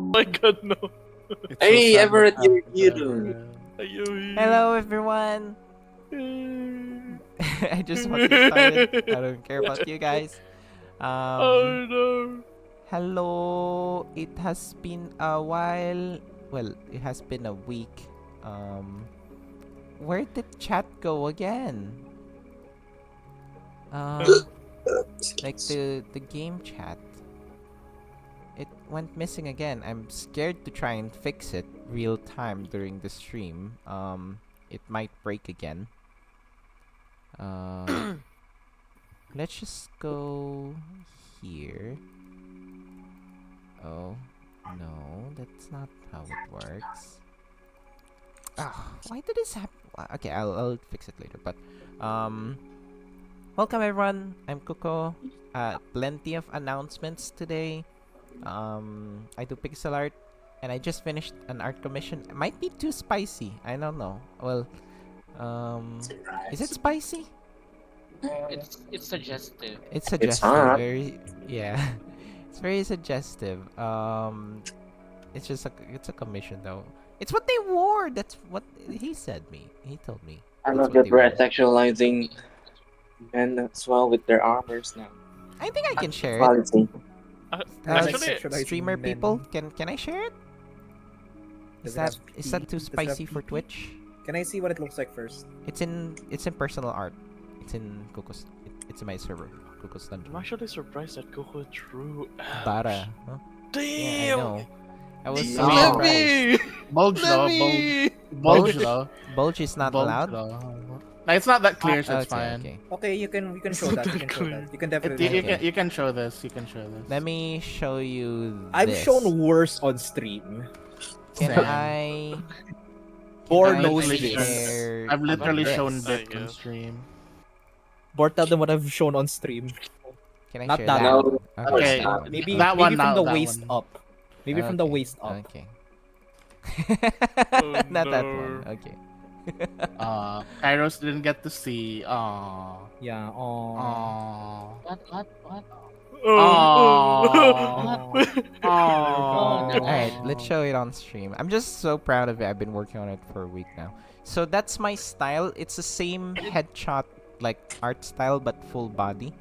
my god, no. It's Hey, so sad Everett, what you're happened to here. Everett. Hello, everyone. I just want to get started. I don't care about you guys. Oh no. Hello. It has been a while. Well, it has been a week. Where did chat go again? Like the game chat. It went missing again. I'm scared to try and fix it real time during the stream. It might break again. Let's just go here. Oh, no, that's not how it works. Why did this happen? Okay, I'll fix it later. But welcome everyone. I'm Kuko. Plenty of announcements today. I do pixel art, and I just finished an art commission. It might be too spicy. I don't know. Well, is it spicy? It's suggestive. It's It's suggestive. hot. Yeah. It's very suggestive. It's a commission though. It's what they wore. That's what he said me. He told me. I That's love what the they wore. breath sexualizing men as well with their armors now. I think I can share it. Quality. Actually, Streamer men. people, can I share it? Is Does it that have too Does it have spicy for PP? Twitch? Can I see what it looks like first? It's in personal art. It's in Kuko's. It's in my server. Kuko's dungeon. I'm actually surprised that Kuko drew. Bara. Huh? Damn. Yeah, I know. I was so Let surprised. Bulge though, bulge though. Bulge is not Bulge allowed. though. No, it's not that clear, so it's Okay, fine. okay. Okay, you can show that. You can show that. You can definitely. You, show you that. can you can show this. You can show this. Let me show you. I've this. shown worse on stream. Can Same. I? Bor I knows literally this. share I've literally this? shown I dick on guess. stream. Bor, tell them what I've shown on stream. Can I Not share that that? one. one? Okay, that one. Maybe That one maybe from now, the that waist one. up. Maybe from the Okay, waist up. Okay. Oh, Not that no. one. Okay. Kairos didn't get to see. Aww. Yeah. Aww. What? Oh. Aww. Alright, let's show it on stream. I'm just so proud of it. I've been working on it for a week now. So that's my style. It's the same headshot like art style but full body.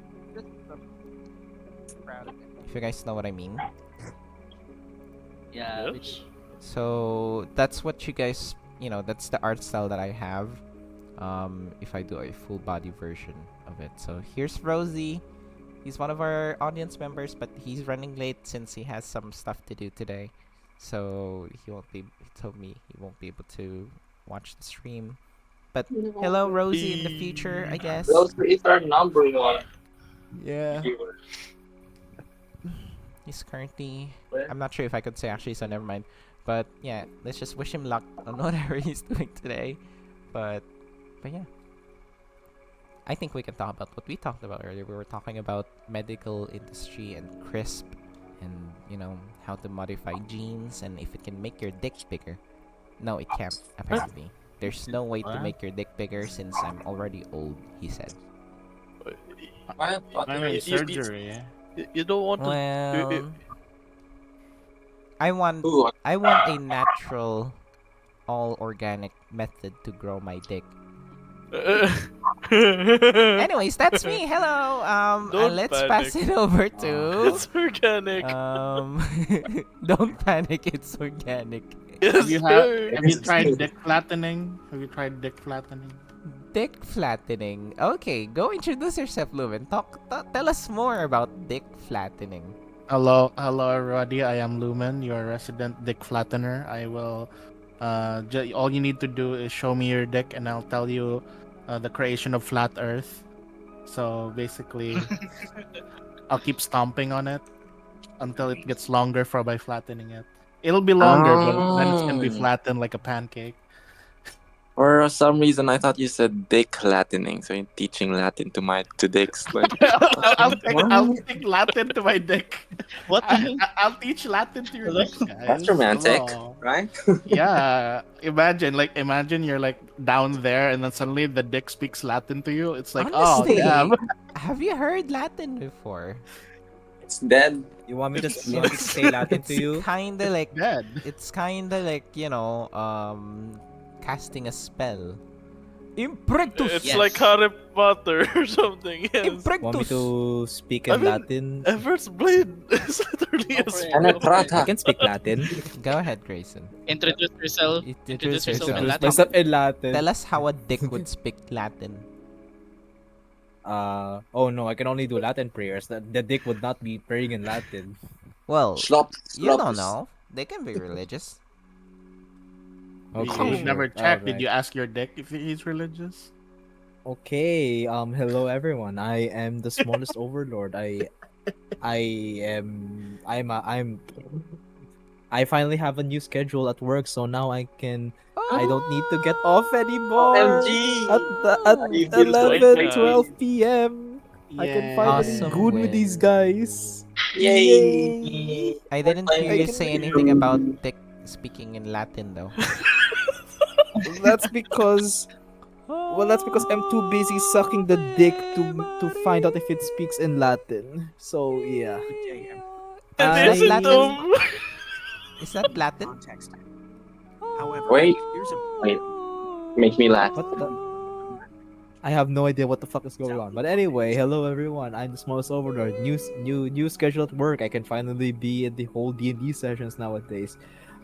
If you guys know what I mean. Yeah. Yes. So that's what you guys, that's the art style that I have. If I do a full body version of it. So here's Rosie. He's one of our audience members, but he's running late since he has some stuff to do today. So he told me he won't be able to watch the stream. But hello Rosie in the future, I guess. Those is our number one Yeah. viewer. He's currently, I'm not sure if I could say actually, so never mind. But yeah, let's just wish him luck on whatever he's doing today. But yeah. I think we can talk about what we talked about earlier. We were talking about medical industry and CRISP and, how to modify genes and if it can make your dick bigger. No, it can't, apparently. There's no way to What? make your dick bigger since I'm already old, he said. What? I'm in surgery. You don't want to. Well, I want Ooh, a natural, all organic method to grow my dick. Anyways, that's me. Hello. Don't Let's panic. pass it over to. It's organic. Don't panic. It's organic. Yes, sir. Have you tried dick flattening? Have you tried dick flattening? Dick flattening. Okay, go introduce yourself, Lumen. Tell us more about dick flattening. Hello everybody. I am Lumen, your resident dick flattener. I will. All you need to do is show me your dick, and I'll tell you the creation of flat Earth. So basically, I'll keep stomping on it until it gets longer by flattening it. It'll be longer, but then it's gonna be Oh. flattened like a pancake. For some reason, I thought you said dick Latining, so you're teaching Latin to dicks. Like, I'll take Latin to my dick. What? I'll teach Latin to your Hello? dick, guys. that's romantic, Hello. right? Yeah, imagine you're like down there, and then suddenly the dick speaks Latin to you. It's like, Honestly, oh damn. have you heard Latin before? It's dead. You want me to say Latin to you? Kinda like Dead. it's kinda like, casting a spell. Impractus. It's Yes. like Harry Potter or something. Yes. Want me Impractus. to speak I in mean, Latin? Everett's blade is literally a Go for it. spell. I Penetrata. can speak Latin. Go ahead, Grayson. Introduce yourself. Introduce yourself. yourself in Introduce Latin. myself in Latin. Tell us how a dick would speak Latin. Oh no, I can only do Latin prayers. The dick would not be praying in Latin. Well, Slop. you don't know. They can be religious. Okay, You've sure. never checked. Did Alright. you ask your dick if he's religious? Okay, hello everyone. I am the smallest overlord. I finally have a new schedule at work, so now I don't need to get off anymore. OMG. At You feel so 11, good. 12 p.m. I can finally Awesome good with win. these guys. Yay. I didn't hear you say anything about dick speaking in Latin though. That's because I'm too busy sucking the dick to find out if it speaks in Latin. So yeah. It I- isn't Latin. dumb. Is that Latin? Wait. Wait. Make me laugh. What the? I have no idea what the fuck is going on. But anyway, hello everyone. I'm the smallest overlord. New schedule at work. I can finally be in the whole D&D sessions nowadays.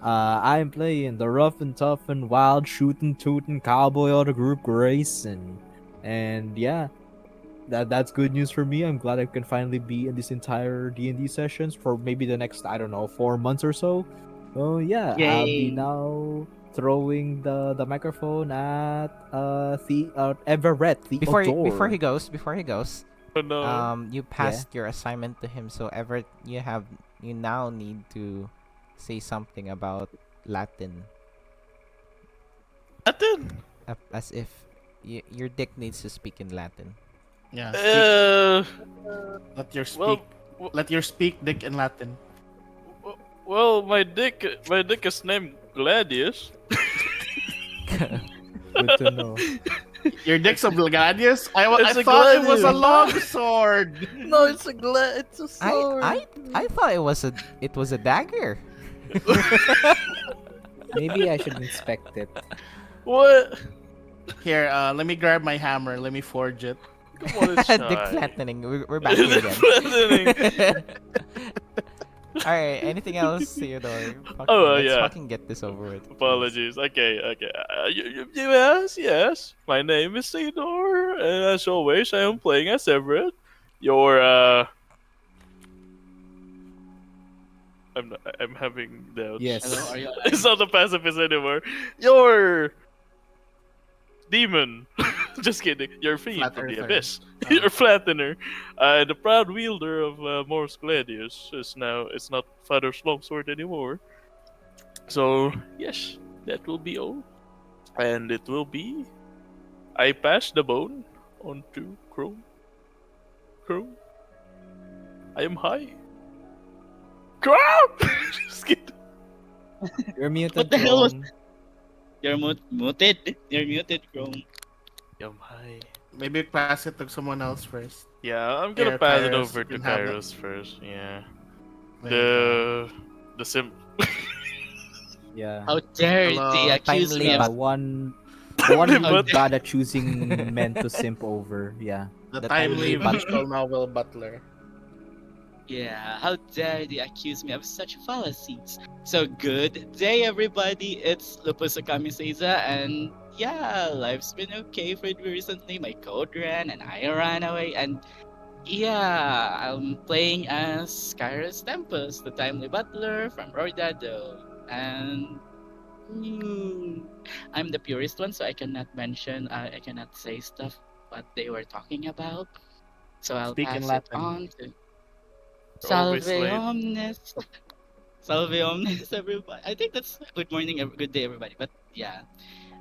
I'm playing the rough and tough and wild shooting tooting cowboy of the group Grayson. And yeah, that's good news for me. I'm glad I can finally be in this entire D&D sessions for maybe the next 4 months or so. Oh yeah, I'll be Yay. now throwing the microphone at Everett. Before Theodore. he goes, Oh, no. you passed your assignment to him, so Everett, you now need to say something about Latin, Latin. as if your dick needs to speak in Latin. Yeah. Let your Well, speak dick in Latin. well, my dick is named Gladius. Good to know. Your dick's a Gladius? I It's a thought it was a gladius. long sword. No, it's a I thought it was a dagger. Maybe I should inspect it. What? Here, let me grab my hammer. Let me forge it. Come on, it's Dick shy. flattening. We're back here again. Flattening. All right. Anything else, Theodore? Let's yeah. fucking get this over with. Apologies. Okay. Yes. My name is Theodore, and as always, I am playing as Everett. Your I'm having doubts. Yes. Hello, are you It's not a pacifist anymore. Your demon. Just kidding. Your fiend Flat from the earther. abyss. Oh. Your flattener. The proud wielder of Morse Gladius is now. It's not Father's longsword anymore. So yes, that will be all, and it will be. I pass the bone on to Krome. Krome. I am high. Krome. Just kidding. You're muted. What the hell was- Chrome. You're muted. You're muted, Krome. I'm high. Maybe pass it to someone else first. Yeah, I'm gonna Here, pass it Kairos, over you to can have it. Kairos first. Yeah. There you The sim. Yeah. How dare Hello, they accuse timely me The of one who's But- bad at choosing men to simp over. Yeah. go. The the timely timely visual novel butler. Yeah, how dare they accuse me of such fallacies? So good day, everybody. It's Lupus Seiza, and yeah, life's been okay for me recently. My code ran, and I ran away, and yeah, I'm playing as Kairos Tempest, the timely butler from Rodado, and I'm the purest one, so I cannot mention, I cannot say stuff what they were talking about. So I'll Speak in pass it Latin. on to. Always Salve late. omnes. Salve omnes, everybody. I think that's good morning, good day, everybody. But yeah.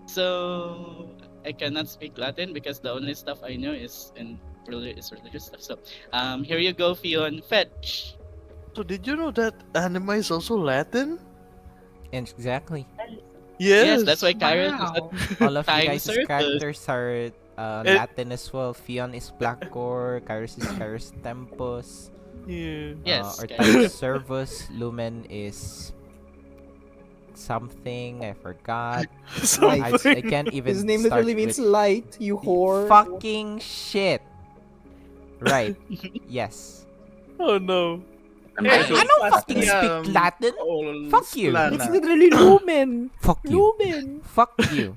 So I cannot speak Latin because the only stuff I know is religious stuff. So here you go, Fion. Fetch. So did you know that anime is also Latin? Exactly. Yes, that's why Kairos is Wow. All of you Time guys' circus. characters are It- Latin as well. Fion is Black Core, Kairos is Kairos Tempus. Yeah. Yes, Our guys. type servus lumen is something I forgot. I Something. can't even His name start literally means with light, you whore. fucking shit. Right. Yes. Oh no. I'm Hey, back. I don't fucking Yeah, speak Latin. Fuck you. It's literally Lumen. Fuck you. Lumen. Fuck you.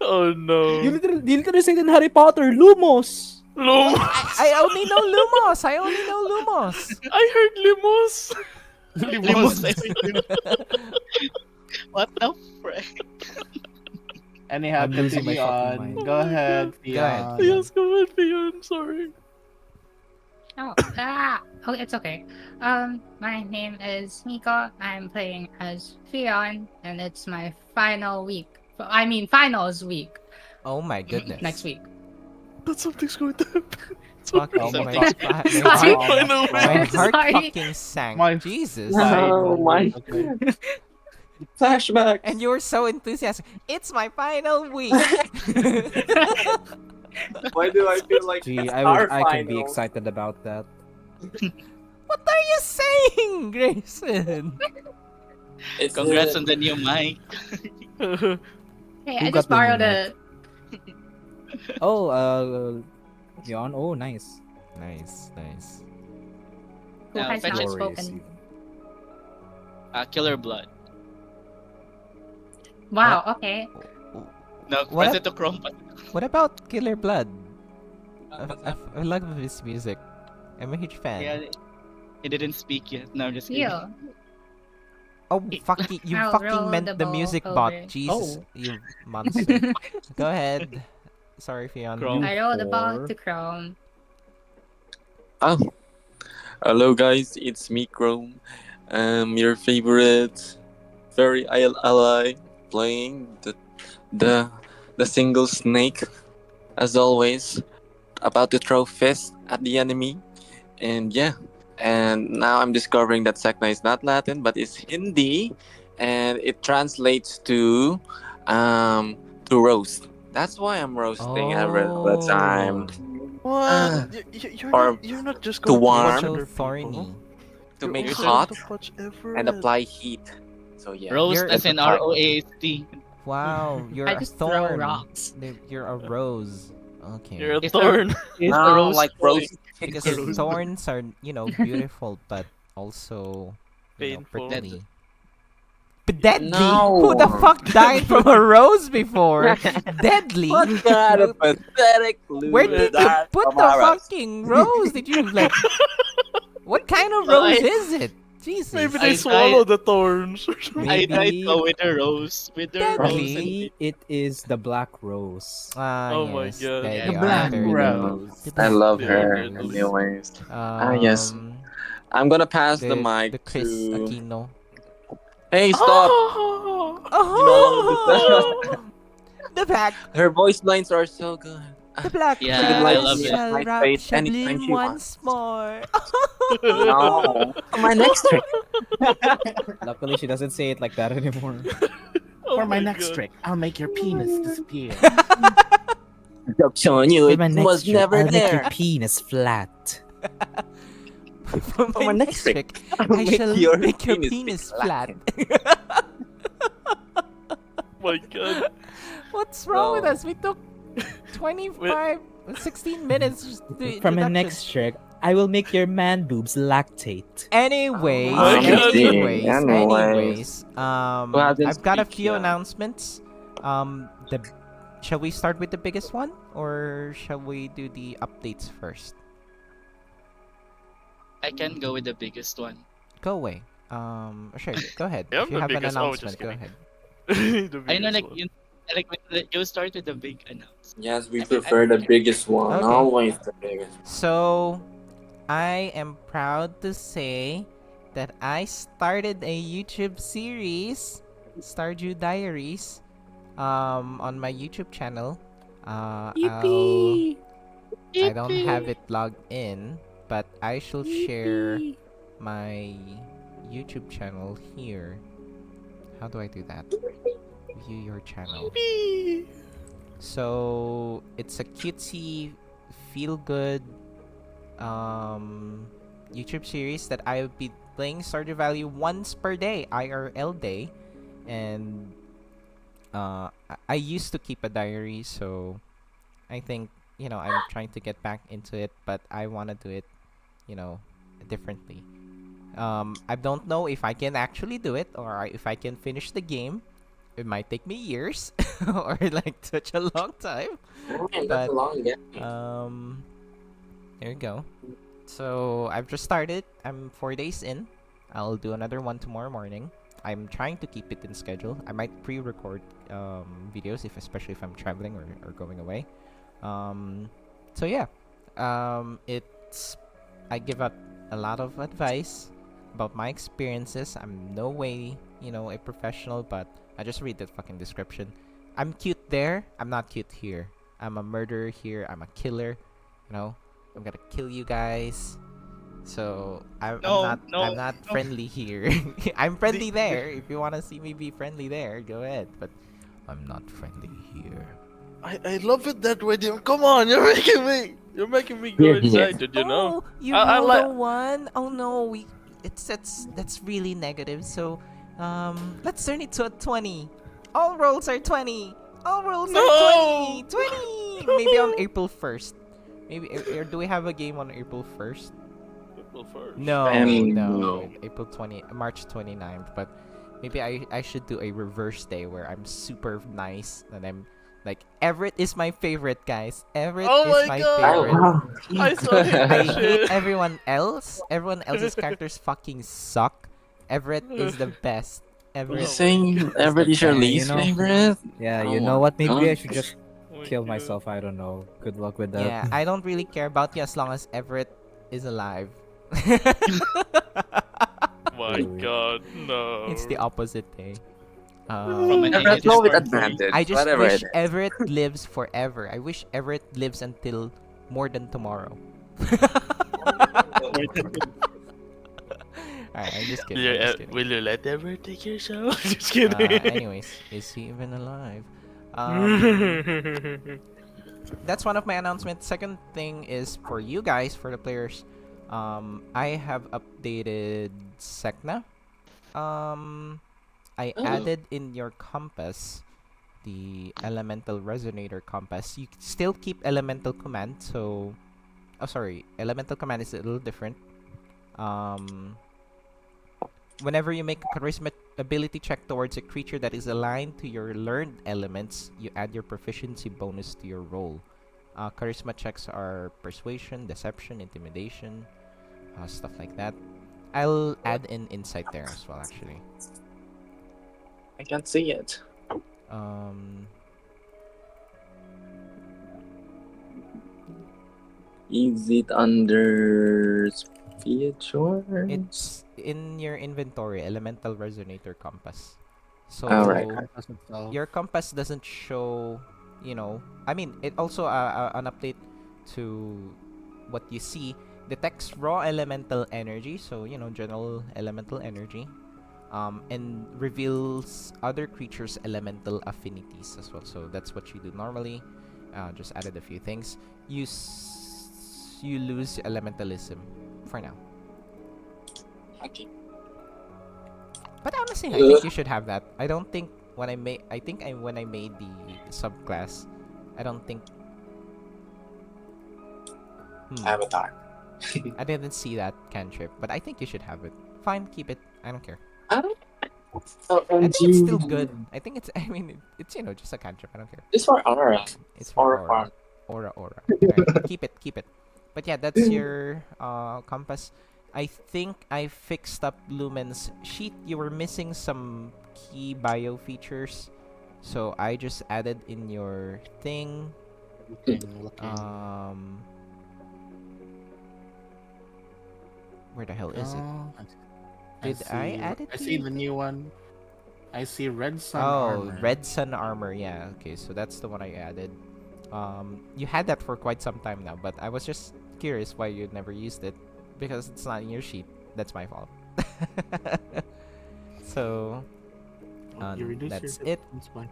Oh You no. literally say it in Harry Potter, Lumos. Lumos. I only know Lumos. I only know Lumos. I heard limos. Limbus, I heard. What the frick? Anyhow, I'm losing my continue fucking on. mind. Go ahead, Go ahead, Fion. Fion. Yes, go ahead, Fion. Sorry. Oh, oh, it's okay. My name is Miko. I'm playing as Fion, and it's my final week. I mean, finals week Oh my goodness. next week. But something's going to happen. Fucking Sorry. my, Something- my Sorry. heart, Final my week. heart Sorry. fucking sank. My- Jesus. Oh my. Okay. Flashback. And you were so enthusiastic. It's my final week. Why do I feel like Gee, it's I our wish I could be finals? excited about that. What are you saying, Grayson? It's Congrats on the new mic. Hey, Who I got just the new borrowed mic? a. Oh, Yon. Oh, nice. Nice, nice. Who Now, has fetch not it. Glorious spoken? even. Killer Blood. Wow. Okay. No, What pass it to Krome. What about Killer Blood? I love his music. I'm a huge fan. Yeah, he didn't speak yet. No, I'm just kidding. Feel. Oh, fucking, you I'll fucking roll meant the the ball music over. bot. Jesus, Oh. you monster. Go ahead. Sorry, Fion. Krome. I roll the ball Four. to Chrome. Oh, hello guys, it's me, Krome. Your favorite furry ally playing the the single snake, as always, about to throw fist at the enemy, and yeah. And now I'm discovering that Sek'na is not Latin, but it's Hindi, and it translates to roast. That's why I'm roasting Everett all the time. What? You're Or not. You're not just to going to warm. punch So other thorny. people. To You're make also hot going to punch Everett. and apply heat. So yeah. Roast You're- as in ROAST. Wow, you're I a just throw thorn. rocks. You're a rose. Okay. You're a It's thorn. It's a No, roast like boy. roast Because chicken. thorns are, beautiful, but also, Painful. prickly. But deadly? No. Who the fuck died from a rose before? Deadly? What kind of pathetic loser Where did you died put from the our- fucking rose? Did you like? What kind of Well, rose I- is it? Jesus. Maybe I they swallow the thorns or something. I tried Maybe- go with the rose. With the Deadly. rose. Probably it is the black rose. Ah, Oh my yes. God. They The are black very rose. deadly. I love Yeah, her. deadly. Anyways, yes. Um, I'm gonna pass the the mic Chris to. Aquino. Hey, stop! Oh! Oh, the black, Her voice lines are so good. the black Yeah, I rose love it. shall My rock, face shall anytime bloom she once more. No, my next trick. Luckily, she doesn't say it like that anymore. Oh For my next God. trick, I'll make your penis disappear. Joke's on you. It For my next was trick, never I'll make there. your penis flat. For my next trick, I'll I make shall your make your penis penis flat. flat. My God. What's wrong with No. us? We took 25, 16 minutes just to For my introduction. next trick, I will make your man boobs lactate. Anyways, my God. anyways, Who hasn't I've got a speak few yet? announcements. Shall we start with the biggest one, or shall we do the updates first? I can go with the biggest one. Go away. Sure, go ahead. Yeah, If you the have an biggest- oh, announcement, just go kidding. ahead. The I know, biggest like one. you start with the big announcement. Yes, we I- prefer the biggest one. Okay. Always the biggest. So, I am proud to say that I started a YouTube series, Stardew Diaries, on my YouTube channel. I don't have it logged in, but I shall share my YouTube channel here. How do I do that? View your channel. So it's a cutesy, feel good YouTube series that I'll be playing Stardew Valley once per day, IRL day, and I used to keep a diary, so I think I'm trying to get back into it, but I want to do it, you know, differently. I don't know if I can actually do it or if I can finish the game. It might take me years or like such a long time. Man, that's But a long game. there you go. So I've just started. I'm 4 days in. I'll do another one tomorrow morning. I'm trying to keep it in schedule. I might pre-record videos especially if I'm traveling or going away. So yeah, it's I give out a lot of advice about my experiences. I'm no way, a professional, but I just read the fucking description. I'm cute there. I'm not cute here. I'm a murderer here. I'm a killer. I'm gonna kill you guys. So I'm No, not no, I'm not no. friendly here. I'm friendly there. If you wanna see me be friendly there, go ahead. But I'm not friendly here. I love it that way, Dim. Come on, you're making me go Here, here. excited. You know. Oh, you I rolled like. a one. Oh no, that's really negative. So, let's turn it to a 20. All rolls are 20. All rolls are No. 20. 20. Maybe on April 1st. Maybe or do we have a game on April 1st? April 1st. No, No. April 20, March 29th. But maybe I should do a reverse day where I'm super nice and I'm like Everett is my favorite, guys. Everett Oh is my my God. Oh, favorite. wow. I saw him. I hate Shit. everyone else. Everyone else's characters fucking suck. Everett is the best. You're Everett. Oh my saying God. everybody's your Yeah, least favorite? Yeah, Oh you know my what? Maybe I god. should just Oh my kill God. myself. I don't know. Good luck with that. Yeah, I don't really care about you as long as Everett is alive. My God, no. It's the opposite day. From an Everett, atheist roll with point of view. advantage, I just whatever it wish is. Everett lives forever. I wish Everett lives until more than tomorrow. Alright, I'm just kidding. I'm just kidding. Will you let Everett take your show? Just kidding. Anyways, is he even alive? That's one of my announcements. Second thing is for you guys, for the players. I have updated Sek'na. I Oh. added in your compass the elemental resonator compass. You still keep elemental command, so elemental command is a little different. Whenever you make a charisma ability check towards a creature that is aligned to your learned elements, you add your proficiency bonus to your roll. Charisma checks are persuasion, deception, intimidation, stuff like that. I'll add in insight there as well, actually. I can't see it. Is it under feature? It's in your inventory, elemental resonator compass. So Alright. Compass itself. your compass doesn't show, I mean, it also an update to what you see detects raw elemental energy, so general elemental energy, and reveals other creatures' elemental affinities as well. So that's what you do normally. Just added a few things. You lose elementalism for now. Okay. But honestly, I think you should have that. I don't think when I made the subclass, I don't think. Avatar. I didn't see that cantrip, but I think you should have it. Fine, keep it. I don't care. Oh, I and think it's still good. I think it's. I mean, it's just a cantrip. I don't care. It's for aura. It's for Aura aura. farm. Aura. Alright, keep it. But yeah, that's your compass. I think I fixed up Lumen's sheet. You were missing some key bio features, so I just added in your thing. Looking. Where the hell is it? Oh, Did I add it I to see you? the new one. I see red sun Oh, armor. red sun armor. Yeah. Okay, so that's the one I added. You had that for quite some time now, but I was just curious why you never used it because it's not in your sheet. That's my fault. So, You reduce that's your it. defense by-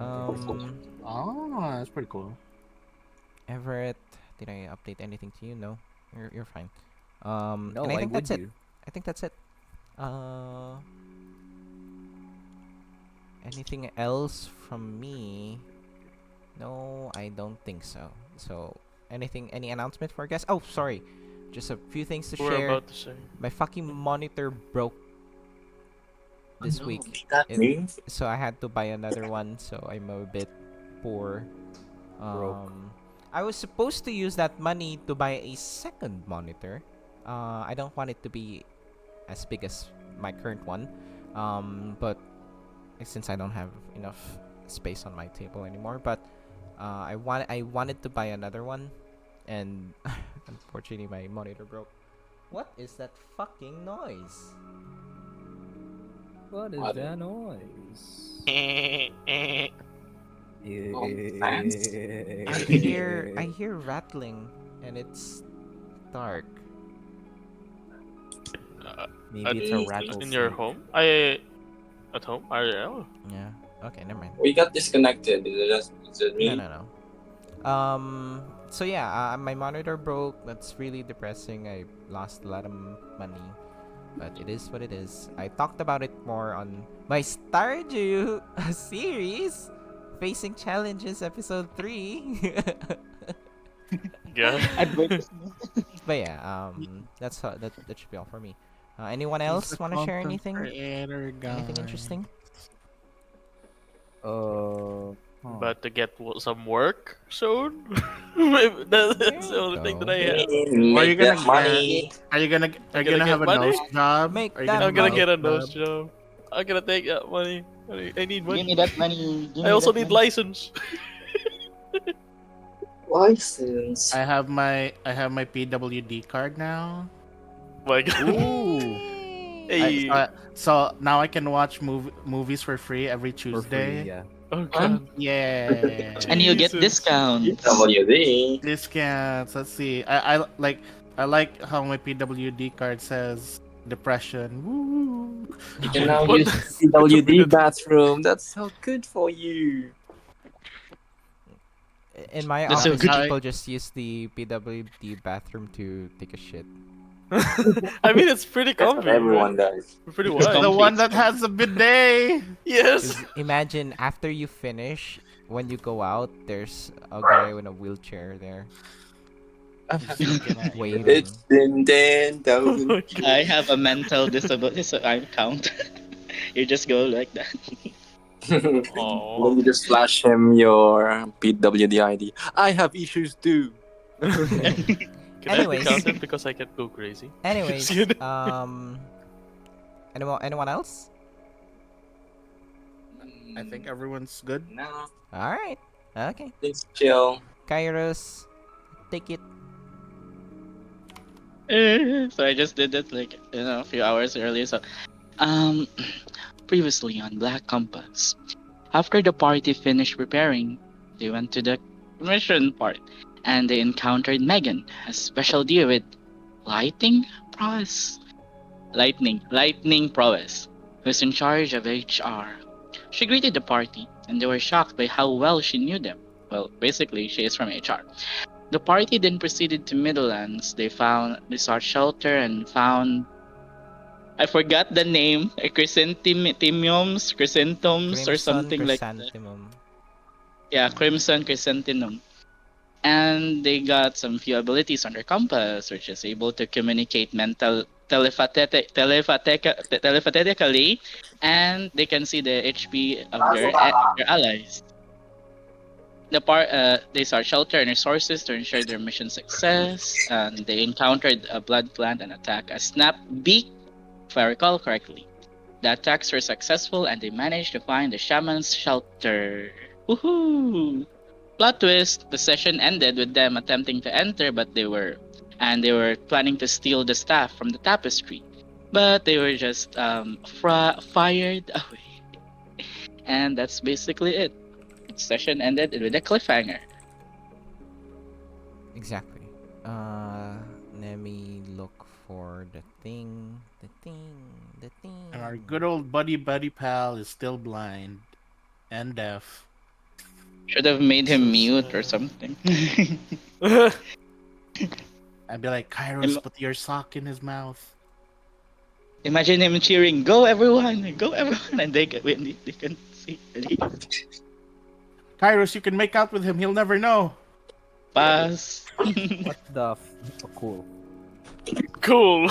Um, Oh, that's pretty cool. Everett, did I update anything to you? No. You're fine. No, and I why think would that's it. you? I think that's it. Uh, anything else from me? No, I don't think so. So, any announcement for our guests? Oh, sorry. Just a few things to We're share. about to say. My fucking monitor broke this No, week. that It, move. so I had to buy another one. So I'm a bit poor. Broke. I was supposed to use that money to buy a second monitor. I don't want it to be as big as my current one. But since I don't have enough space on my table anymore, but I wanted to buy another one, and unfortunately my monitor broke. What is that fucking noise? What is What? that noise? Thanks. I hear rattling, and it's dark. Maybe it's a In your rattlesnake. home? At home? Oh. Yeah. Okay, never mind. We got disconnected. Is it No, me? no, no. So yeah, my monitor broke. That's really depressing. I lost a lot of money, but it is what it is. I talked about it more on my Stardew series, Facing Challenges episode 3. God. Advertisement. But yeah, that should be all for me. Anyone He's else the want to share content anything? creator Anything guy. interesting? Huh. About to get some work soon. Maybe that's the There you only thing that go. I have. Or are you Make gonna that get? money. Are I'm you gonna gonna have get a money. nose job? Make Are you that gonna I'm have a gonna money. nose get a job? nose job. I'm gonna take that money. I need Give money. me that money. Give I me also that need money. license. License. I have my PWD card now. My God. Ooh, Hey. So now I can watch movies for free every for free, Tuesday. yeah. Oh Huh? God. Yeah. And you get Jesus. discounts. WD. Discounts. Let's see. I like how my PWD card says depression. Woo. You Oh can my now What? use goodness. PWD bathroom. That's so good for you. In my That's so office, good. I people just use the PWD bathroom to take a shit. I mean, it's pretty That's what comfy, right? everyone does. Pretty It's wide. the comfy. one It's that comfy. has a bidet. Yes. Because imagine after you finish, when you go out, there's a guy in a wheelchair there Just looking at you. waiting. It's been Oh 10,000 my God. I years. have a mental disability, so I count. You just go like that. Then Oh. you just flash him your PWD ID. I have issues too. Can I be Anyways, counted because I can't go crazy? Just anyways, kidding. anyone else? I think everyone's good. No, All right. Okay. things chill. Kairos, take it. So I just did it like a few hours earlier. So um, previously on Black Compass, after the party finished preparing, they went to the mission part, and they encountered Megan, a special deer with lighting prowess. Lightning prowess, who's in charge of HR. She greeted the party, and they were shocked by how well she knew them. Well, basically, she is from HR. The party then proceeded to Middlelands. They sought shelter and found I forgot the name, chrysanthemums or Crimson something like that. chrysanthemum. Yeah, crimson chrysanthemum. And they got some few abilities on their compass, which is able to communicate telepathetically, and they can see the HP of their allies. They sought shelter and resources to ensure their mission success, and they encountered a blood plant and attack a snap beak, if I recall correctly. The attacks were successful, and they managed to find the shaman's shelter. Woohoo! Plot twist: the session ended with them attempting to enter, they were planning to steal the staff from the tapestry, but they were just fired away. And that's basically it. Session ended with a cliffhanger. Exactly. Let me look for the thing. The thing. The thing. And our good old buddy pal is still blind and deaf. Should have made him So mute or sad. something. I'd be like, Kairos, Im- put your sock in his mouth. Imagine him cheering, "Go everyone, go everyone!" And they can see really Kairos, you can make out with him. He'll never know. pass. What the? Oh, cool. Cool.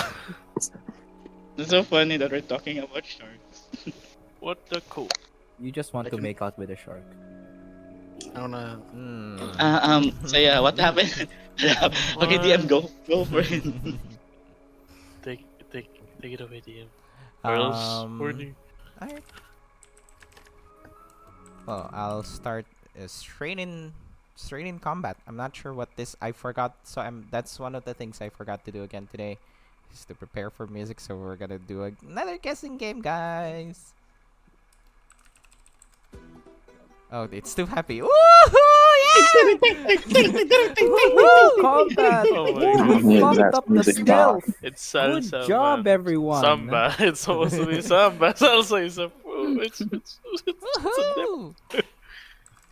It's so funny that we're talking about sharks. What the cool? You just want I to can- make out with a shark. I wanna. So yeah, what happened? Okay, DM, go for it. Take it away, DM. Or else, warning. Alright. Well, I'll start straight in combat. I'm not sure what this I forgot. So that's one of the things I forgot to do again today, is to prepare for music. So we're gonna do another guessing game, guys. Oh, it's too happy. Woohoo! Yeah! Combat! Oh my Woo, we God. fucked up the Music stealth. It's Good salsa. job, man. everyone. Samba. It's supposed to be samba. Salsa is a. It's a dip. Woohoo!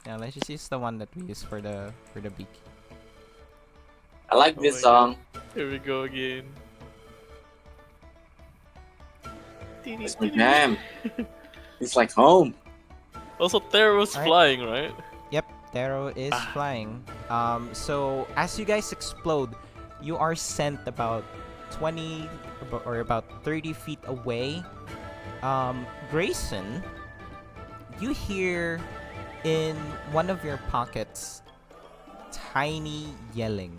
Yeah, let's just use the one that we use for the beak. I like Oh this my song. Here we go again. It's my jam. It's like home. Also, Terro was Alright. flying, right? Yep, Terro is flying. So as you guys explode, you are sent about 20 or about 30 feet away. Grayson, you hear in one of your pockets tiny yelling.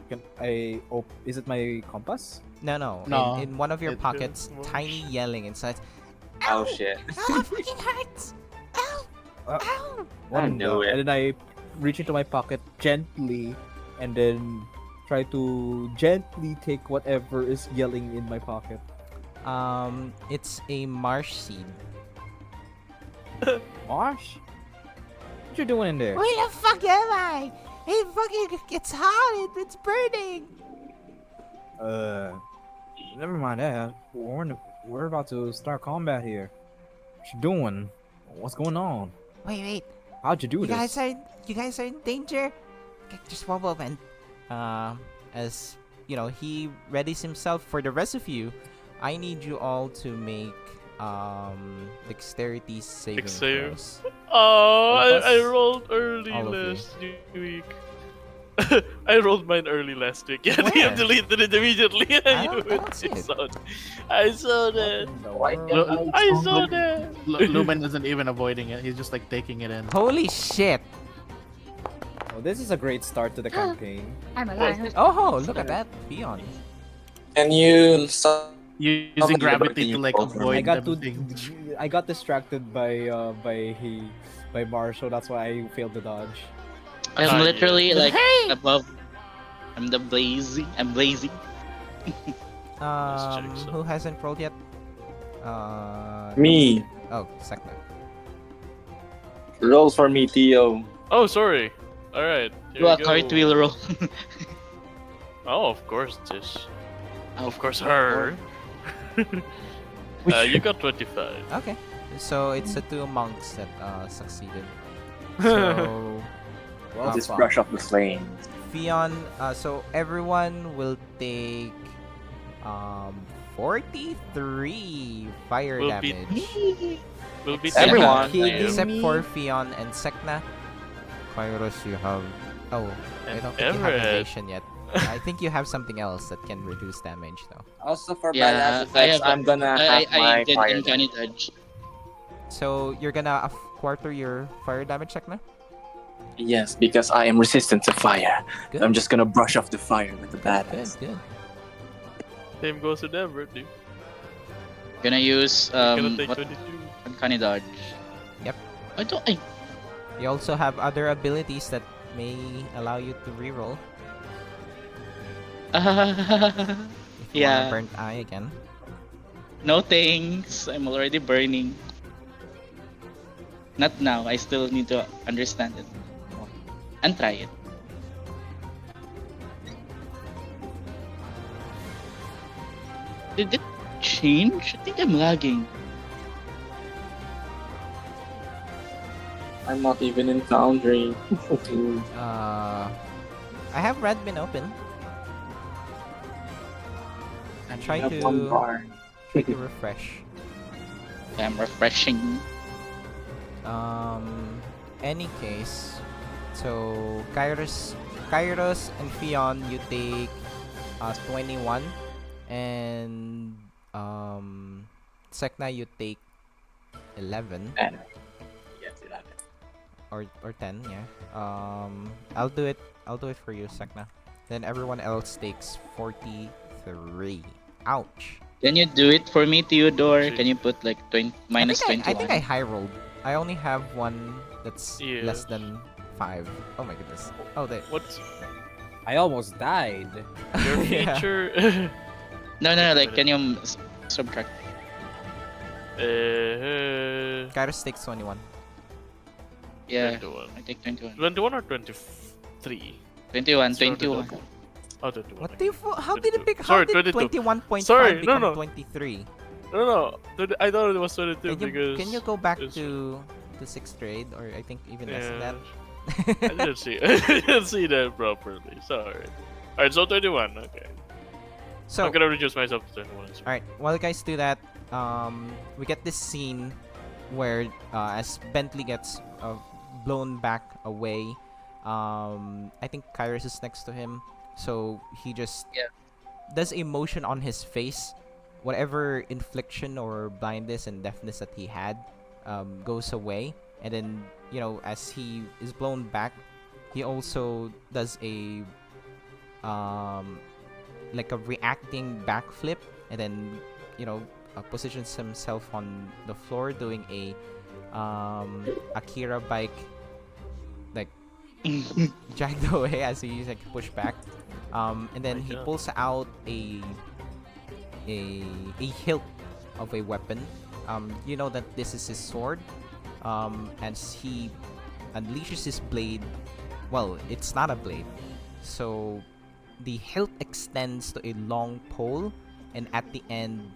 Can I? Is it my compass? No. No, In one of your it- pockets, it's tiny yelling inside. Oh shit. Oh, it fucking hurts! Ow! Uh, Ow! I knew it. And then I reach into my pocket gently, and then try to gently take whatever is yelling in my pocket. It's a marsh seed. Marsh? What you doing in there? Where the fuck am I? It fucking, it's hot. It's burning. Never mind that. We're about to start combat here. What you doing? What's going on? Wait. How'd you do You this? guys are in danger. Okay, just one moment. As you know, he readies himself. For the rest of you, I need you all to make dexterity saving Save. throws. Oh, Lupus. I rolled early All of you. last week. I rolled mine early last week. Yeah, Where? DM deleted it immediately. I don't see it. I saw that. I saw that. Lumen isn't even avoiding it. He's just like taking it in. Holy shit! Oh, this is a great start to the campaign. I'm alive. Oh, look at that, Beyond. Can you stop? Using gravity to like I avoid I everything. got distracted by Marsh, so that's why I failed to dodge. I'm Ah, literally yeah. like Hey! above. I'm blazing. check, so- Who hasn't rolled yet? Me. Oh, Sek'na. Roll for me, Theo. Oh, sorry. All right. Here Do a we go. cartwheel roll. Oh, of course, this. Of course, her. You got 25. Okay. So it's the two monks that succeeded. So Well, Just brush off the flame. Fion, so everyone will take 43 fire Will be- damage. Will be Everyone. taken. Except for Fion and Sek'na. Kairos, you have... Oh, I And don't think you have Everett. evasion yet. I think you have something else that can reduce damage though. Also for Yeah, bad effects, I'm gonna have I my did fire. uncanny dodge. So you're gonna quarter your fire damage, Sek'na? Yes, because I am resistant to fire. Good. I'm just gonna brush off the fire with the badass. Good. Same goes with Everett, dude. Gonna use Gonna take what 22. uncanny dodge. Yep. I You also have other abilities that may allow you to reroll. If you Yeah. wanna burnt eye again. No thanks. I'm already burning. Not now. I still need to understand it and try it. Did it change? I think I'm lagging. I'm not even in Foundry. I have Redbin open. And Try have one to bar. refresh. I'm refreshing. Any case, so Kairos and Fion, you take 21, and Sek'na, you take 11 And yes, 11. or 10, yeah. I'll do it for you, Sek'na. Then everyone else takes 43. Ouch. Can you do it for me, Theodore? Gee. Can you put like 20 minus I 21? think I high rolled. I only have one that's less Yes. than 5. Oh my goodness. Oh, they. What's I almost died. your Yeah. feature? No, like can you subtract? Kairos takes 21. Yeah, 21. I take 21. 21 or 23? 21, It's rounded 21. up. Oh, 21. What do you? How did it pick? How Sorry, did 22. 21.5 Sorry, become no. 23? No. I thought it was 22 because. Can you go back it's- to 6th grade, or I think even less than that? I didn't see. I didn't see that properly. Sorry. Alright, so 21. Okay. So I'm gonna reduce myself to 21. all right, while you guys do that, we get this scene where as Bentley gets blown back away, I think Kairos is next to him, so he just does a motion on his face. Whatever infliction or blindness and deafness that he had goes away, and then as he is blown back, he also does a like a reacting backflip, and then positions himself on the floor doing a Akira bike, like jagged away as he like push back, and then he God. pulls out a hilt of a weapon. You know that this is his sword. As he unleashes his blade, well, it's not a blade, so the hilt extends to a long pole, and at the end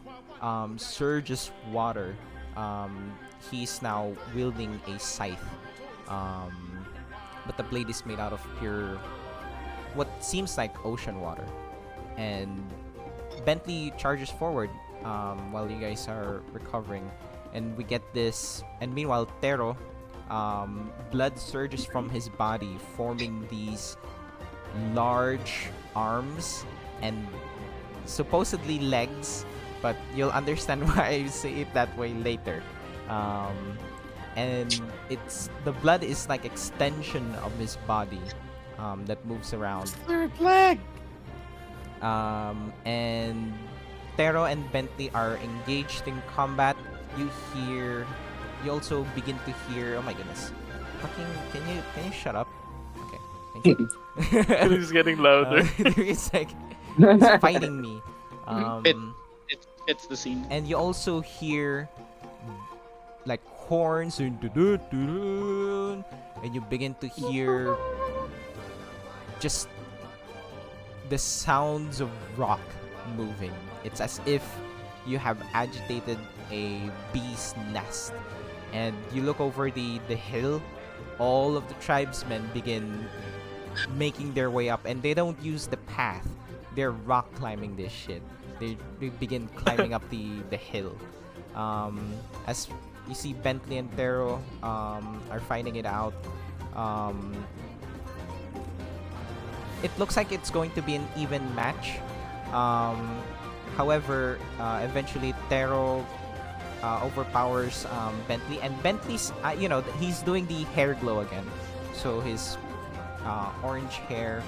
surges water. He's now wielding a scythe, but the blade is made out of pure, what seems like ocean water. And Bentley charges forward while you guys are recovering, and we get this. And meanwhile, Terro, blood surges from his body, forming these large arms and supposedly legs, but you'll understand why I say it that way later. And the blood is like extension of his body that moves around. third leg. And Terro and Bentley are engaged in combat. You also begin to hear. Oh my goodness! Fucking, can you shut up? Okay, thank you. It's getting louder. It's like it's fighting me. It's the scene. And you also hear like horns and you begin to hear just the sounds of rock moving. It's as if you have agitated a bee's nest. And you look over the hill, all of the tribesmen begin making their way up, and they don't use the path. They're rock climbing this shit. They begin climbing up the hill. As you see, Bentley and Terro are fighting it out. It looks like it's going to be an even match. However, eventually Terro overpowers Bentley, and Bentley's he's doing the hair glow again. So his orange hair,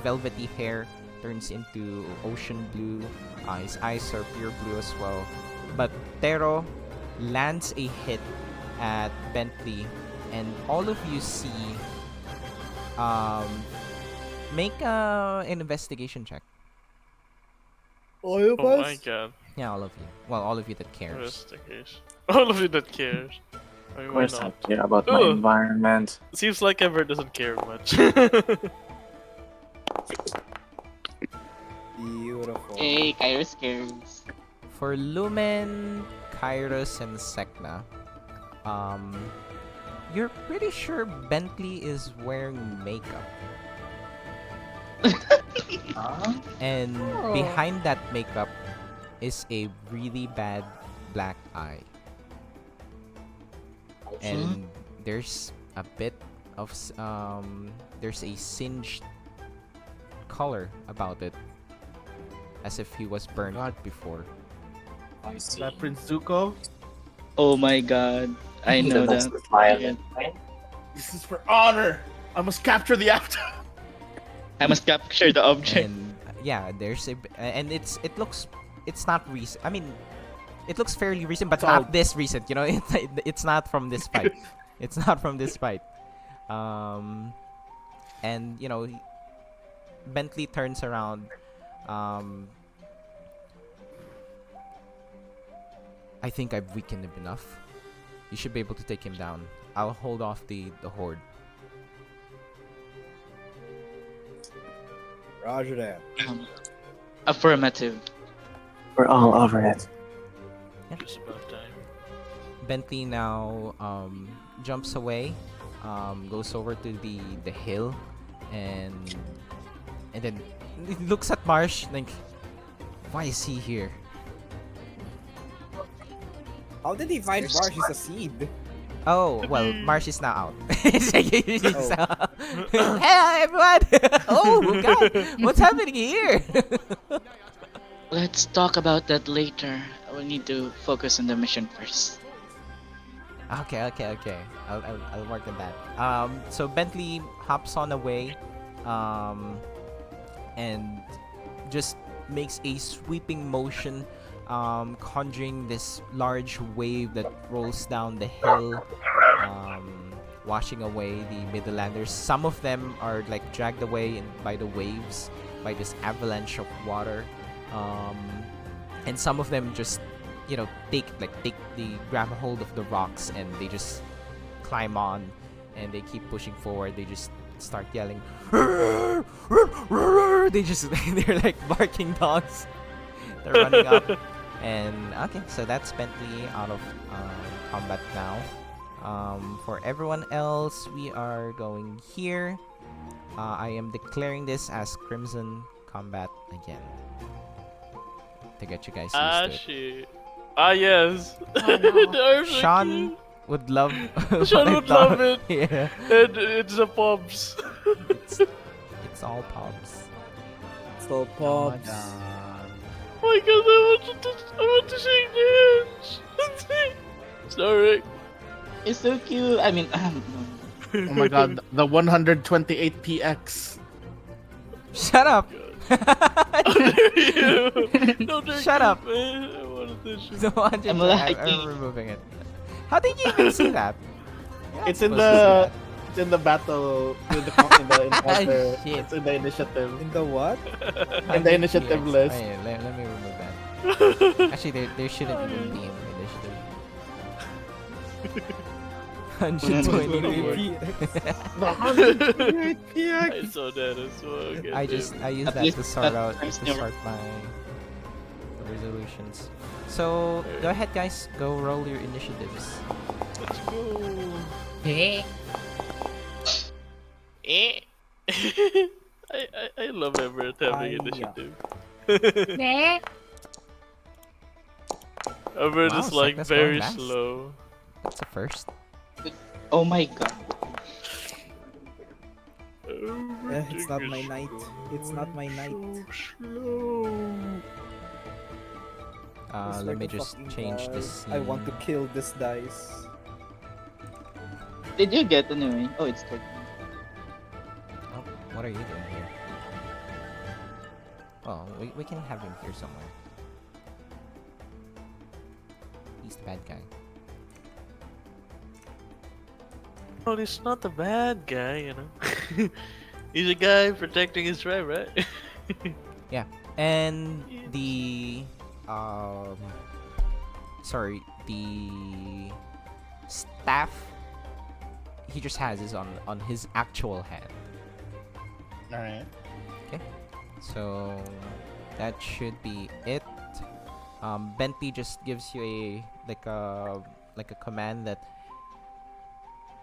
velvety hair turns into ocean blue. His eyes are pure blue as well. But Terro lands a hit at Bentley, and all of you see. Make an investigation check. All of Oh us? my god. Yeah, all of you. Well, all of you that cares. Investigation. All of you that cares. I mean, Of why course, I not? care about my Oh. environment. Seems like Everett doesn't care much. Beautiful. Hey, Kairos cares. For Lumen, Kairos, and Sek'na, you're pretty sure Bentley is wearing makeup. And Oh. behind that makeup is a really bad black eye. And there's a bit of there's a singed color about it, as if he was burned God. before. I see. That Prince Zuko. Oh my god. I know That's that. the violent, right? This is for honor. I must capture the actor. I must capture the object. And yeah, there's and it looks, it's not recent. I mean, it looks fairly recent, but It's not old. this recent. You know, it's not from this fight. It's not from this fight. And you know, Bentley turns around. I think I've weakened him enough. You should be able to take him down. I'll hold off the horde. Roger that. Affirmative. We're all over it. Just about time. Bentley now jumps away, goes over to the hill, and then he looks at Marsh like, why is he here? How did he find Marsh? He's a seed. Oh, well, Marsh is now out. He's out. Hey, everyone! Oh, God! What's happening here? Let's talk about that later. We need to focus on the mission first. Okay. I'll work on that. So Bentley hops on away, and just makes a sweeping motion, conjuring this large wave that rolls down the hill, washing away the Midlanders. Some of them are like dragged away by the waves, by this avalanche of water, and some of them just, you know, grab a hold of the rocks and they just climb on, and they keep pushing forward. They just start yelling. They're like barking dogs. They're running up. And okay, so that's Bentley out of combat now. For everyone else, we are going here. I am declaring this as Crimson Combat again, to get you guys used to it. Shit. Yes. Oh, no. The Earth Sean would love. Sean what I would thought. love it. Yeah, And it's the pubs. it's all pubs. So Oh my Pops. God. Oh my god, I want to shake hands. Sorry. It's so cute. I mean, Oh my God. The 128px. Shut up. How dare you? Don't take Shut it, up. man. I wanted to shoot. The 100 I'm I'm liking. removing it. How did you even see that? You're not It's in supposed to see the it's in the battle in the encounter. Shit. It's in the initiative. In the what? that. in the initiative 100 list. Wait, let me remove that. Actually, there shouldn't even be in the initiative. 120. I saw that as well. I use At that least to sort out times to never- sort my resolutions. So go ahead, guys. Go roll your initiatives. Let's go. Eh. I love Everett having Yeah. initiative. Eh. Everett Wow, is like Sek'na's very going fast. slow. That's a first. oh my god. It's not my night. It's not my night. Slow. I swear Let me to just fucking change God, the scene. I want to kill this dice. Did you get anyway? Oh, it's good. Oh, what are you doing here? Oh, we can have him here somewhere. He's the bad guy. Oh, he's not the bad guy, you know. He's a guy protecting his tribe, right? And the the staff he just has is on his actual hand. All right. So that should be it. Bentley just gives you a command that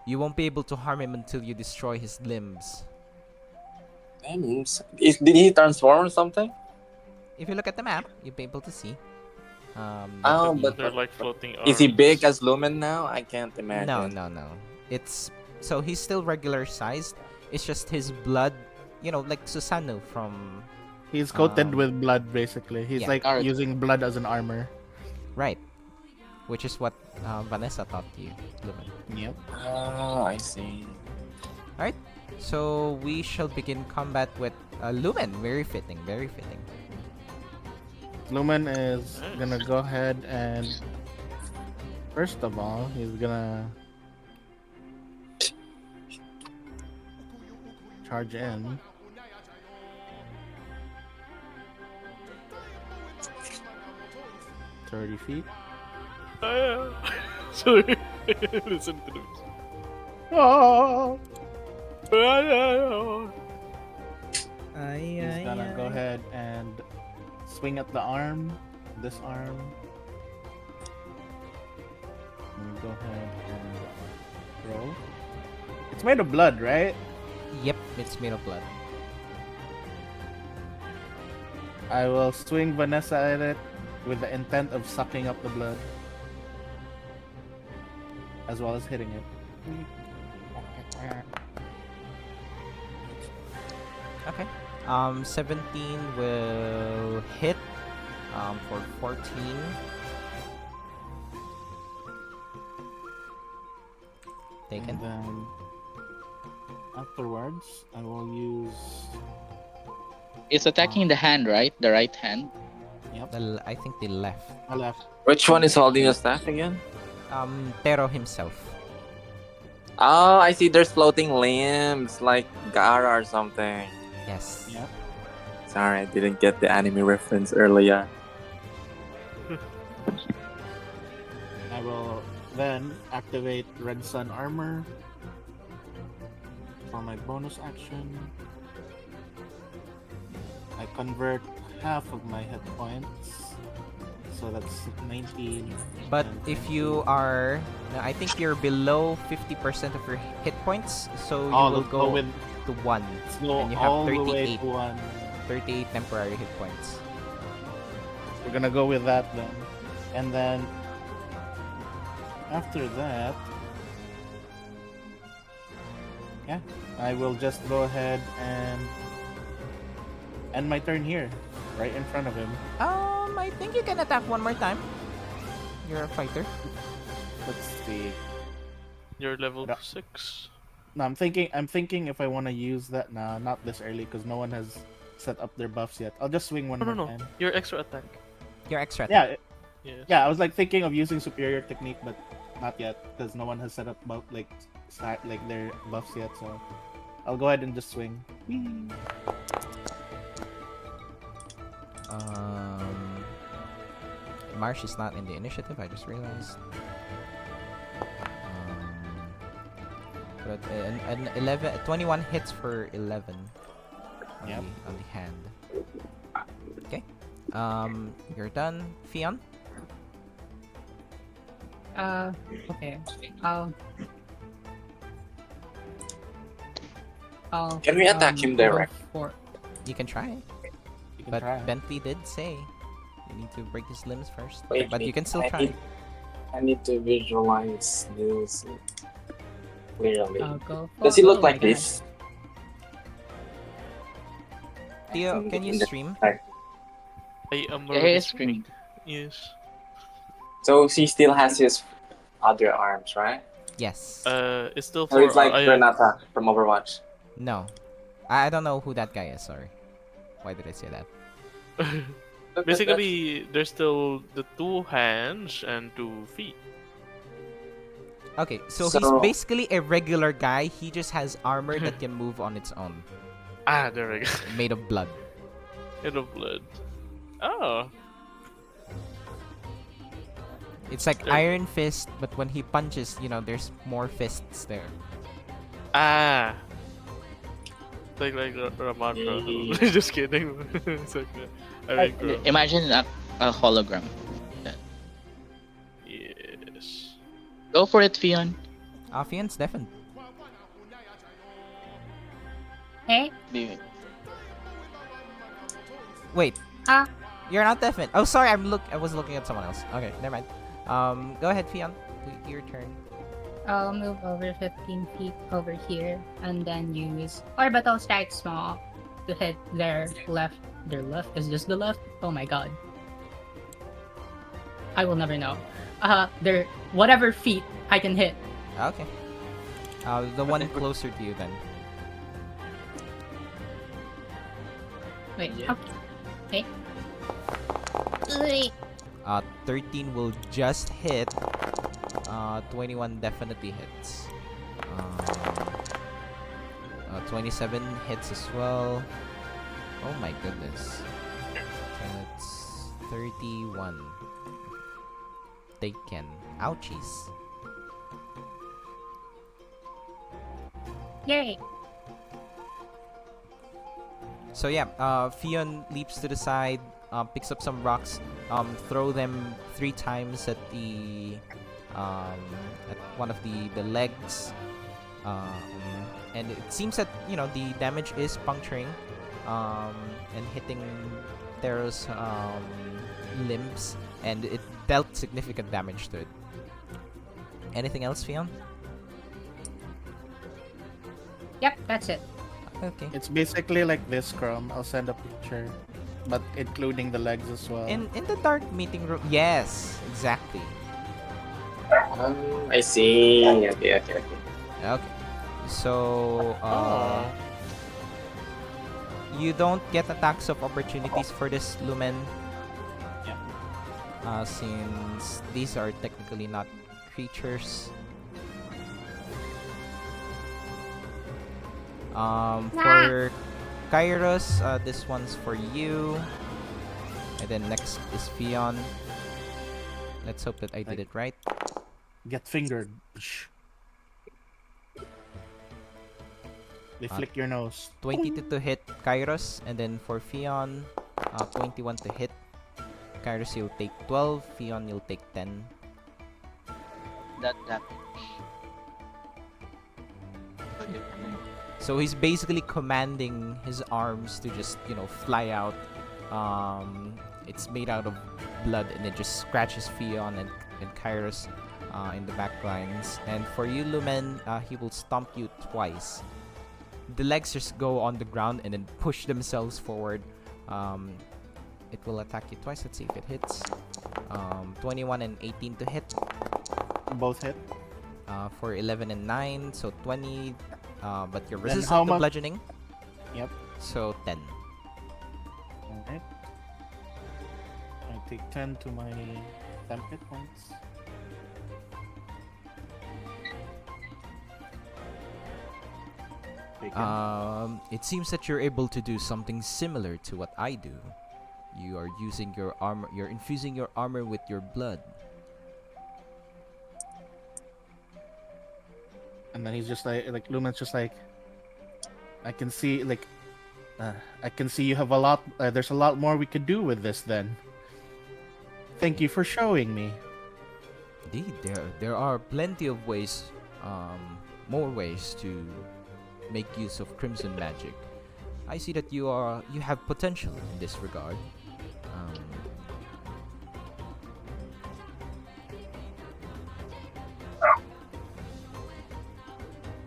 you won't be able to harm him until you destroy his limbs. Did he transform or something? If you look at the map, you'll be able to see. That Oh, would be... They're like floating is he big arms. as Lumen now? I can't No, imagine. no, no. It's so he's still regular sized. It's just his blood, like Susanoo from He's coated Um, with blood, basically. He's yeah. like Alright. using blood as an armor. right, which is what Vanessa taught you, Lumen. Yep. Oh, I see. So we shall begin combat with Lumen. Very fitting, very fitting. Lumen is gonna go ahead and first of all, he's gonna charge in. $30 feet. Sorry. Listen to this. Oh! Ay, He's gonna go ahead and swing at the arm. This arm. And go ahead and throw. It's made of blood, right? Yep, it's made of blood. I will swing Vanessa at it with the intent of sucking up the blood. As well as hitting it. Okay. 17 will hit. For 14. Taken. And then afterwards, I will use. It's attacking the hand, right? The right hand. I think the left. My left. Which one is holding the staff again? Terro himself. Oh, I see. There's floating limbs like Gara or something. Yes. Yep. Sorry, I didn't get the anime reference earlier. I will then activate Red Sun Armor for my bonus action. I convert half of my hit points, so that's 19. But and if 20. you are, I think you're below 50% of your hit points, so you Oh, will let's go with to 1. let's go and you have all the way 38. to 1. 38 temporary hit points. We're gonna go with that then, and then after that, yeah, I will just go ahead and end my turn here, right in front of him. I think you can attack one more time. You're a fighter. Let's see. You're level No. 6. No, I'm thinking if I want to use that. Nah, not this early because no one has set up their buffs yet. I'll just swing one No, more no, no. time. Your extra attack. You're extra. Yeah, Yes. yeah. I was like thinking of using superior technique, but not yet because no one has set up their buffs yet. So I'll go ahead and just swing. Whee! Marsh is not in the initiative, I just realized. But an 21 hits for 11 on, Yep. on the hand. Okay. You're done, Fion. Okay. I'll Can we attack him go direct? for- You can try, You can but try. Bentley did say you need to break his limbs first. Wait, but you can still I try. I need to visualize this clearly. I'll go for- Does he look oh my like God. this? Theo, can you stream? I am Yeah, already it's streaming. Yes. So he still has his other arms, right? Yes. It's still So for it's like I Renata from Overwatch. No. I don't know who that guy is, sorry. Why did I say that? basically there's still the 2 hands and 2 feet. Okay, so So- he's basically a regular guy. He just has armor that can move on its own, Ah, there we go. made of blood. In of blood. Oh. It's like There- Iron Fist, but when he punches, there's more fists there. Ah. Like Ramatra. Just kidding. It's okay. I mean, Krome. Imagine a hologram. Yes. Go for it, Fion. Fion's deafened. Hey, Be- Wait, Ah, you're not deafened. Oh, sorry. I was looking at someone else. Okay, never mind. Go ahead, Fion. Your turn. I'll move over 15 feet over here and then use orbital strike small to hit their left. Their left? Is this the left? Oh my god. I will never know. Their whatever feet I can hit. Okay. The one closer to you then. Wait. Yeah. Okay. Wait. 13 will just hit. 21 definitely hits. 27 hits as well. Oh my goodness. That's 31. Taken. Ouchies. Yay. So yeah, Fion leaps to the side, picks up some rocks, throw them 3 times at the at one of the legs, and it seems that the damage is puncturing, and hitting Terro's limbs, and it dealt significant damage to it. Anything else, Fion? Yep, that's it. Okay. It's basically like this, Krome. I'll send a picture, but including the legs as well. In the dark meeting room. Yes, exactly. I see. Okay. Okay. So, you don't get attacks of opportunities for this Lumen. Since these are technically not creatures. For Kairos, this one's for you. And then next is Fion. Let's hope that I did it right. Get fingered. They flick your nose. 22 to hit Kairos, and then for Fion, 21 to hit. Kairos, you'll take 12. Fion, you'll take 10. That. So he's basically commanding his arms to just, fly out. It's made out of blood, and it just scratches Fion and Kairos in the back lines. And for you, Lumen, he will stomp you twice. The legs just go on the ground and then push themselves forward. It will attack you twice. Let's see if it hits. 21 and 18 to hit. Both hit. For 11 and 9, so 20. But you're Then resistant how to much- bludgeoning. Yep. So 10. Alright. I take 10 to my 10 hit points. Taken. It seems that you're able to do something similar to what I do. You are using your armor. You're infusing your armor with your blood. And then he's just like Lumen's just like, I can see you have a lot. There's a lot more we could do with this. Then, thank you for showing me. Indeed, there are plenty of ways, more ways to make use of crimson magic. I see that you have potential in this regard.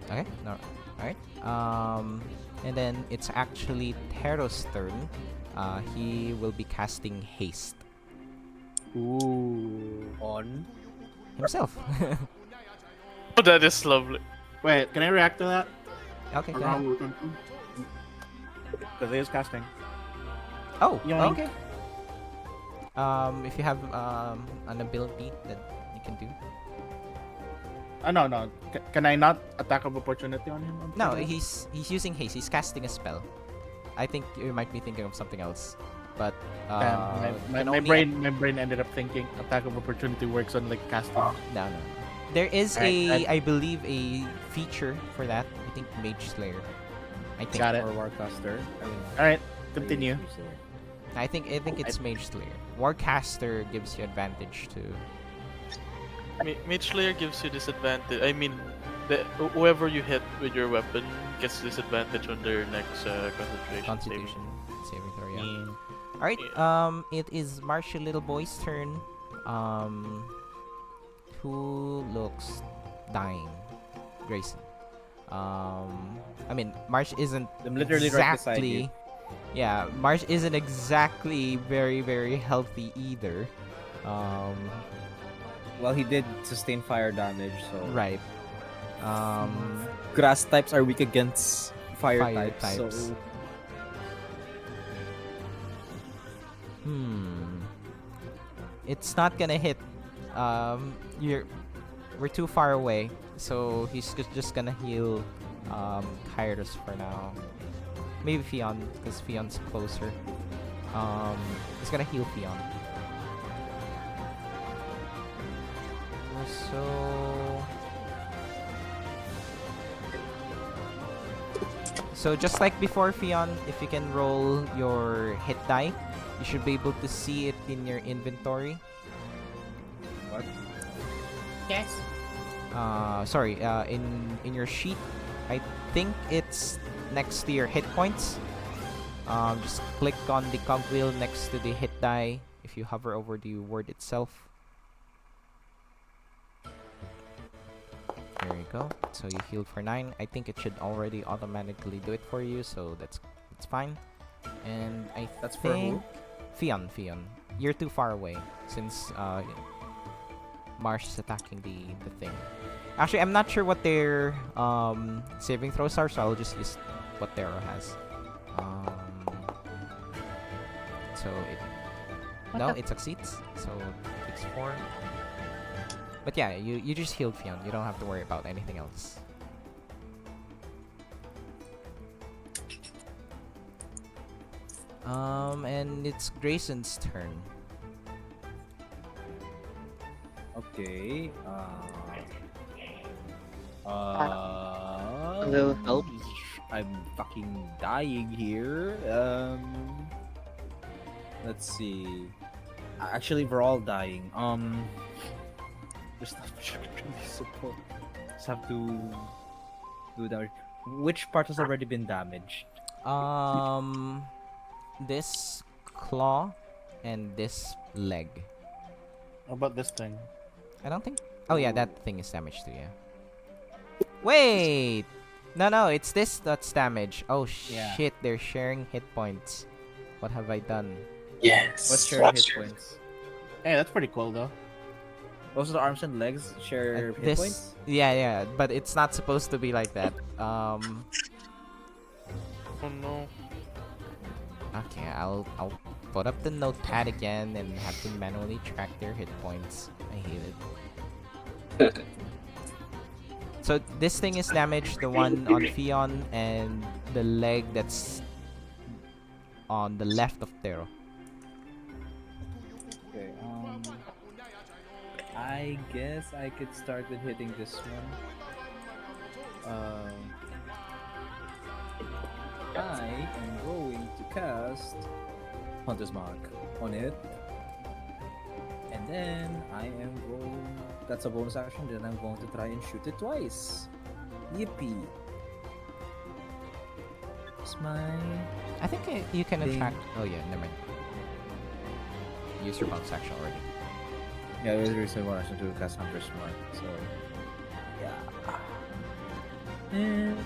Okay, no, alright. And then it's actually Terro's turn. He will be casting haste Ooh. On. himself. Oh, that is lovely. Wait, can I react to that? Okay, go ahead. Because he is casting. Oh, Yoink. okay. If you have an ability that you can do. No. Can I not attack of opportunity on him? No, he's using haste. He's casting a spell. I think you might be thinking of something else, but My can only my brain ended up thinking attack of opportunity works on like casting. No. There is Alright, I believe a feature for that. I think Mage Slayer. I think. Got it. Or Warcaster. All right, continue. I think it's Mage Slayer. Warcaster gives you advantage to. Mage Slayer gives you disadvantage. I mean, whoever you hit with your weapon gets disadvantage on their next concentration saving. Constitution saving throw, yeah. All right. It is Marshy little boy's turn. Who looks dying? Grayson. I mean, Marsh isn't I'm literally right beside you. exactly. Yeah, Marsh isn't exactly very very healthy either. Well, he did sustain fire damage, so Right. grass types are weak against fire, Fire types. types. So It's not gonna hit. We're too far away, so he's just gonna heal Kairos for now. Maybe Fion, because Fion's closer. He's gonna heal Fion. So just like before, Fion, if you can roll your hit die, you should be able to see it in your inventory. what? Yes. Sorry, in your sheet. I think it's next to your hit points. Just click on the cogwheel next to the hit die if you hover over the word itself. There you go. So you healed for 9. I think it should already automatically do it for you, so that's fine. And That's for who? Fion. You're too far away since Marsh is attacking the thing. Actually, I'm not sure what their saving throws are, so I'll just use what Terro has. It succeeds. So it takes 4. But yeah, you just healed Fion. You don't have to worry about anything else. And it's Grayson's turn. Okay. A little help. I'm fucking dying here. Let's see. Actually, we're all dying. There's not much I can really support. Just have to do that. Which part has already been damaged? This claw and this leg. How about this thing? I don't think. Oh yeah, that thing is damaged too. Yeah. Wait. No, it's this that's damaged. Oh Yeah. shit! They're sharing hit points. What have I done? Yes. What's your hit points? Hey, that's pretty cool though. Also, the arms and legs share hit This. points? Yeah, but it's not supposed to be like that. Oh no. Okay, I'll put up the notepad again and have to manually track their hit points. I hate it. So this thing is damaged, the one on Fion and the leg that's on the left of Terro. Okay, I guess I could start with hitting this one. I am going to cast Hunter's Mark on it. And then I am going... That's a bonus action, then I'm going to try and shoot it twice. Yippee. It's my... I think you can Ding. attract. Oh yeah, never mind. Use your bonus action already. Yeah, there's a reason why I should do cast Hunter's Mark, so... Yeah. And...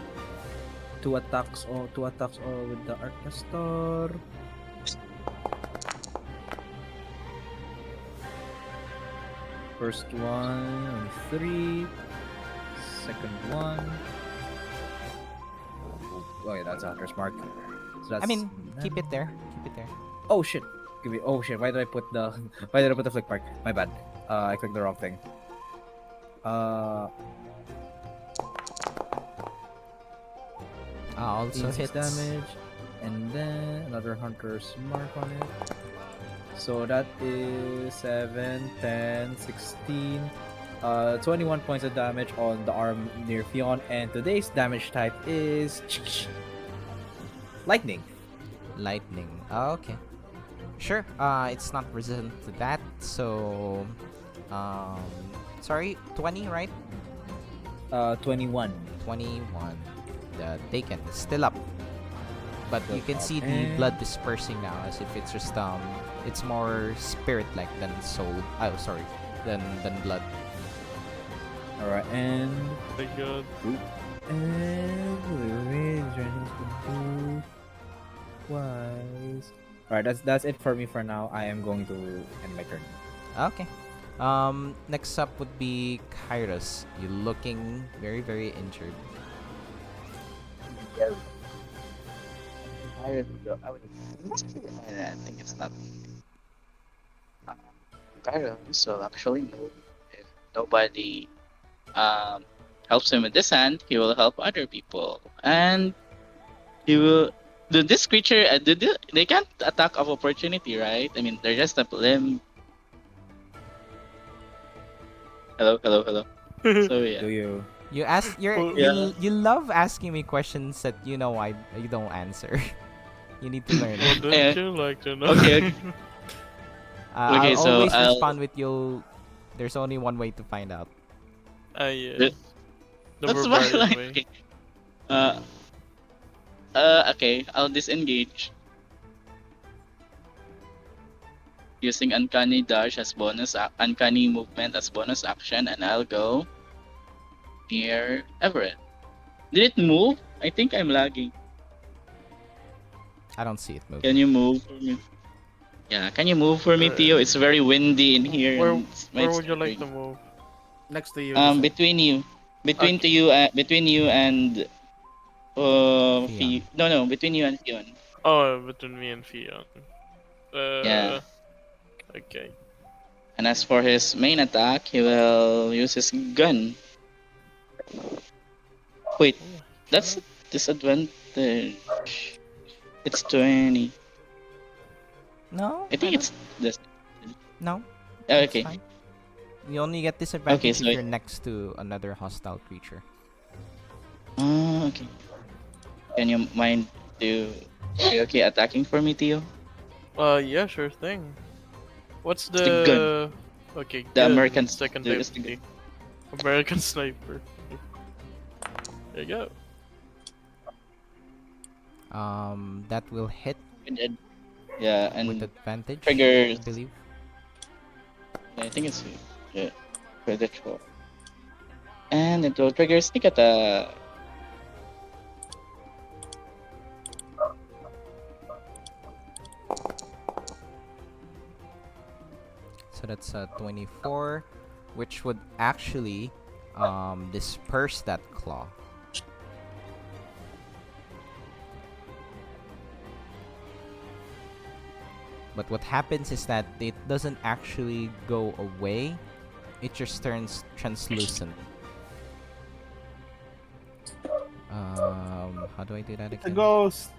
Two attacks all with the Arcastar. First one, 3. Second one. Oh yeah, that's a Hunter's Mark. So that's I mean, keep it there. Oh shit! Oh shit! Why did I put the flick mark? My bad. I clicked the wrong thing. Also 6 hits. damage, and then another Hunter's Mark on it. So that is 7, 10, 16, 21 points of damage on the arm near Fion, and today's damage type is lightning. Lightning. Oh, okay. Sure. It's not resistant to that, so sorry, 20, right? 21. 21. The Taken is still up. but you can see the blood dispersing now, as if it's just it's more spirit-like than soul. Oh, sorry, than blood. All right, and Oh my god. wise. All right, that's it for me for now. I am going to end my turn. Okay. Next up would be Kairos. You're looking very, very injured. I think it's not Kairos will actually move. If nobody helps him with this hand, he will help other people. And he will. This creature, they can't attack of opportunity, right? I mean, they're just a limb. Hello, hello, hello. So yeah. Do you? You ask, Yeah. you love asking me questions that you know you don't answer. You need to learn. Wouldn't Eh, you like to know? Okay, Okay, I'll so always I'll- respond with there's only one way to find out. Yeah. Th- The that's why, barbarian like, way. okay. Okay, I'll disengage using uncanny dash as bonus, uncanny movement as bonus action, and I'll go near Everett. Did it move? I think I'm lagging. I don't see it moving. Can you move for me? Yeah, can you move for me, Theo? It's very windy in here. Where and where it's would you like raining. to move? Next to you. just- Between you, between you and Fion. no, between you and Fion. Oh, between me and Fion. Yeah. Okay. And as for his main attack, he will use his gun. Wait, Oh, that's a disadvantage. It's 20. No, I think it's this. no. Oh, It's okay. fine. You only get disadvantage so if you're next to another hostile creature. Okay. Can you mind okay attacking for me, Theo? Yeah, sure thing. What's It's the gun. Okay, The gun. American Second the- type it's the gun. American sniper. There you go. That will hit Yeah, with and advantage, triggers. I believe. I think it's critical. And it will trigger sneak attack. So that's a 24, which would actually disperse that claw. But what happens is that it doesn't actually go away, it just turns translucent. How do I do that The again? ghost.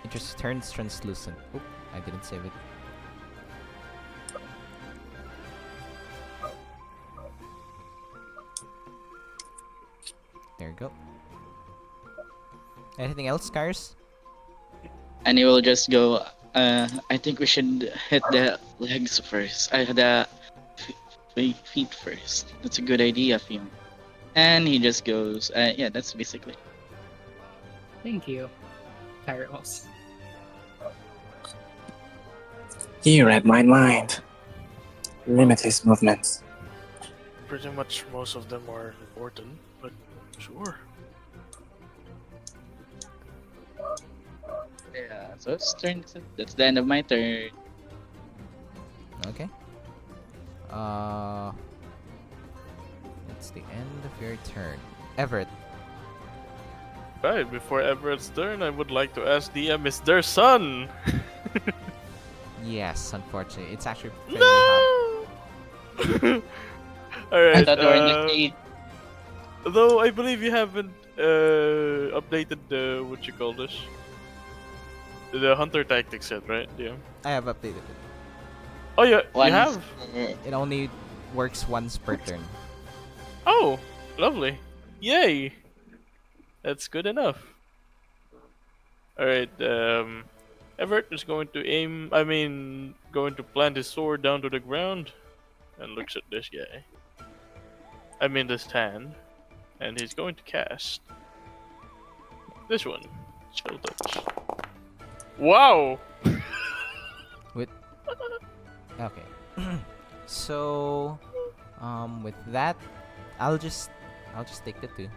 It just turns translucent. Oop, I didn't save it. There you go. Anything else, Kairos? And he will just go. I think we should hit the legs first. The feet first. That's a good idea, Fion. And he just goes. Yeah, that's basically. Thank you, Kairos. You read my mind. Limit his movements. Pretty much most of them are important, but sure. Yeah. So it's turn. That's the end of my turn. Okay. It's the end of your turn. Everett. Right, before Everett's turn, I would like to ask DM, is their son? Yes, unfortunately. It's actually fairly hard. No! I Alright, thought we were in the lead. though I believe you haven't updated the, what you call this? The hunter tactics set, right? Yeah. I have updated it. Oh, yeah, Once- you have? It only works once per turn. Oh, lovely. Yay! That's good enough. Alright, Everett is going to going to plant his sword down to the ground and looks at this guy. This hand. And he's going to cast This one. Chill touch. Wow! Okay. So, with that, I'll just take the 2.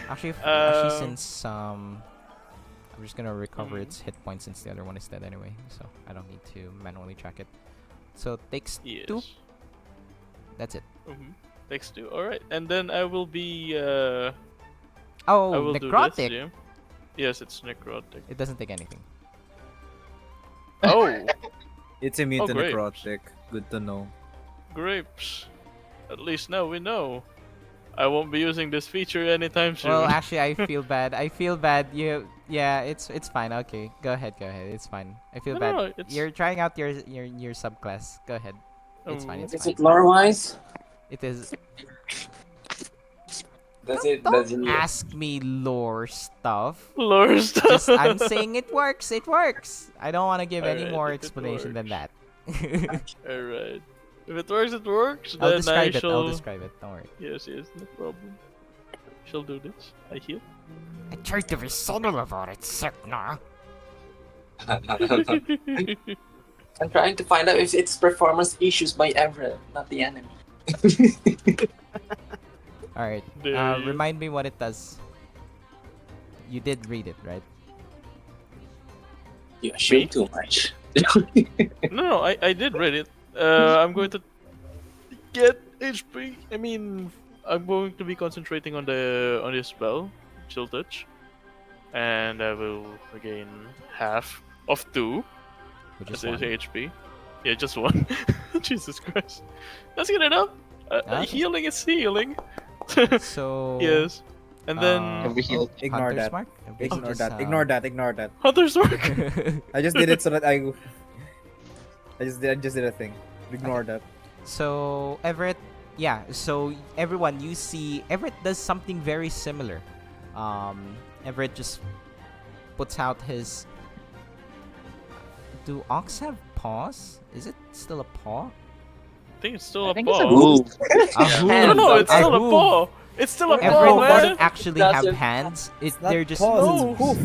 Actually, since I'm just gonna recover its hit points since the other one is dead anyway, so I don't need to manually track it. So takes 2. Yes. That's it. Takes 2. Alright, and then I will be I Oh, will do necrotic. this, yeah. Yes, it's necrotic. It doesn't take anything. Oh, It's immune Oh, to great. necrotic. Good to know. grapes. At least now we know. I won't be using this feature anytime soon. Well, actually, I feel bad. I feel bad. Yeah, it's fine. Okay, go ahead. It's fine. I feel No, bad. no, it's- You're trying out your subclass. Go ahead. It's fine. It's Is fine. it lore-wise? It is. Does it? Don't ask me lore stuff. Lore stuff. Just I'm saying it works. It works. I don't want to give any Alright, more if it explanation than that. Alright. If it works, it works. I'll Then describe I it. shall... I'll describe it. Don't worry. Yes, no problem. Shall do this. I heal. I tried to be subtle about it, Sek'na. I'm trying to find out if it's performance issues by Everett, not the enemy. All right. There you- Remind me what it does. You did read it, right? You assume too much. No, I did read it. I'm going to get HP. I mean, I'm going to be concentrating on the spell, Chill Touch, and I will regain half of 2 Which as is is one. HP. Yeah, just 1. Jesus Christ, that's good enough. Okay. Healing is healing. So Yes, and then Every heal. Ignore Hunter's that. Mark? We Ignore just, that. Ignore that. Ignore that. Hunter's Mark. I just did it so that I just did a thing. Ignore that. So Everett, yeah. So everyone, you see, Everett does something very similar. Everett just puts out his. Do ox have paws? Is it still a paw? I think it's still I a think it's a paw. move. A Yeah. hoof. No, no, it's A still a hoof. paw. It's still a paw, Everett man. doesn't actually have Doesn't- hands. Not They're just paws, No. it's hoof.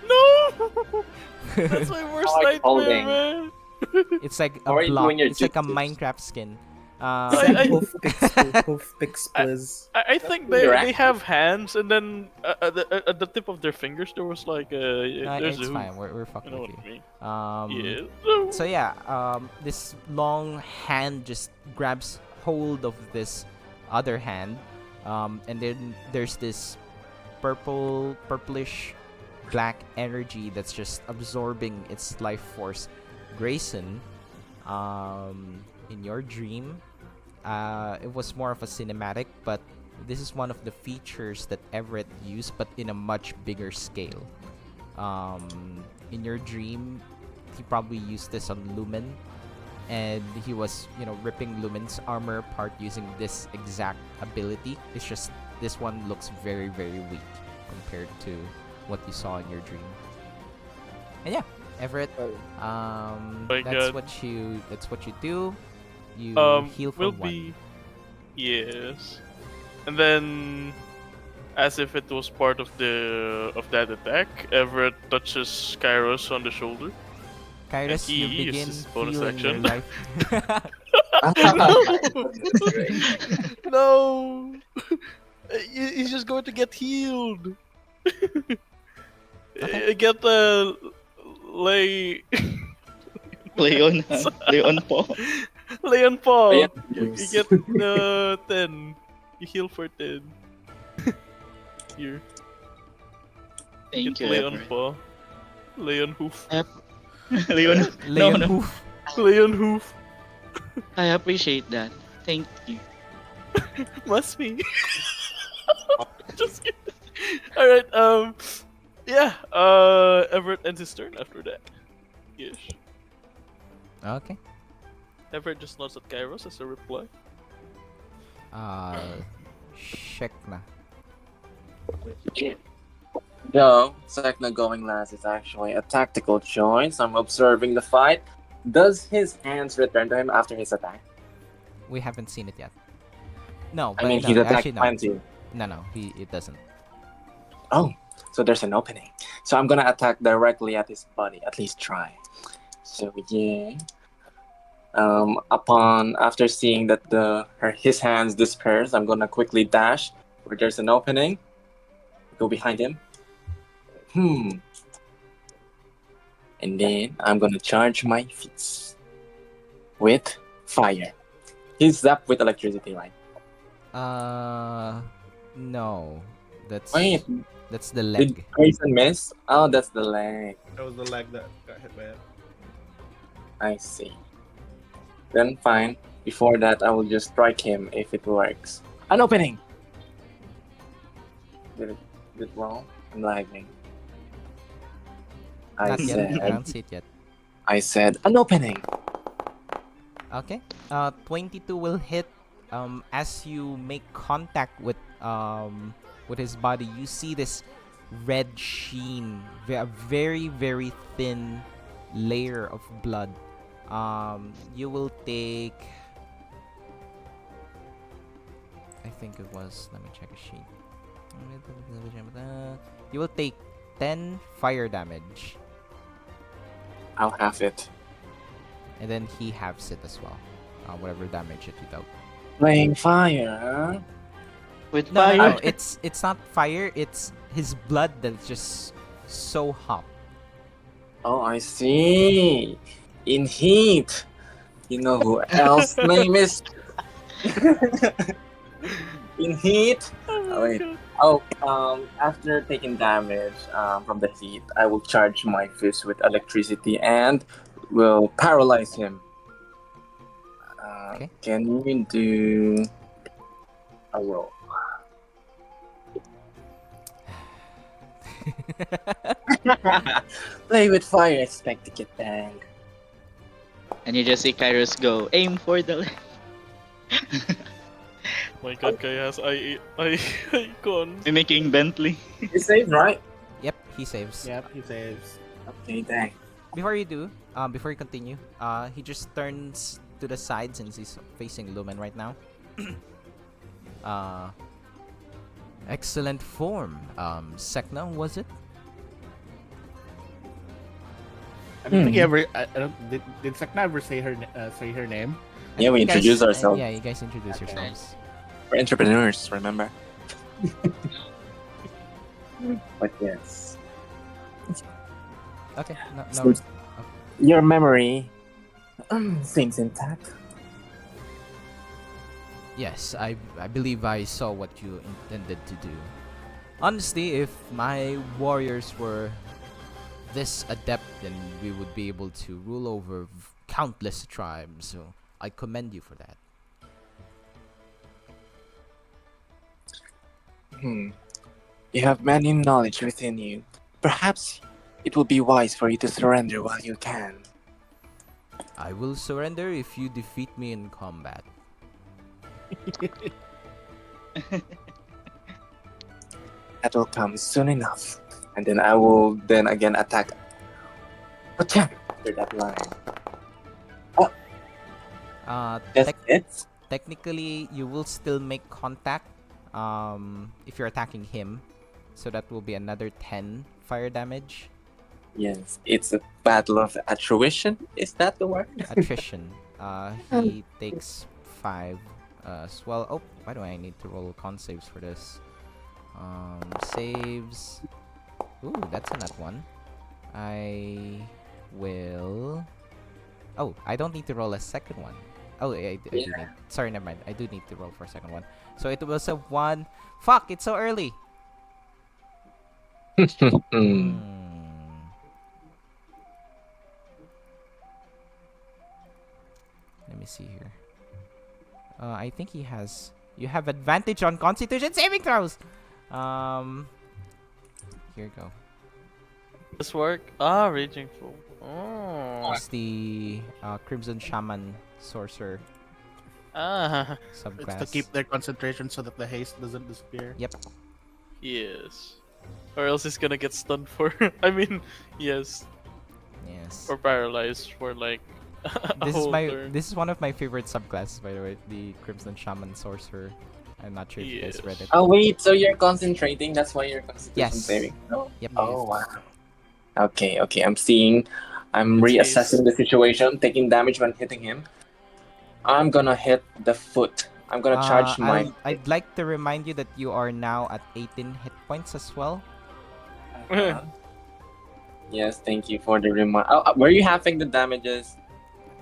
No, that's my worst I like nightmare, holding. man. It's like How a are you block. doing your It's like a jutsus? Minecraft skin. Hoof picks please. I think You're they have hands, and then at the tip of their fingers there was like there's It's a fine. hoof. We're You fucking know with what you. I mean? Yeah. So yeah, this long hand just grabs hold of this other hand, and then there's this purplish black energy that's just absorbing its life force. Grayson, in your dream, it was more of a cinematic, but this is one of the features that Everett used, but in a much bigger scale. In your dream, he probably used this on Lumen, and he was, ripping Lumen's armor apart using this exact ability. It's just this one looks very, very weak compared to what you saw in your dream. And yeah, Everett, My that's God. what you do. You heal for will one. be yes, and then as if it was part of that attack, Everett touches Kairos on the shoulder. Kairos, he you begin uses bonus healing your action. life. No, he's just going to get healed. Get lay Leon po. Leon Paul. Yeah. You get 10. You heal for 10. Here. Thank Get you, Leon Everett. Paul. Leon Hoof. Leon. Leon no. Hoof. Leon Hoof. I appreciate that. Thank you. Must be. Just kidding. Alright, yeah, Everett ends his turn after that. Yes. Okay. Everett just nods at Kairos as a reply. Sek'na. No, Sek'na going last is actually a tactical choice. I'm observing the fight. Does his hands return to him after his attack? We haven't seen it yet. No, I but mean, no, he's attacked actually no. plenty. No, it doesn't. Oh, so there's an opening. So I'm gonna attack directly at his body. At least try. So yeah. Upon after seeing that his hands disperse, I'm gonna quickly dash where there's an opening. Go behind him. And then I'm gonna charge my feet with fire. He's zapped with electricity, right? No. Wait, That's the did leg. Grayson miss? Oh, that's the leg. That was the leg that got hit by it. I see. Then fine. Before that, I will just strike him if it works. An opening! Did it wrong? I'm lagging. Not yet. I don't see it yet. I said an opening! Okay. 22 will hit. As you make contact with his body, you see this red sheen, a very very thin layer of blood. You will take. I think it was. Let me check a sheet. You will take 10 fire damage, I'll have it. and then he halves it as well. Whatever damage it without. Playing fire, huh? With No, fire. no, no. It's not fire. It's his blood that's just so hot. Oh, I see. In heat. You know who else name is? In heat? Oh, wait. Oh, after taking damage from the heat, I will charge my fist with electricity and will paralyze him. Okay. Can we do a roll? Play with fire, expect to get banged. And you just see Kairos go, aim for the left. My god, Kai has icons. Mimicking Bentley. You saved, right? Yep, he saves. Yep, he saves. Okay, dang. Before you continue, he just turns to the side since he's facing Lumen right now. Excellent form. Sek'na, was it? I don't think he ever. I don't. Did Sek'na ever say her name? Yeah, we You guys- introduce ourselves. Yeah, you guys introduce Okay. yourselves. We're entrepreneurs, remember? But yes. Okay, no. So, your memory seems intact. Yes, I believe I saw what you intended to do. Honestly, if my warriors were this adept, then we would be able to rule over countless tribes. So I commend you for that. You have many knowledge within you. Perhaps it will be wise for you to surrender while you can. I will surrender if you defeat me in combat. That will come soon enough. And then I will then again attack. Attack after that line. That's it? Technically, you will still make contact if you're attacking him. So that will be another 10 fire damage. Yes, it's a battle of attrition. Is that the word? Attrition. He takes 5 as well. Oh, why do I need to roll con saves for this? Saves. Ooh, that's a nat 1. I will. Oh, I don't need to roll a second one. Oh, I do need. Sorry, never mind. I do need to roll for a second one. So it was a 1. Fuck! It's so early. Let me see here. I think he has. You have advantage on Constitution saving throws. Here you go. This work? Ah, Raging Full. Oh. It's the Crimson Shaman Sorcerer Ah. subclass. It's to keep their concentration so that the haste doesn't disappear. Yep. Yes. Or else he's gonna get stunned for. I mean, yes. Yes. Or paralyzed for like. a This is whole my. turn. This is one of my favorite subclasses, by the way. The Crimson Shaman Sorcerer. I'm not sure if you guys read it. Oh wait, so you're concentrating? That's why you're constitution Yes. saving. No? Yep. Oh wow. Okay, I'm seeing. I'm It's reassessing haste. the situation, taking damage when hitting him. I'm gonna hit the foot. I'm gonna charge my. I'd like to remind you that you are now at 18 hit points as well. Uh-huh. Yes, thank you for the reminder. Oh, were you having the damages?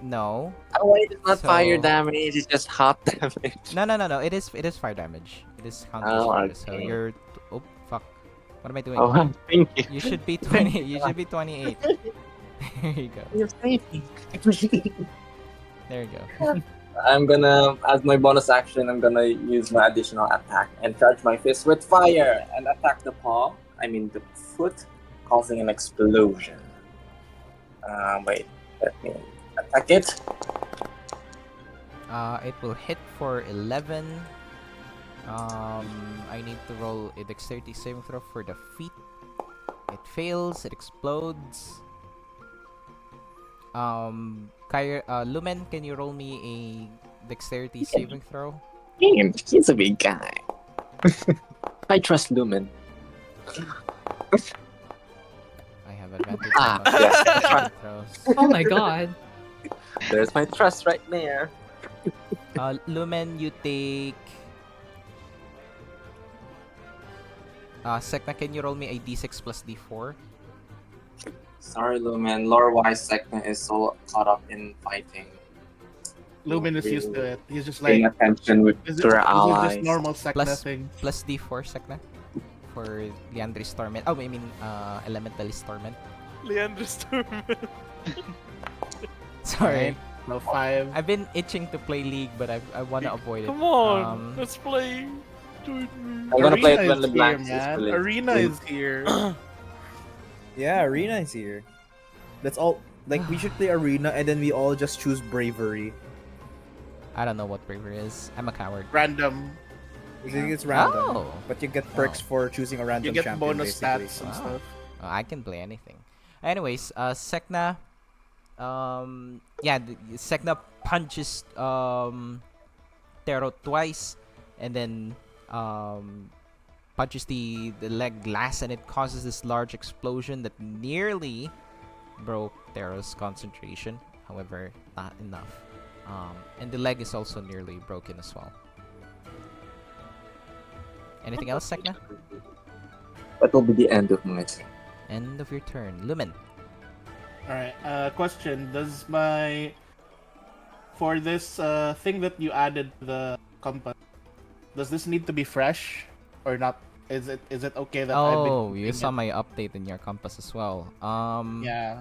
No. Oh wait, it's not fire So- damage. It's just hot damage. No. It is fire damage. It is counted as Oh, fire. So okay. you're. Oh fuck. What am I doing? Oh, thank you. You should be 20. You should be 28. There you go. You're saving. There you go. I'm gonna, as my bonus action, I'm gonna use my additional attack and charge my fist with fire and attack the paw. I mean the foot, causing an explosion. Wait, let me attack it. It will hit for 11. I need to roll a dexterity saving throw for the feet. It fails. It explodes. Lumen, can you roll me a dexterity saving throw? Damn, he's a big guy. I trust Lumen. I have advantage Ah, on my yeah. saving throws. Oh my god. There's my trust right there. Lumen, you take. Sek'na, can you roll me a d6 plus d4? Sorry, Lumen. Lore-wise, Sek'na is so caught up in fighting. Lumen is used to it. He's just Paying like, attention with this to her is allies. just normal Sek'na Plus- thing. Plus d4, Sek'na. For Leandry's Torment. Oh, I mean, Elementalist Torment. Leandra's tournament. Sorry. No 5. I've been itching to play League, but I want to avoid it. Come on, Um, let's play. Join me. I'm gonna play it Arena when is the here, blanks is man. released. Arena is here. Yeah, Arena is here. That's all. Like, we should play Arena and then we all just choose Bravery. I don't know what bravery is. I'm a coward. Random. I think it's random. Oh. But you get perks for choosing a random You get champion, bonus basically. stats and Wow. stuff. I can play anything. Anyways, Sek'na. Sek'na punches Terro twice, and then punches the leg glass, and it causes this large explosion that nearly broke Terro's concentration. However, not enough. And the leg is also nearly broken as well. Anything else, Sek'na? That will be the end of my turn. End of your turn. Lumen. Alright, question. Does my... For this thing that you added to the compass, does this need to be fresh? Or not? Is it okay that I've been... Oh, you keeping saw it? my update in your compass as well. Yeah.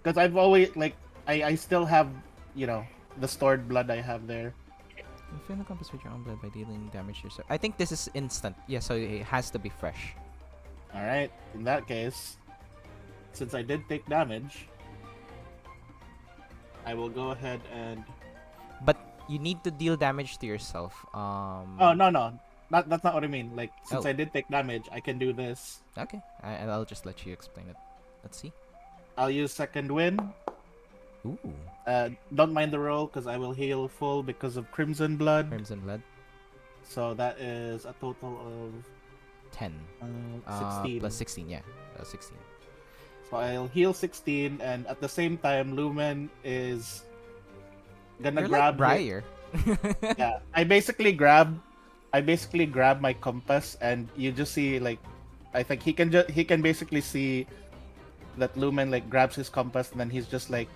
Because I've always, like, I still have, you know, the stored blood I have there. You fill the compass with your own blood by dealing damage to yourself. I think this is instant. Yeah, so it has to be fresh. Alright, in that case, since I did take damage, I will go ahead and... But you need to deal damage to yourself. Oh, no. That's not what I mean. Like, since Oh. I did take damage, I can do this. Okay, I'll just let you explain it. Let's see. I'll use second wind. Ooh, Don't mind the roll, because I will heal full because of Crimson Blood. Crimson Blood. So that is a total of 10. 16. Plus 16, yeah. 16. So I'll heal 16, and at the same time, Lumen is gonna You're grab... like his- Briar. Yeah, I basically grab my compass, and you just see, like, I think he can basically see that Lumen, like, grabs his compass, and then he's just, like,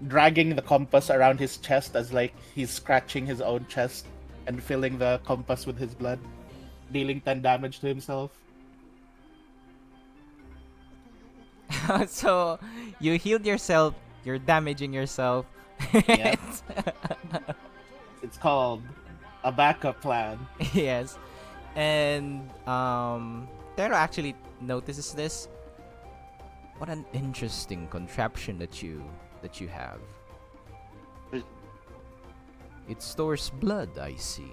dragging the compass around his chest as, like, he's scratching his own chest and filling the compass with his blood, dealing 10 damage to himself. So, you healed yourself, you're damaging yourself. Yep. It's called a backup plan. Yes. And Terro actually notices this. What an interesting contraption that you have. It stores blood, I see.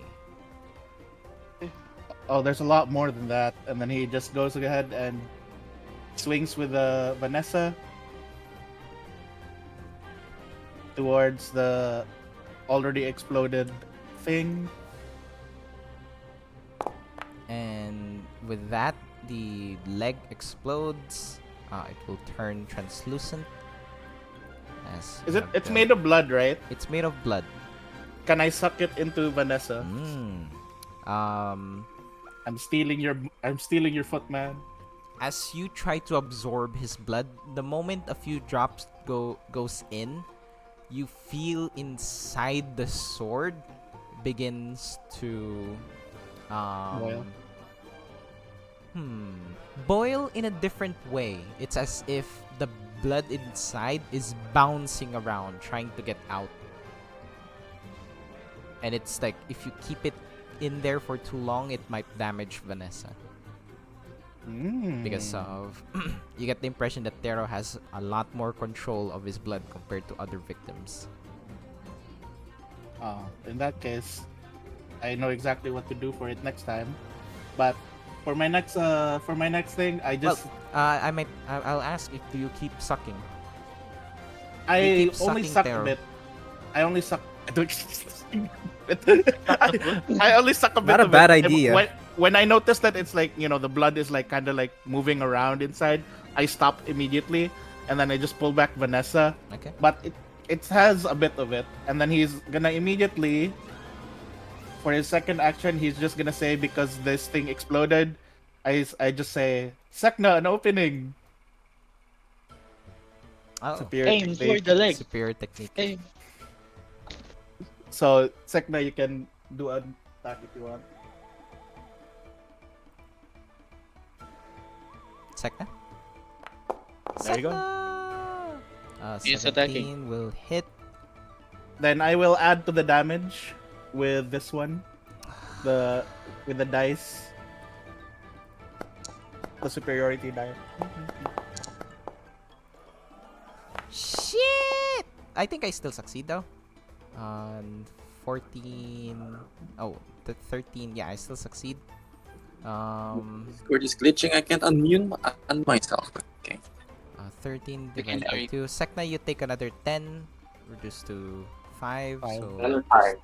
Oh, there's a lot more than that. And then he just goes ahead and swings with Vanessa towards the already exploded thing. And with that, the leg explodes. It will turn translucent. As Is you it? have It's the- made of blood, right? It's made of blood. Can I suck it into Vanessa? I'm stealing your foot, man. As you try to absorb his blood, the moment a few drops goes in, you feel inside the sword begins to Boil. boil in a different way. It's as if the blood inside is bouncing around trying to get out. And it's like if you keep it in there for too long, it might damage Vanessa. Because of you get the impression that Terro has a lot more control of his blood compared to other victims. In that case, I know exactly what to do for it next time. But for my next thing, I just I'll ask if do you keep sucking? I keep only sucking suck Terro. a bit. I only suck. I don't. I only suck a bit. Not a of bad it. idea. When I notice that it's like the blood is like kind of like moving around inside, I stop immediately, and then I just pull back Vanessa. Okay. But it has a bit of it, and then he's gonna immediately, for his second action, he's just gonna say, because this thing exploded, I just say, Sek'na, an opening. Oh, Superior Aim for technique. the leg. superior technique. Aim. So Sek'na, you can do an attack if you want. Sek'na? There you go. He's 17 attacking. will hit. Then I will add to the damage with this one, with the dice, the superiority die. Shit! I think I still succeed though. 14. Oh, the 13. Yeah, I still succeed. Discord is glitching. I can't unmute myself. Okay. 13 Okay, divided now by you- 2. Sek'na, you take another 10, reduced to 5. Five. So Another 5.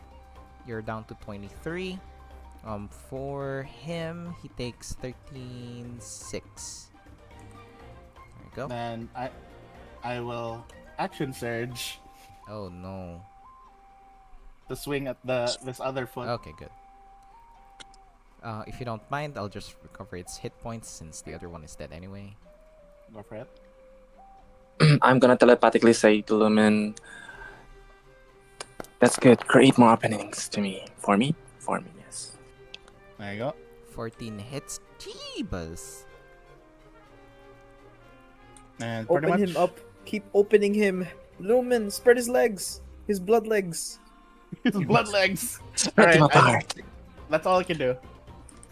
you're down to 23. For him, he takes 13, 6. There you go. Then I will action surge Oh no. to swing at this other foot. Okay, good. If you don't mind, I'll just recover its hit points since the other one is dead anyway. Go for it. I'm gonna telepathically say to Lumen, that's good. Create more openings to me. For me, yes. There you go. 14 hits. Jeebus. And pretty Open much him up. Keep opening him. Lumen, spread his legs. His blood legs. his blood legs. Spread them Alright, apart. That's all I can do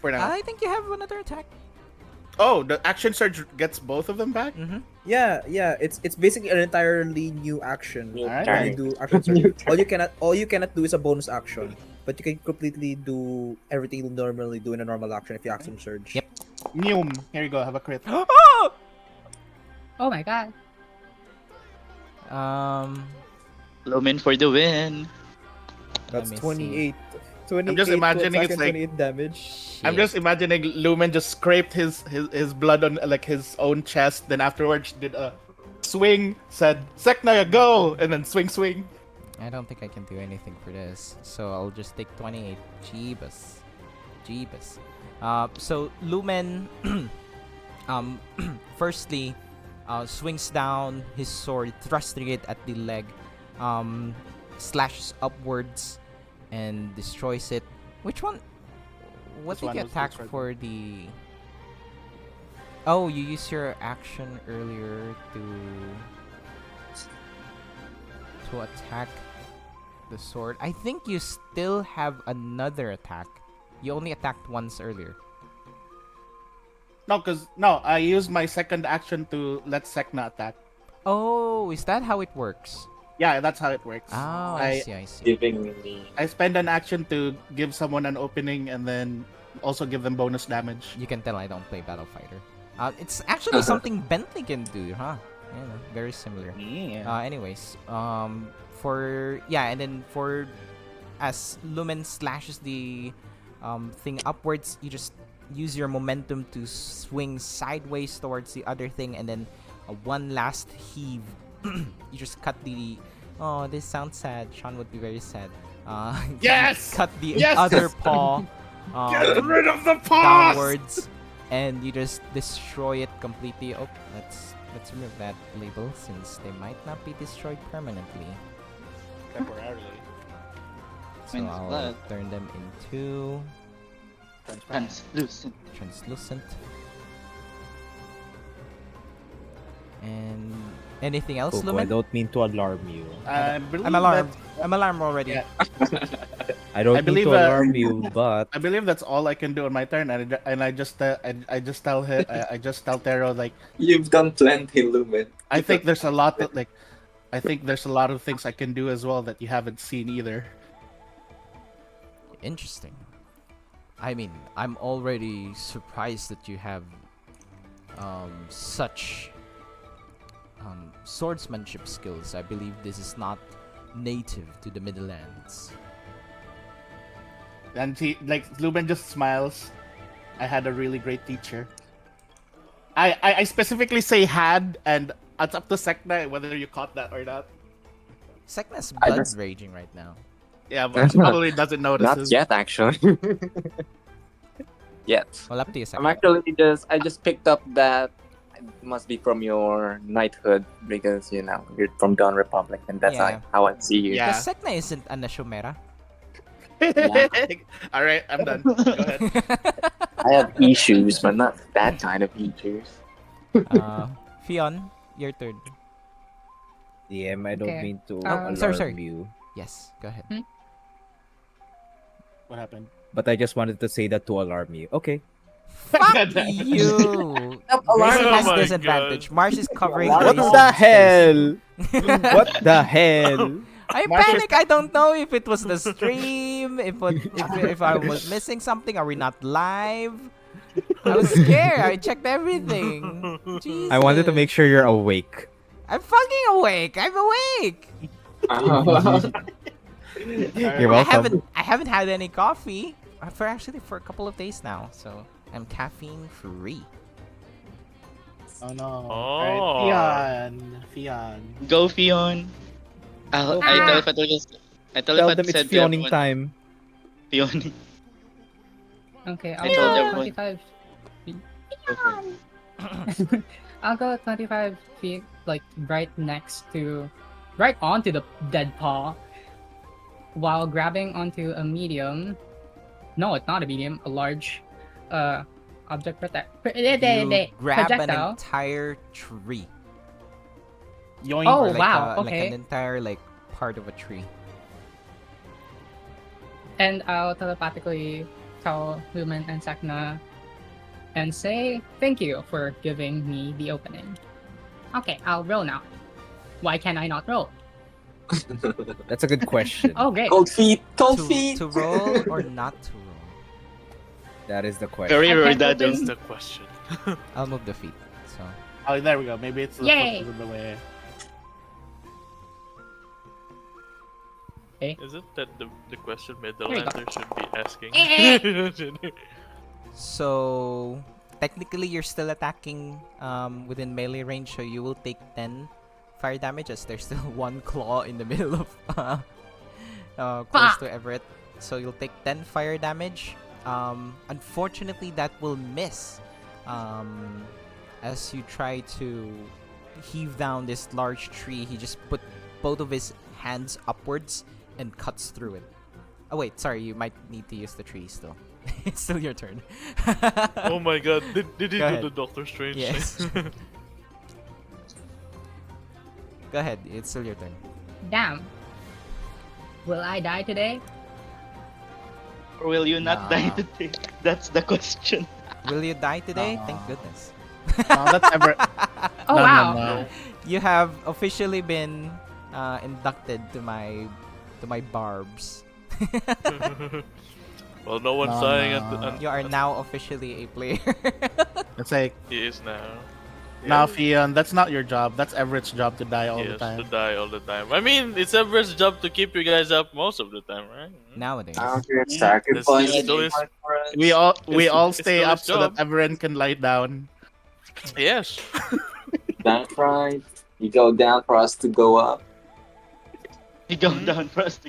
for now. I think you have another attack. Oh, the action surge gets both of them back. Mm-hmm. Yeah. It's basically an entirely new action. New Alright. When turn. you do action surge. New all you cannot do is a bonus action. But you can completely do everything you normally do in a normal action if you action surge. Yep. Neum. Here you go. Have a crit. Oh my god. Lumen for the win. That's Let me 28. 28 I'm just imagining attack it's and like- 28 damage. I'm just imagining Lumen just scraped his blood on like his own chest, then afterwards did a swing, said Sek'na go, and then swing. I don't think I can do anything for this, so I'll just take 28. Jeebus. So Lumen, firstly, swings down his sword, thrusting it at the leg, slashes upwards, and destroys it. Which one? What This did one you was attack destroyed. for the? Oh, you used your action earlier to attack the sword. I think you still have another attack. You only attacked once earlier. No, I used my second action to let Sek'na attack. Oh, is that how it works? Yeah, that's how it works. Oh, I see. Giving me. I spend an action to give someone an opening and then also give them bonus damage. You can tell I don't play Battle Fighter. It's actually something Bentley can do, huh? Yeah, very similar. Yeah. Anyways, as Lumen slashes the thing upwards, you just use your momentum to swing sideways towards the other thing, and then one last heave. You just cut the. Oh, this sounds sad. Sean would be very sad. Yes! Cut the Yes! other paw. Get rid of the paws! Downwards, and you just destroy it completely. Oh, let's remove that label since they might not be destroyed permanently. Temporarily. So Means I'll blood. turn them into Translucent. translucent. And anything else, Kuko, I Lumen? don't mean to alarm you. I believe I'm alarmed. that- I'm alarmed already. Yeah. I don't I mean believe, to alarm you, but I believe that's all I can do on my turn, and I just tell him, I just tell Terro like You've done plenty, Lumen. I think there's a lot of I think there's a lot of things I can do as well that you haven't seen either. Interesting. I mean, I'm already surprised that you have such swordsmanship skills. I believe this is not native to the Middlelands. And he Lumen just smiles. I had a really great teacher. I specifically say had, and it's up to Sek'na whether you caught that or not. Sek'na's I blood just- raging right now. Yeah, but she probably doesn't notice. Not yet, actually. Yet. Well, up to you, I'm Sek'na. actually I just picked up that it must be from your knighthood because you're from Dawn Republic and that's Yeah. how I see you. Yeah. Because Sek'na isn't a Nashomera. All right, I'm done. Go ahead. I have issues, but not that kind of issues. Fion, your turn. DM, I don't Okay. mean to Oh, alarm sorry. you. Yes, go ahead. What happened? But I just wanted to say that to alarm you. Okay. Fuck you! Oh Grayson has my disadvantage. Mars is covering What What Grayson's the face. hell? What the hell? I Mars is- panic. I don't know if it was the stream, if I was missing something. Are we not live? I was scared. I checked everything. I wanted to Jesus. make sure you're awake. I'm fucking awake. I'm awake. You're I welcome. haven't had any coffee for a couple of days now, so I'm caffeine free. Oh no! Oh. Alright, Fion. Go, Fion. I tell if I told you. I tell Tell if I them it's said to fioning everyone, time. Fioning. Okay, I I'll told go everyone. 25. Okay. I'll go 25 feet, like right onto the dead paw, while grabbing onto a medium. No, it's not a medium. A large, object You grab an projectile. entire tree. Yoink. Oh, Or like wow, like okay. an entire part of a tree. And I'll telepathically tell Lumen and Sek'na and say thank you for giving me the opening. Okay, I'll roll now. Why can I not roll? That's a good question. Oh, great. Cold feet, cold To, feet. to roll or not to roll? That is the question. Very I very can't that That's open- the question. I'll move the feet. So Oh, there we go. Maybe it's the Yay! foot is in the way. Is it that the question you go. Midlander should be asking? So technically you're still attacking within melee range, so you will take 10 fire damage as there's still one claw in the middle of close to Everett. So you'll take 10 fire damage. Unfortunately that will miss as you try to heave down this large tree. He just put both of his hands upwards and cuts through it. Oh wait, sorry, you might need to use the tree still. It's still your turn. Oh my god, did he Go do ahead. the Doctor Strange Yes. thing? Go ahead, it's still your turn. Damn. Will I die today? Or will you not die Nah. today? That's the question. Will you die today? Thank Aw. goodness. No, that's ever. Oh, No, wow. no. You have officially been inducted to my barbs. Well, no one's No, dying no. You are now officially a player. It's like, He is now. now, Fion, that's not your job. That's Everett's job to die all He the has time. to die all the time. I mean, it's Everett's job to keep you guys up most of the time, right? Nowadays. Out here That's sacrificing still his- my friends. We all it's stay still up his so that job. everyone can lie down. Yes. That's right. You go down for us to go up. You go Mhm. down first.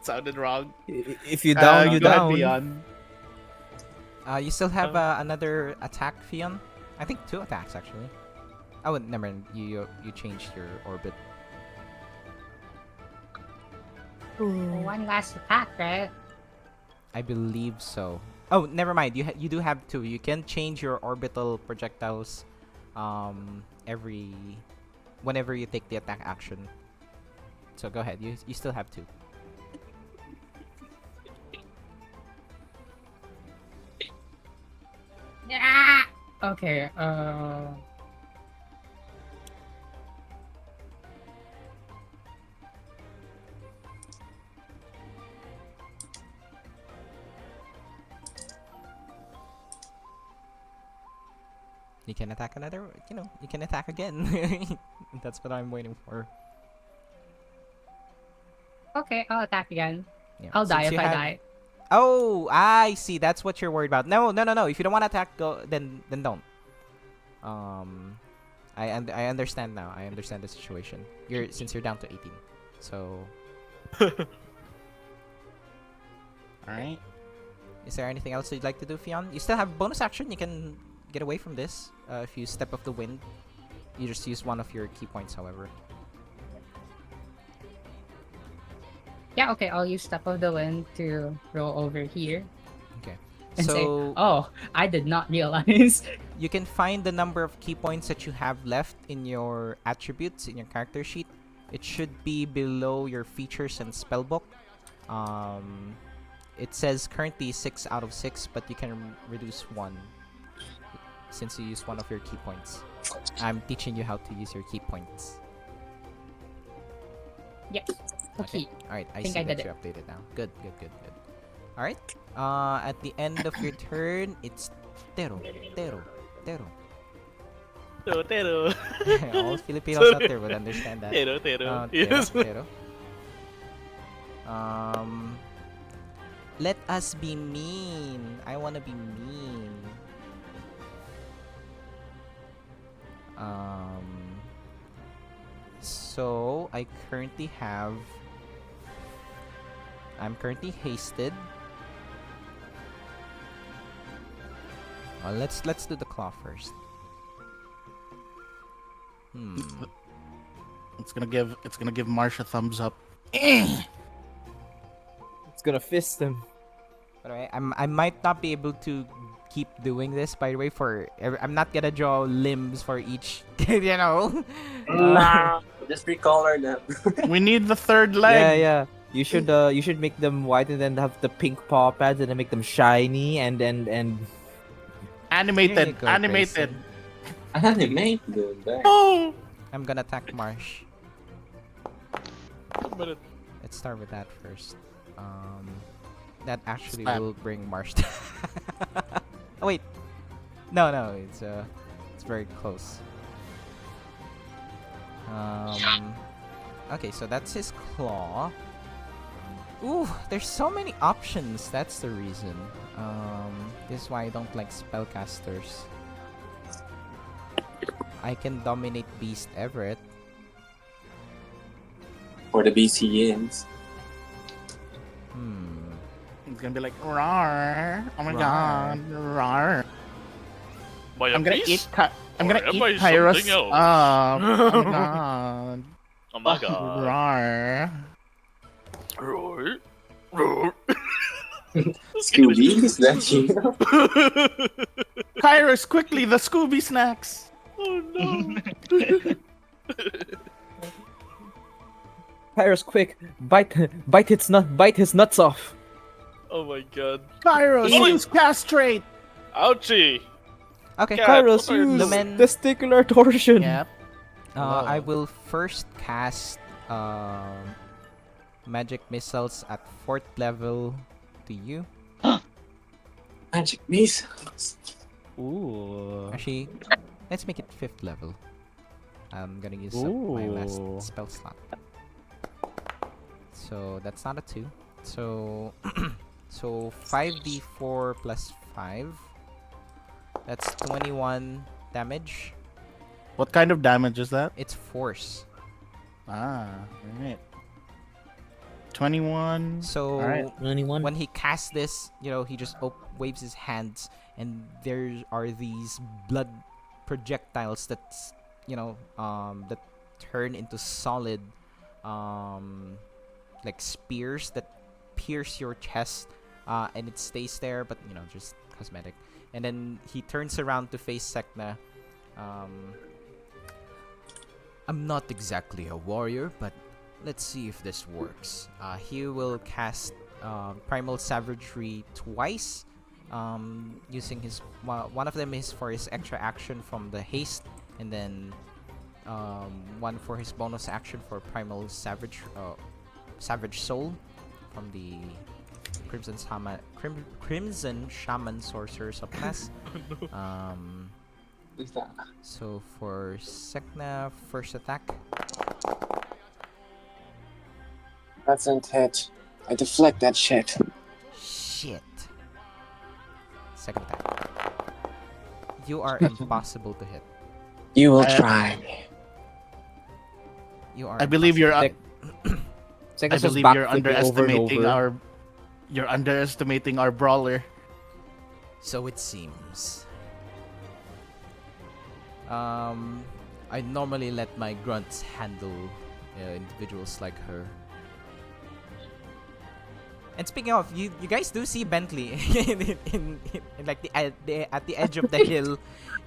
Sounded wrong. If you down, you Go ahead, down. Dion. You still have another attack, Fion? I think 2 attacks actually. Oh, never mind. You changed your orbit. One last attack, right? I believe so. Oh, never mind. You do have 2. You can change your orbital projectiles, every whenever you take the attack action. So go ahead. You still have 2. Yeah. Okay. You can attack another. You can attack again. That's what I'm waiting for. Okay, I'll attack again. Yeah. I'll die Since if you I have- die. Oh, I see. That's what you're worried about. No. If you don't want to attack, go. Then don't. I understand now. I understand the situation. Since you're down to 18, so. All right. Is there anything else you'd like to do, Fion? You still have bonus action. You can get away from this. If you step off the wind, you just use one of your key points. However. Yeah, okay, I'll use Step of the Wind to roll over here. Okay. And say, So oh, I did not realize. you can find the number of key points that you have left in your attributes in your character sheet. It should be below your features and spellbook. It says currently 6 out of 6, but you can reduce 1 since you used one of your key points. I'm teaching you how to use your key points. Yeah. Okay. Alright, I Think see I that did you updated now. Good. Alright. At the end of your turn, it's Terro. Terro. All Filipinos out there would understand that. Terro. Yes. Terro. Let us be mean. I wanna be mean. So I'm currently hasted. Let's do the claw first. It's gonna give Marsh a thumbs up. It's gonna fist him. Alright, I might not be able to keep doing this. By the way, I'm not gonna draw limbs for each. Nah, just recolor them. We need the third leg. Yeah. You should make them white and then have the pink paw pads and then make them shiny and Animated. Here you go, Animated. Animated. Oh. I'm gonna attack Marsh. But Let's start with that first. That actually Slap. will bring Marsh. Oh wait, no, it's very close. Okay, so that's his claw. Ooh, there's so many options. That's the reason. This is why I don't like spellcasters. I can dominate Beast Everett. For the BCNs. It's gonna be like rawr. Oh my Rawr. god, rawr. by a I'm gonna piece? eat. I'm gonna Or am eat I Kairos something else? up. Oh my god. Oh my god. Rawr. Roar. Roar. Scooby, is that you? Kairos, quickly, the Scooby snacks. Oh no. Kairos, quick, bite his nuts off. Oh my god. Kairos, Oh. use castrate. Ouchie. Okay. God, Kairos, what are you use Lumen. testicular torsion. Yep. I will first cast magic missiles at 4th level to you. Magic missiles. Ooh. Actually, let's make it 5th level. I'm gonna use up my last Ooh. spell slot. So that's not a 2. So So 5d4 plus 5. That's 21 damage. What kind of damage is that? It's force. Alright. 21. So Alright. 21. when he casts this, he just waves his hands, and there are these blood projectiles that's that turn into solid like spears that pierce your chest, and it stays there, but just cosmetic. And then he turns around to face Sek'na. I'm not exactly a warrior, but let's see if this works. He will cast Primal Savagery twice, using his one of them is for his extra action from the haste, and then one for his bonus action for Primal Savage Soul from the Crimson Shaman Sorcerer subclass. So for Sek'na, first attack. That's a hit. I deflect that shit. Shit. Second attack. You are impossible to hit. You will try. You are. I believe you're. I Sek'na's just believe back you're flipping over and underestimating over. You're underestimating our brawler. So it seems. I normally let my grunts handle individuals like her. And speaking of, you guys do see Bentley in like at the edge of the hill,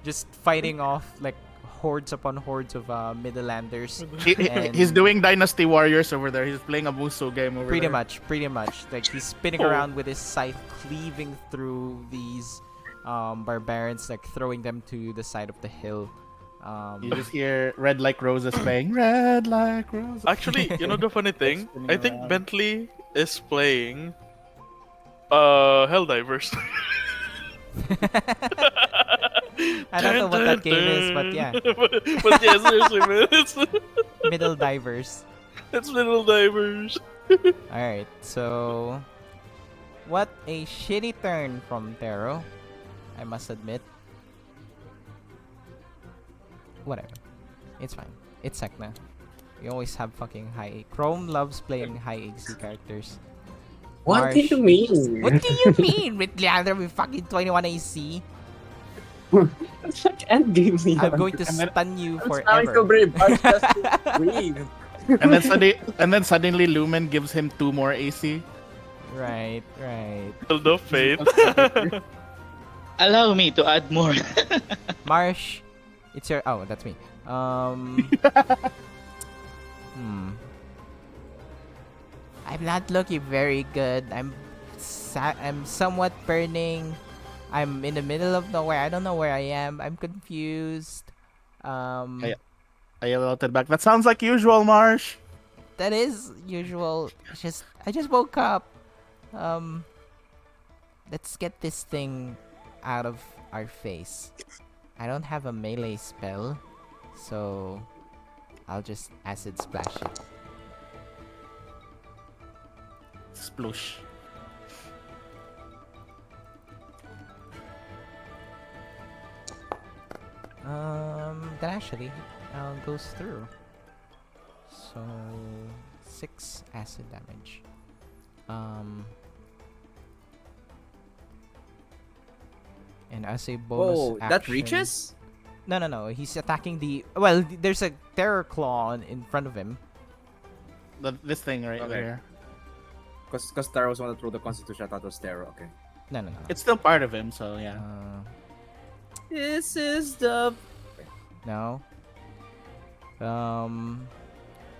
just fighting off like hordes upon hordes of Midlanders. He's doing Dynasty Warriors over there. He's playing a Muso game over Pretty there. much. Like he's spinning around with his scythe, cleaving through these barbarians, like throwing them to the side of the hill. You just hear Red Like Roses playing. Red Like Roses. Actually, the funny thing? Spinning I think around. Bentley is playing Helldivers. I don't know what that game is, but yeah. but yeah, seriously, man. Middle divers. It's Little Divers. Alright, so what a shitty turn from Terro, I must admit. Whatever. It's fine. It's Sek'na. We always have fucking high. Krome loves playing high AC characters. What do Marsh. you mean? What do you mean with Leandro with fucking 21 AC? That's like endgame, Leon. I'm going to stun you I'm so forever. brave. Marsh just breathe. and then suddenly Lumen gives him 2 more AC. Right. Shield of Fate. Allow me to add more. Marsh, it's your. Oh, that's me. I'm not looking very good. I'm somewhat burning. I'm in the middle of nowhere. I don't know where I am. I'm confused. I yelled back. That sounds like usual, Marsh. That is usual. I just woke up. Let's get this thing out of our face. I don't have a melee spell, so I'll just acid splash it. Sploosh. That actually goes through. So 6 acid damage. And as a bonus action, that reaches? No. He's attacking the. Well, there's a terror claw in front of him. This thing right Okay. there. Because Terro was one that threw the Constitution. I thought it was Terro. Okay. No. It's still part of him, so yeah. This is the. No.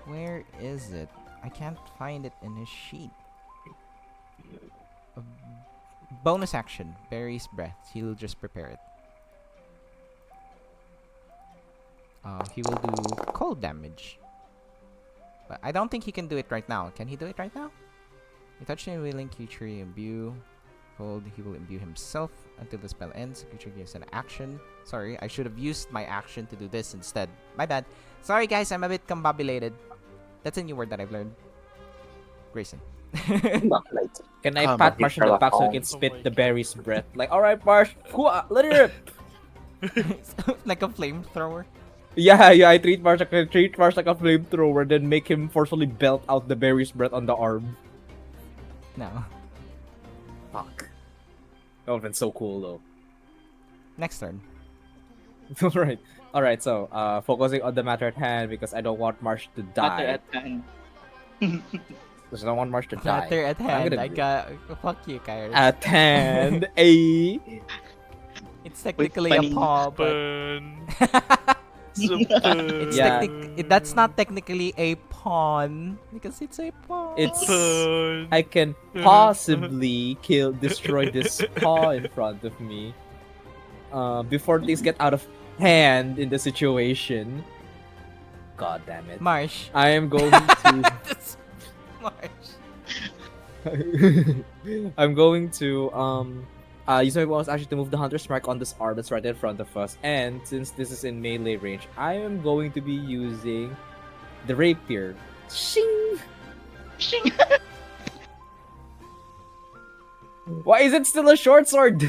Where is it? I can't find it in his sheet. Bonus action, Barry's breath. He'll just prepare it. He will do cold damage. But I don't think he can do it right now. Can he do it right now? You touch a willing creature, you imbue cold. He will imbue himself until the spell ends. The creature gives an action. Sorry, I should have used my action to do this instead. My bad. Sorry guys, I'm a bit combobulated. That's a new word that I've learned. Grayson. Not late. Can I Um, pat Marsh on the Sherlock back so he can Holmes. spit Oh my the God. berry's breath? Like, alright, Marsh, let it rip. Like a flamethrower. Yeah, I treat Marsh like a flamethrower, then make him forcefully belt out the berry's breath on the arm. No. Fuck. That would've been so cool though. Next turn. Alright, so focusing on the matter at hand because I don't want Marsh to Matter die. at hand. Because I don't want Marsh to die. Matter at I'm hand. gonna I do- got. Fuck you, Kairos. At hand, a It's technically a funny paw, but Burn. it's Yeah. that's not technically a pawn because it's a pawn. It's Burn. I can possibly destroy this paw in front of me. Before things get out of hand in the situation. God damn it. Marsh. I am going to That's Marsh. I'm going to use my bonus action to move the hunter's mark on this arm that's right in front of us. And since this is in melee range, I am going to be using the rapier. Shing! Shing. Why is it still a short sword?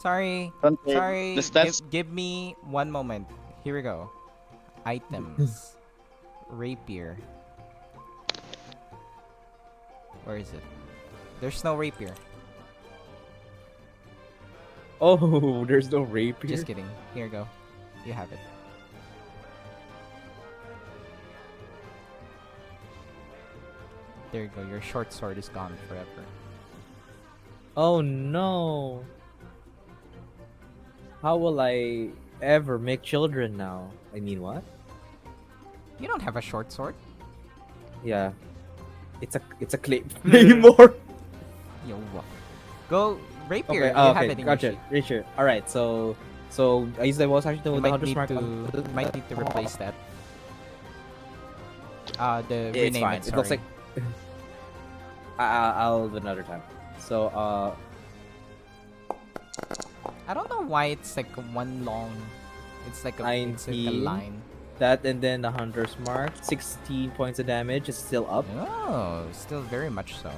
Sorry. Okay, Sorry. the stats- Give me one moment. Here we go. Items. Rapier. Where is it? There's no rapier. Oh, there's no rapier. Just kidding. Here you go. You have it. There you go. Your short sword is gone forever. Oh no. How will I ever make children now? I mean, what? You don't have a short sword. Yeah. It's a clay anymore. Yo, go rapier. Okay, You have okay, it in gotcha. your sheet. Richard. Alright, so I use the bonus action to You move the might hunter's need mark to on might need to replace that. The It's rename fine. it. It looks sorry. like I'll do it another time. So I don't know why it's like one long. It's like a 19. line. that and then the hunter's mark. 16 points of damage is still up. Oh, still very much so.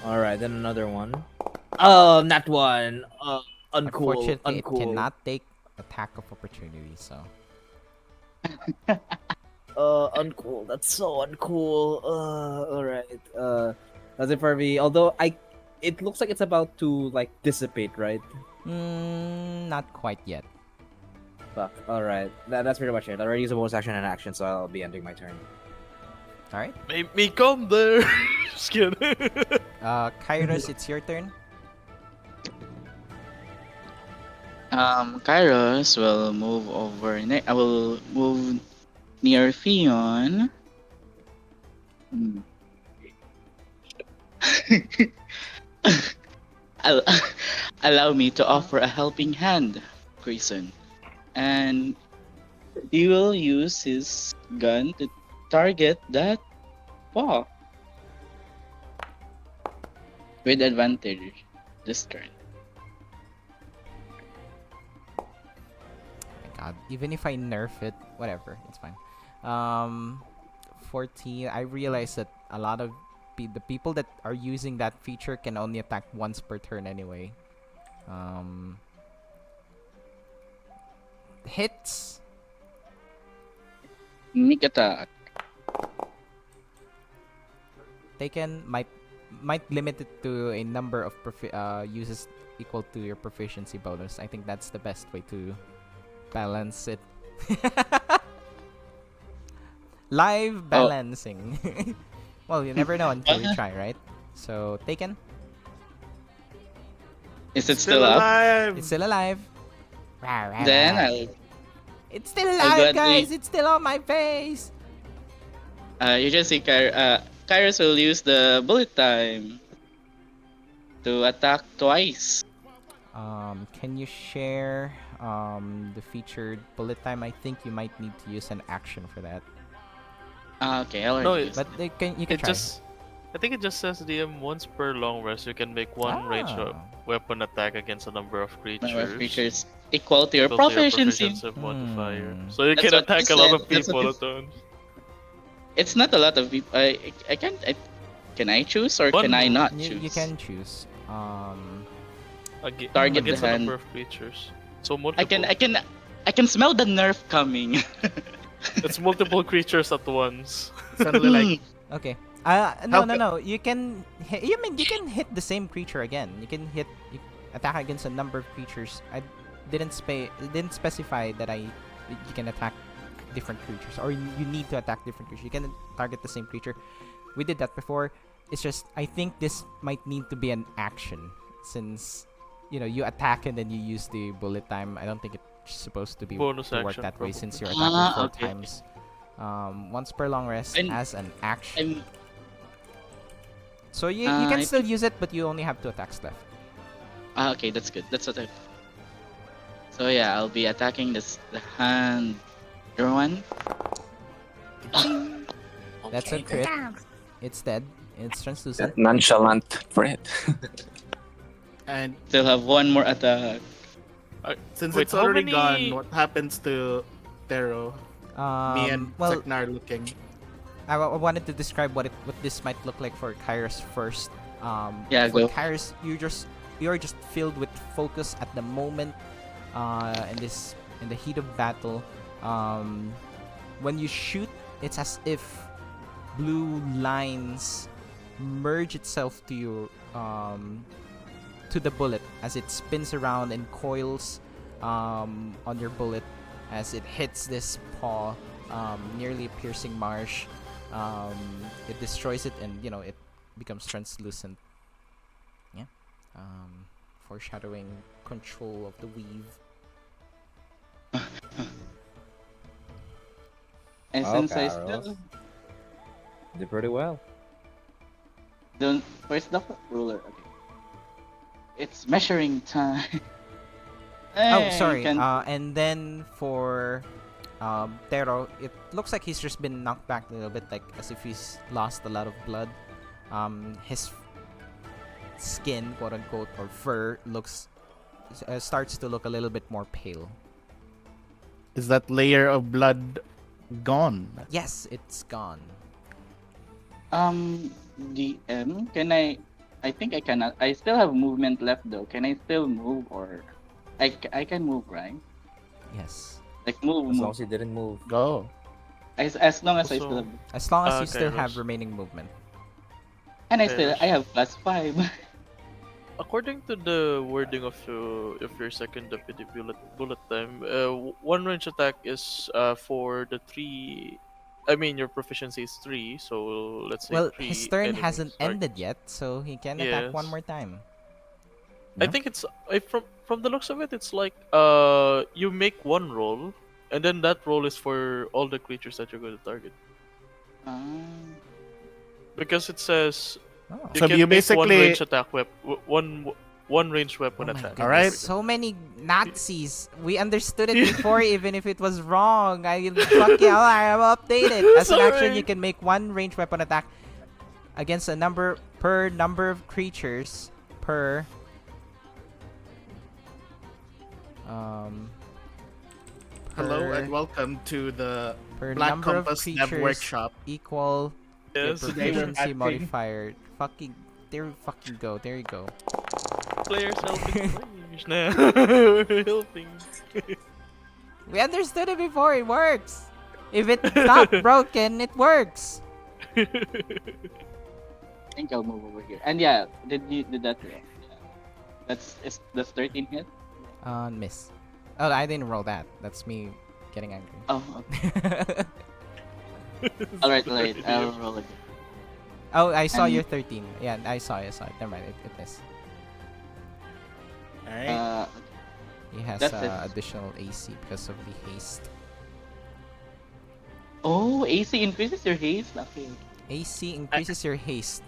Alright, then another one. Oh, not one. Uncool. Unfortunately, it Uncool. cannot take attack of opportunity. So Uncool. That's so uncool. Alright. That's it for me. Although it looks like it's about to like dissipate, right? not quite yet. Fuck. Alright. That's pretty much it. I already used a bonus action and action, so I'll be ending my turn. All right. Make me come there. Just kidding. Kairos, it's your turn. Kairos will move over. I will move near Fion. Al- Allow me to offer a helping hand, Grayson. And he will use his gun to target that paw. With advantage this turn. My God, even if I nerf it, whatever, it's fine. 14. I realize that a lot of the people that are using that feature can only attack once per turn anyway. Hits. Sneak attack. Taken might limit it to a number of uses equal to your proficiency bonus. I think that's the best way to balance it. Live balancing. Well, you never know until you try, right? So, taken. Is it still up? alive. It's still alive. Then I'll It's still I'll alive, gladly- guys. It's still on my face. you just see Kairos will use the bullet time to attack twice. Can you share the featured bullet time? I think you might need to use an action for that. Okay, I'll No, already it- use But you can It try. I think it just says DM once per long rest you can make one range Ah. weapon attack against a number of creatures. number of creatures equal to your equal to proficiency. modifier. Hmm. So you That's can what attack he a lot said. of That's what people he at once. It's not a lot of people. I can't. Can I choose or One can I move. not You choose? can choose. Target the Against a hand. number of creatures. So I multiple. can. I can. I can smell the nerf coming. It's multiple creatures at once. Suddenly, like, Okay. How No. You can. You can hit the same creature again. You can attack against a number of creatures. I didn't specify that you can attack different creatures or you need to attack different creatures. You can target the same creature. We did that before. It's just I think this might need to be an action since you attack and then you use the bullet time. I don't think it's supposed to be Bonus to work action, that way probably. since you're attacking 4 Okay. times. Once per long rest And as an action. I'm. So you can I still use it, but you only have 2 attacks left. Okay, that's good. That's what I. So yeah, I'll be attacking the hand. Your one. That's a crit. It's dead. It's translucent. That nonchalant threat. and Still have one more attack. since Wait, it's how already many- gone, what happens to Terro? Me and Well, Sek'na are looking. I wanted to describe what this might look like for Kairos first. Yeah, for go. Kairos, you're just filled with focus at the moment. In the heat of battle, when you shoot, it's as if blue lines merge itself to your to the bullet as it spins around and coils on your bullet as it hits this paw, nearly piercing marsh. It destroys it and it becomes translucent. Yeah. Foreshadowing control of the weave. And Oh, since I Kairos. still Did pretty well. don't. Where's the ruler? Okay. It's measuring time. Oh, Hey, sorry. can- And then for Terro, it looks like he's just been knocked back a little bit, like as if he's lost a lot of blood. His skin, quote unquote, or fur starts to look a little bit more pale. Is that layer of blood gone? Yes, it's gone. DM, can I? I think I cannot. I still have movement left though. Can I still move or? I can move, right? Yes. Like move, As long move. as you didn't move. Go. As long as I Also- still have, As long as you Okay, still have Ross. remaining movement. and I Okay, I have +5. According to the wording of your second deputy bullet time, one range attack is for the 3. I mean, your proficiency is 3, so let's say Well, 3 his turn enemies hasn't ended targets. yet, so he can attack one Yes. more time. I Yeah. think it's from the looks of it, it's like you make one roll, and then that roll is for all the creatures that you're going to target. Because it says Oh. you So can you make one basically- range attack one ranged weapon Oh my attack. goodness, Alright. so many Nazis. We understood it before, even if it was wrong. Fuck yeah, I am updated. As an action, Sorry. you can make one ranged weapon attack against a number of creatures per. Hello per- and welcome to the per Black number of Compass Dev creatures Workshop. equal your Yes, Today we're proficiency acting- modifier. There you go. players helping players now. We're helping. We understood it before. It works. If it's not broken, it works. I think I'll move over here. And yeah, did that? Yeah. That's 13 hit. Miss. Oh, I didn't roll that. That's me getting angry. Oh, okay. all right. I'll roll again. Oh, I saw And- your 13. Yeah, I saw it. Never mind. It missed. Alright. He has That's it. additional AC because of the haste. Oh, AC increases your haste. Okay. AC increases your haste.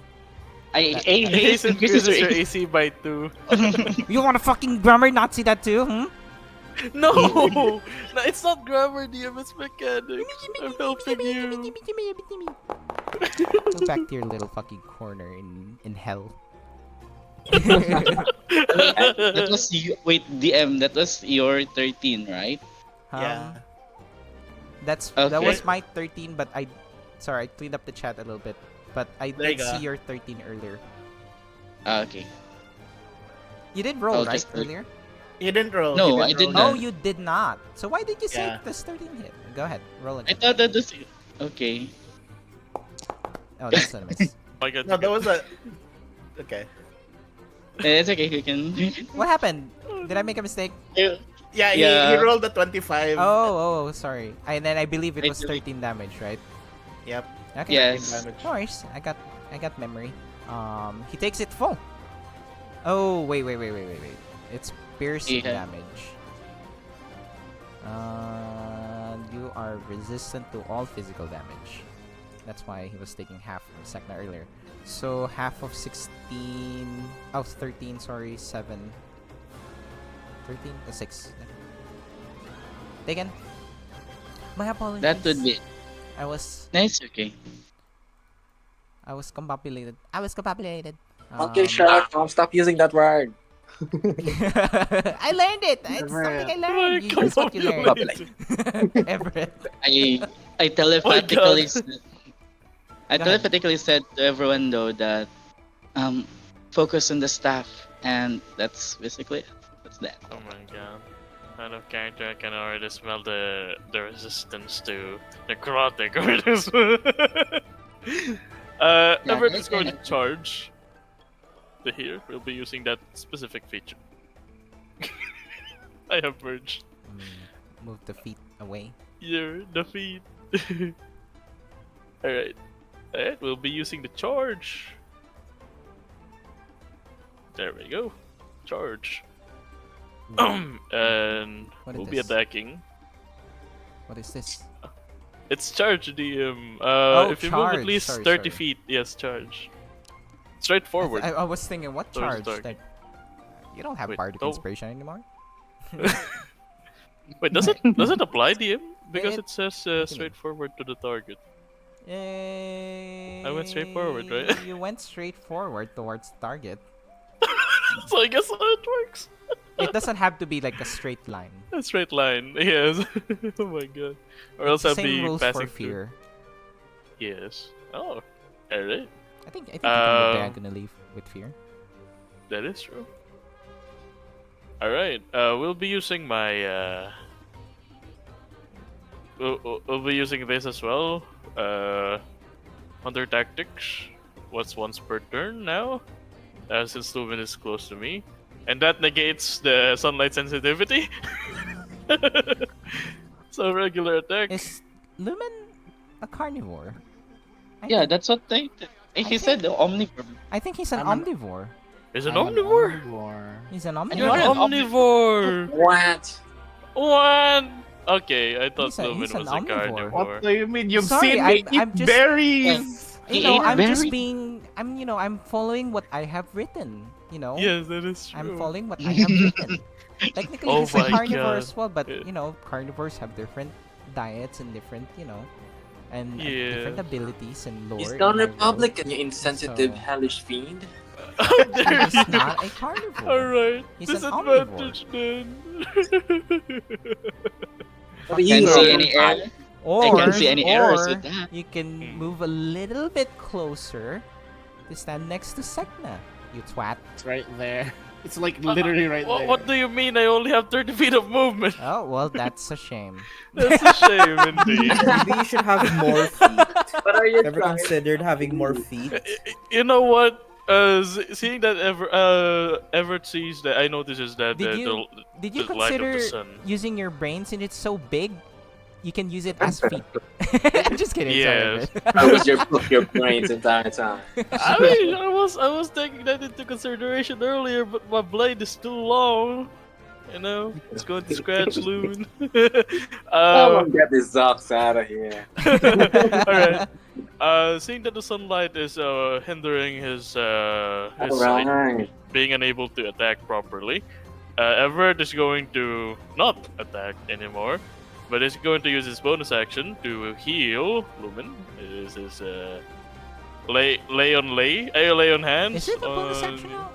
Haste increases your AC. AC by 2. You want a fucking grammar Nazi that too? Hmm? No! No, it's not grammar, DM, it's mechanics. I'm helping you. Go back to your little fucking corner in hell. That was you. Wait, DM. That was your 13, right? Yeah. That Okay. was my 13, but I Sorry, I cleaned up the chat a little bit, but I There you did see go. your 13 earlier. Okay. You did roll, I'll right, just- earlier? You didn't roll. No, you I didn't did roll not. Oh, you did not. So why did you say Yeah. this 13 hit? Go ahead, roll I again. thought that this. Okay. Oh, that's not a miss. I got No, you. that was a. Okay. It's okay. You can. What happened? Did I make a mistake? Yeah, He Yeah. rolled a 25. Oh, sorry. And then I believe it I was believe- 13 damage, right? Yep. Okay. Yes. Damage. No worries. I got memory. He takes it full. Oh, wait. It's piercing Yeah. damage. You are resistant to all physical damage. That's why he was taking half from Sek'na earlier. So half of 16. Oh, 13. Sorry, 7. 13? 6. Taken. My apologies. That would be I was nice. Okay. combobulated. Okay, Sherlock Holmes, stop using that word. I learned it. It's something I learned. You use what you learn. Everett. I telepathically God. I Go ahead. telepathically said to everyone though that focus on the staff, and that's basically it. That's that. Oh my god. Out of character, I can already smell the resistance to necrotic over this one. Everett is going to charge. The here will be using that specific feature. I have merged. Move the feet away. Your defeat. Alright. Alright, we'll be using the charge. There we go. Charge. And What is we'll be this? attacking. What is this? It's charge, DM. If you move charge. at least Sorry, 30 sorry. feet, yes, charge. Straight forward. I was thinking, what Towards charge? the target. Like, you don't have Wait, bardic no. inspiration anymore. Wait, does it apply, DM? Because It- it says straight forward to the target. I went straight forward, right? You went straight forward towards target. So I guess how it works. It doesn't have to be like a straight line. A straight line, yes. Oh my god. Or else It's the I'll same be rules passing for fear. through. Yes. Oh, alright. I think you can move Um, diagonally with fear. That is true. Alright, we'll be using my, we'll be using this as well. Hunter Tactics. What's once per turn now? Since Lumen is close to me. And that negates the sunlight sensitivity. So regular attack. Is Lumen a carnivore? Yeah, that's what they. He said the omnivore. I think he's an I'm an- omnivore. Is an I'm omnivore? He's an You're omnivore. an omnivore! What? What? Okay, I thought He's a- Lumen he's an was a omnivore. carnivore. What do you mean? You've Sorry, seen me I'm eat just- berries. You know, ate I'm just berry? being. I'm following what I have written. You know. Yes, that is true. I'm following what I have written. Technically, Oh he's a my carnivore God. as well, but Yeah. carnivores have different diets and different, and Yeah. different abilities and lore. He's in gone my world. Republican, you insensitive, So- hellish fiend. There He's you not a carnivore. Alright, He's an disadvantage then. What do Can't you see know? any error. Or, I can't see any errors or with that. you can Hmm. move a little bit closer to stand next to Sek'na, you twat. It's right there. It's like literally right there. What do you mean I only have 30 feet of movement? Oh, well, that's a shame. That's a shame indeed. Maybe you should have more feet. What are you Ever trying? considered having more feet? You know what? Seeing that Everett sees that, I notices that Did you the light of the consider sun. using your brain since it's so big? You can use it as feet. I'm just kidding. Yes. Sorry, I was your brains the entire time. I mean, I was taking that into consideration earlier, but my blade is too long. You know, it's going to scratch Lumen. Someone get these Zox out of here. Alright. Seeing that the sunlight is hindering his sight, Alright. being unable to attack properly, Everett is going to not attack anymore, but is going to use his bonus action to heal Lumen. It is his lay on hands. Is it a bonus on- action now?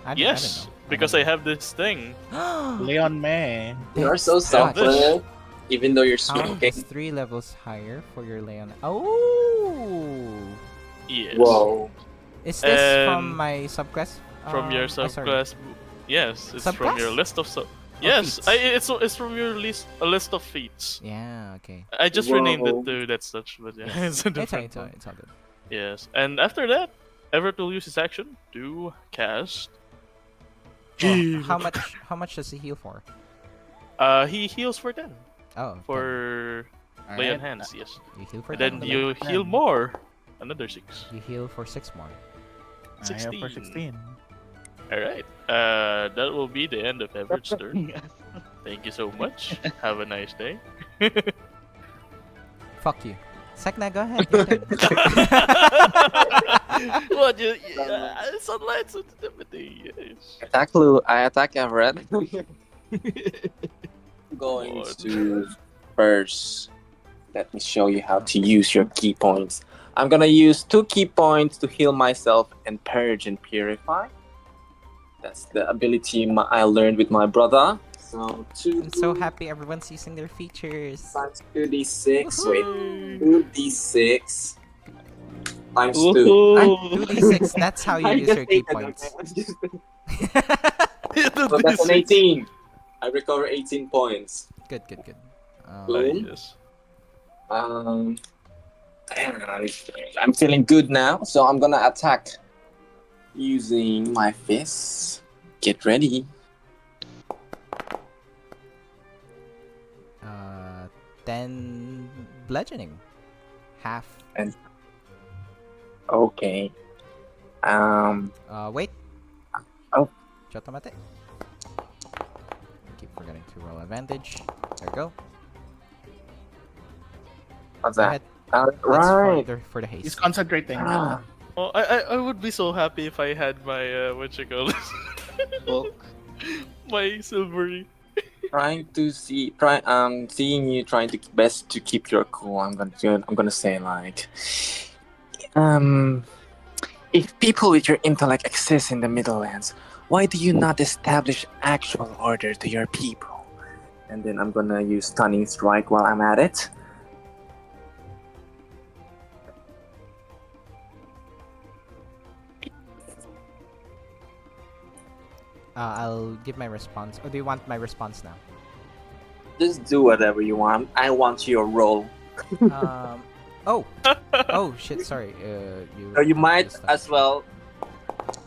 I Yes, because I have this thing. Leon May. You're so Touch. selfless. Even though you're Hound smoking. is 3 levels higher for your Leon. Oh! Yes. Whoa. Is this from And my subclass? from your Sorry. subclass. Yes, it's from your Subclass? list of sub. Or Yes, feats? it's from your list a list of feats. Yeah, okay. I just renamed it Whoa. to that such, but yeah, Yes. it's a different It's all one. good. Yes, and after that, Everett will use his action to cast. Oh, how much does he heal for? He heals for 10 Oh, 10. for lay on Alright. hands. Yes, You heal for and 10. then you- you heal more, another 6. You heal for 6 more. I have for 16. 16. All right. That will be the end of Everett's turn. Thank you so much. Have a nice day. Fuck you. Sek'na, go ahead. Your turn. What? Sunlight sensitivity. Yes. I attack Everett. Going Lord. to first. Let me show you how to use your key points. I'm gonna use 2 key points to heal myself and purge and purify. That's the ability I learned with my brother. So 2 I'm so happy everyone's using their features. times 2d6. Wait, Woohoo! 2d6 times 2. Woohoo! 2d6, that's how you I use just your key stated, points. okay? So that's an 18. I recover 18 points. Good. Boom. Yes. I'm feeling good now, so I'm gonna attack using my fists. Get ready. 10 bludgeoning. Half. Okay. Wait. Oh. Chotomate. Keep forgetting to roll advantage. There we go. What's Go that? ahead. Right. That's for the He's haste. concentrating. Ah, Well, I would be so happy if I had my what you call this, Book. my silvery. seeing you trying to best to keep your cool. I'm gonna say like, if people with your intellect exist in the Middlelands, why do you not establish actual order to your people? And then I'm gonna use stunning strike while I'm at it. I'll give my response. Or do you want my response now? Just do whatever you want. I want your roll. Oh. Oh shit. Sorry. So you have might this as well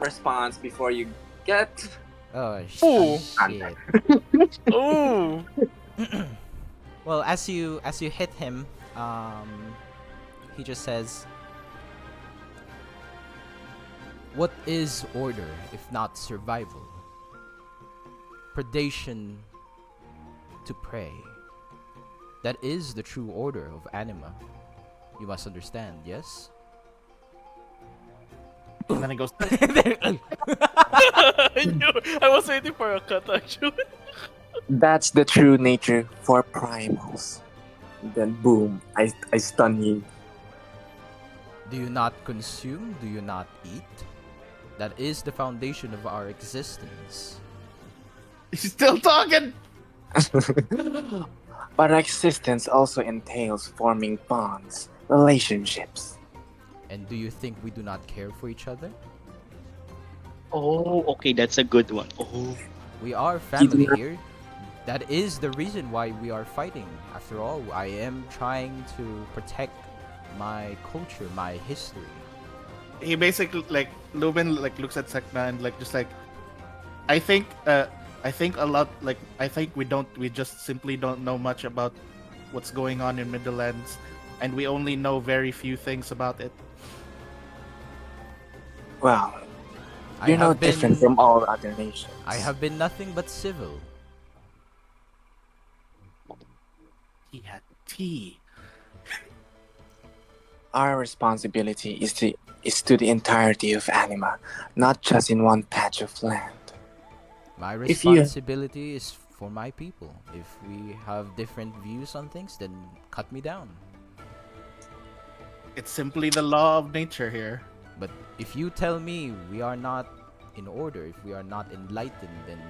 respond before you get. Oh Ooh. shit. Oh. Well, as you hit him, he just says, "What is order if not survival? Predation to prey. That is the true order of anima. You must understand, yes?" And then he goes, I was waiting for a cut actually. That's the true nature for primals. Then boom, I stun you. Do you not consume? Do you not eat? That is the foundation of our existence. he's still talking. But existence also entails forming bonds, relationships. And do you think we do not care for each other? Oh, okay, that's a good one. Oh, We are family not- here. That is the reason why we are fighting. After all, I am trying to protect my culture, my history. He basically like Lumen like looks at Sek'na and like just like I think a lot like I think we just simply don't know much about what's going on in Middlelands, and we only know very few things about it. Well, I you're no have been, different from all other nations. I have been nothing but civil. He had tea. Our responsibility is to the entirety of anima, not just in one patch of land. My If you- responsibility is for my people. If we have different views on things, then cut me down. It's simply the law of nature here. But if you tell me we are not in order, if we are not enlightened, then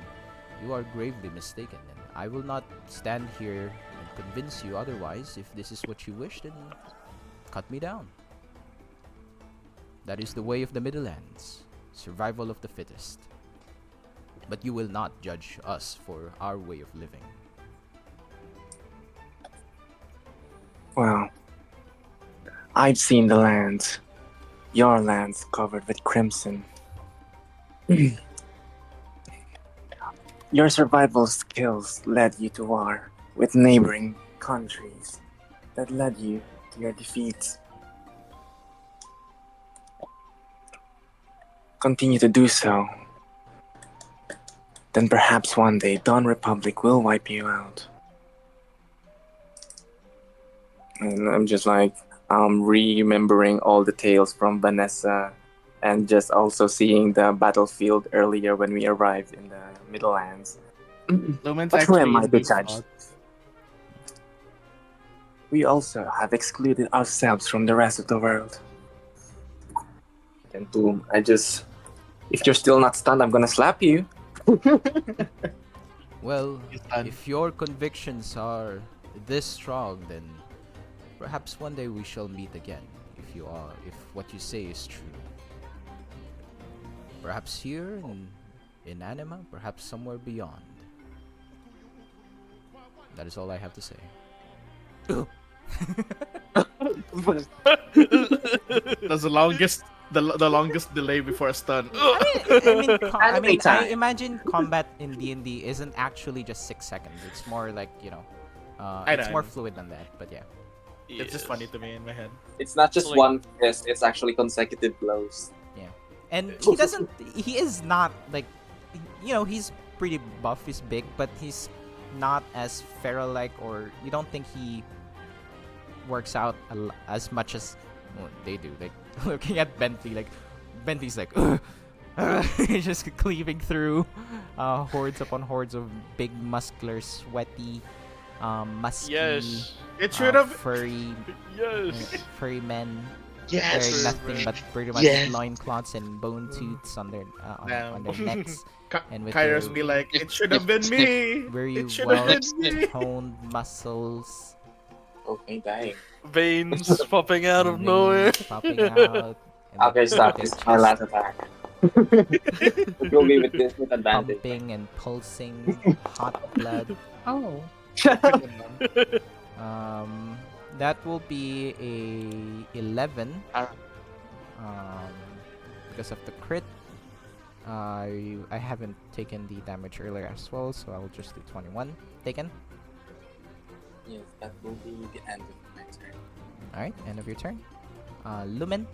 you are gravely mistaken. And I will not stand here and convince you otherwise. If this is what you wish, then cut me down. That is the way of the Middlelands. Survival of the fittest. But you will not judge us for our way of living. Well, I've seen the lands. Your lands covered with crimson. Your survival skills led you to war with neighboring countries that led you to your defeat. Continue to do so. Then perhaps one day Dawn Republic will wipe you out. And I'm just like remembering all the tales from Vanessa and just also seeing the battlefield earlier when we arrived in the Middlelands. Lumen's But who actually am I in to these judge? thoughts. We also have excluded ourselves from the rest of the world. And boom, if you're still not stunned, I'm gonna slap you. Well, He's done. if your convictions are this strong, then perhaps one day we shall meet again. If what you say is true. Perhaps here in Anima, perhaps somewhere beyond. That is all I have to say. That's the longest delay before a stun. I imagine combat in D&D isn't actually just 6 seconds. It's more like, I it's know, more I know. fluid than that. But yeah. It's just funny to me in my head. It's not just Like- one fist, it's actually consecutive blows. And he is not like, he's pretty buff, he's big, but he's not as feral-like, or you don't think he works out as much as they do. Like, looking at Bentley, like, Bentley's like, he's just cleaving through hordes upon hordes of big, muscular, sweaty, musky, Yes. It should have. furry, Yes. furry men. Yes. Wearing nothing but pretty much Yes. loincloths and bone tooths on their on their necks, and with Kairos their be like, it should have been me. very It should have well been me. toned muscles, Okay, dying. Veins popping out of nowhere. veins popping out. And Okay, stop. their This is my chest last attack. You'll be with this with advantage. pumping and pulsing, hot blood. Oh. That will be a 11. Because of the crit. I haven't taken the damage earlier as well, so I'll just do 21. Taken. Yes, that will be the end of my turn. Alright, end of your turn. Lumen.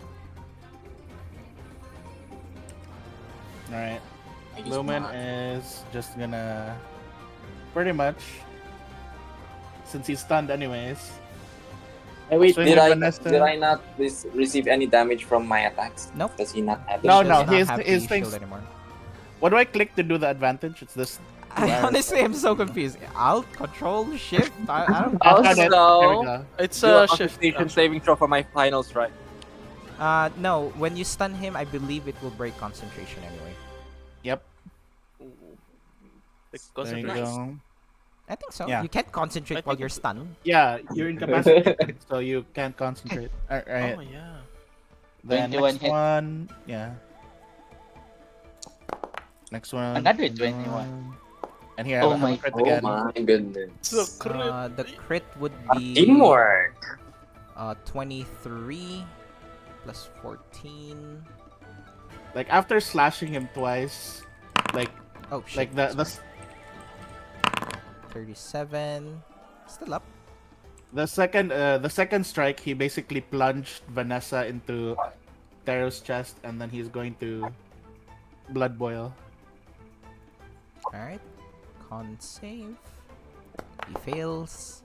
Alright. I use Lumen mod. is just gonna pretty much, since he's stunned anyways. Hey, wait, Swing did with I Vanessa. not receive any damage from my attacks? Nope. Does he not have No, it? no, Does not his- have his the things- shield anymore. What do I click to do the advantage? It's this. I honestly am so confused. Alt, control, shift. I don't. I've got it. There we Also, go. It's do a a shift. concentration saving throw for my final strike. No. When you stun him, I believe it will break concentration anyway. Yep. Like, There you concentration. go. I think so. Yeah. You can't concentrate I while think you're it's- stunned. Yeah, you're incapacitated, so you can't concentrate. Alright. Oh yeah. Then 21 next hit. one, yeah. Next one. Another and 21. And here, Oh I have my- a crit Oh again. my goodness. So crit. The crit would be Teamwork. 23 plus 14. Like after slashing him twice, like Oh shit. like the 37. Still up. the second strike, he basically plunged Vanessa into Terro's chest, and then he's going to blood boil. Alright. Con save. He fails.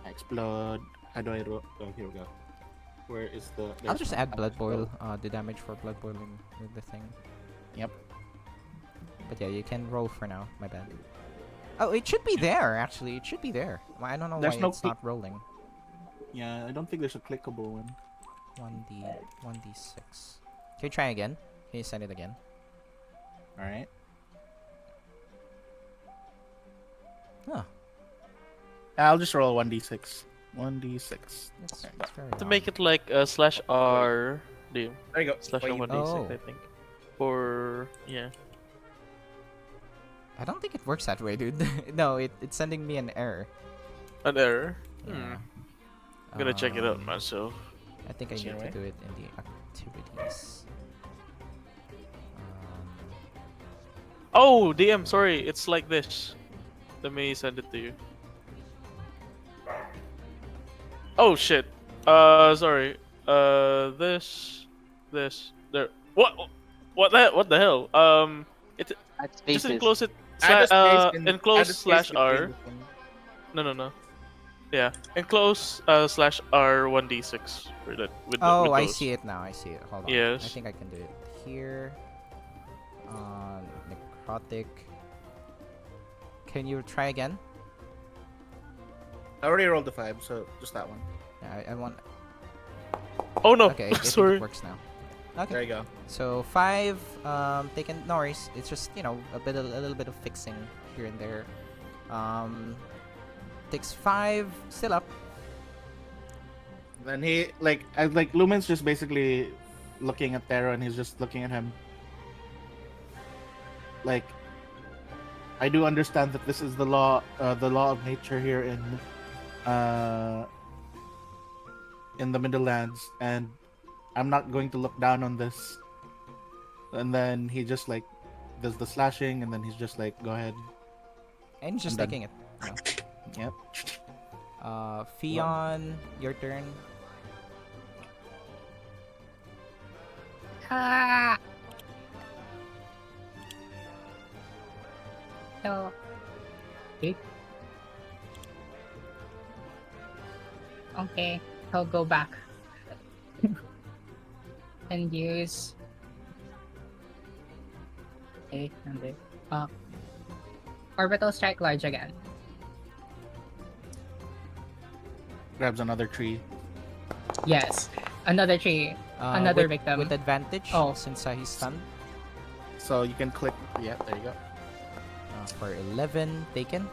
Explode. How do I roll? Oh, here we go. Where is the? I'll there's just my- add blood boil. The damage for blood boiling with the thing. Yep. But yeah, you can roll for now. My bad. Oh, it should be there. Actually, it should be there. I don't know There's why no it's not rolling. Yeah, I don't think there's a clickable one. 1d6. Can you try again? Can you send it again? All right. Huh. I'll just roll 1d6. 1d6. That's very To odd. make it like slash R, DM. There you go. Slash Wait, R1d6, Oh. I think. For, yeah. I don't think it works that way, dude. No, it's sending me an error. An error. Yeah. I'm gonna check it out Um, myself. I think I Is need there a to way? do it in the activities. Oh, DM, sorry. It's like this. Let me send it to you. Oh shit. Sorry. This, there. What the hell? It Add just spaces. enclose it. Add a space in- Enclose add a space slash R. between the thing. No. Yeah, enclose slash R1d6 for that. With Oh, I those. see it now. I see it. Hold on. I Yes. think I can do it here. Necrotic. Can you try again? I already rolled the 5, so just that one. Yeah, I want. Oh no, Okay, I think sorry. it works now. Okay. There you go. So 5, taken. No worries. It's just a little bit of fixing here and there. Takes 5, still up. Then he Lumen's just basically looking at Terro, and he's just looking at him. Like, I do understand that this is the law of nature here in the Middlelands, and I'm not going to look down on this. And then he just like does the slashing, and then he's just like, go ahead. And he's just I'm done. taking it. Yep. Fion, your turn. Ah. So. Okay, I'll go back and use. Okay, and then orbital strike large again. Grabs another tree. Yes, another tree. Another with, victim. With advantage, Oh. since he's stunned. So you can click. Yeah, there you go. For 11, taken.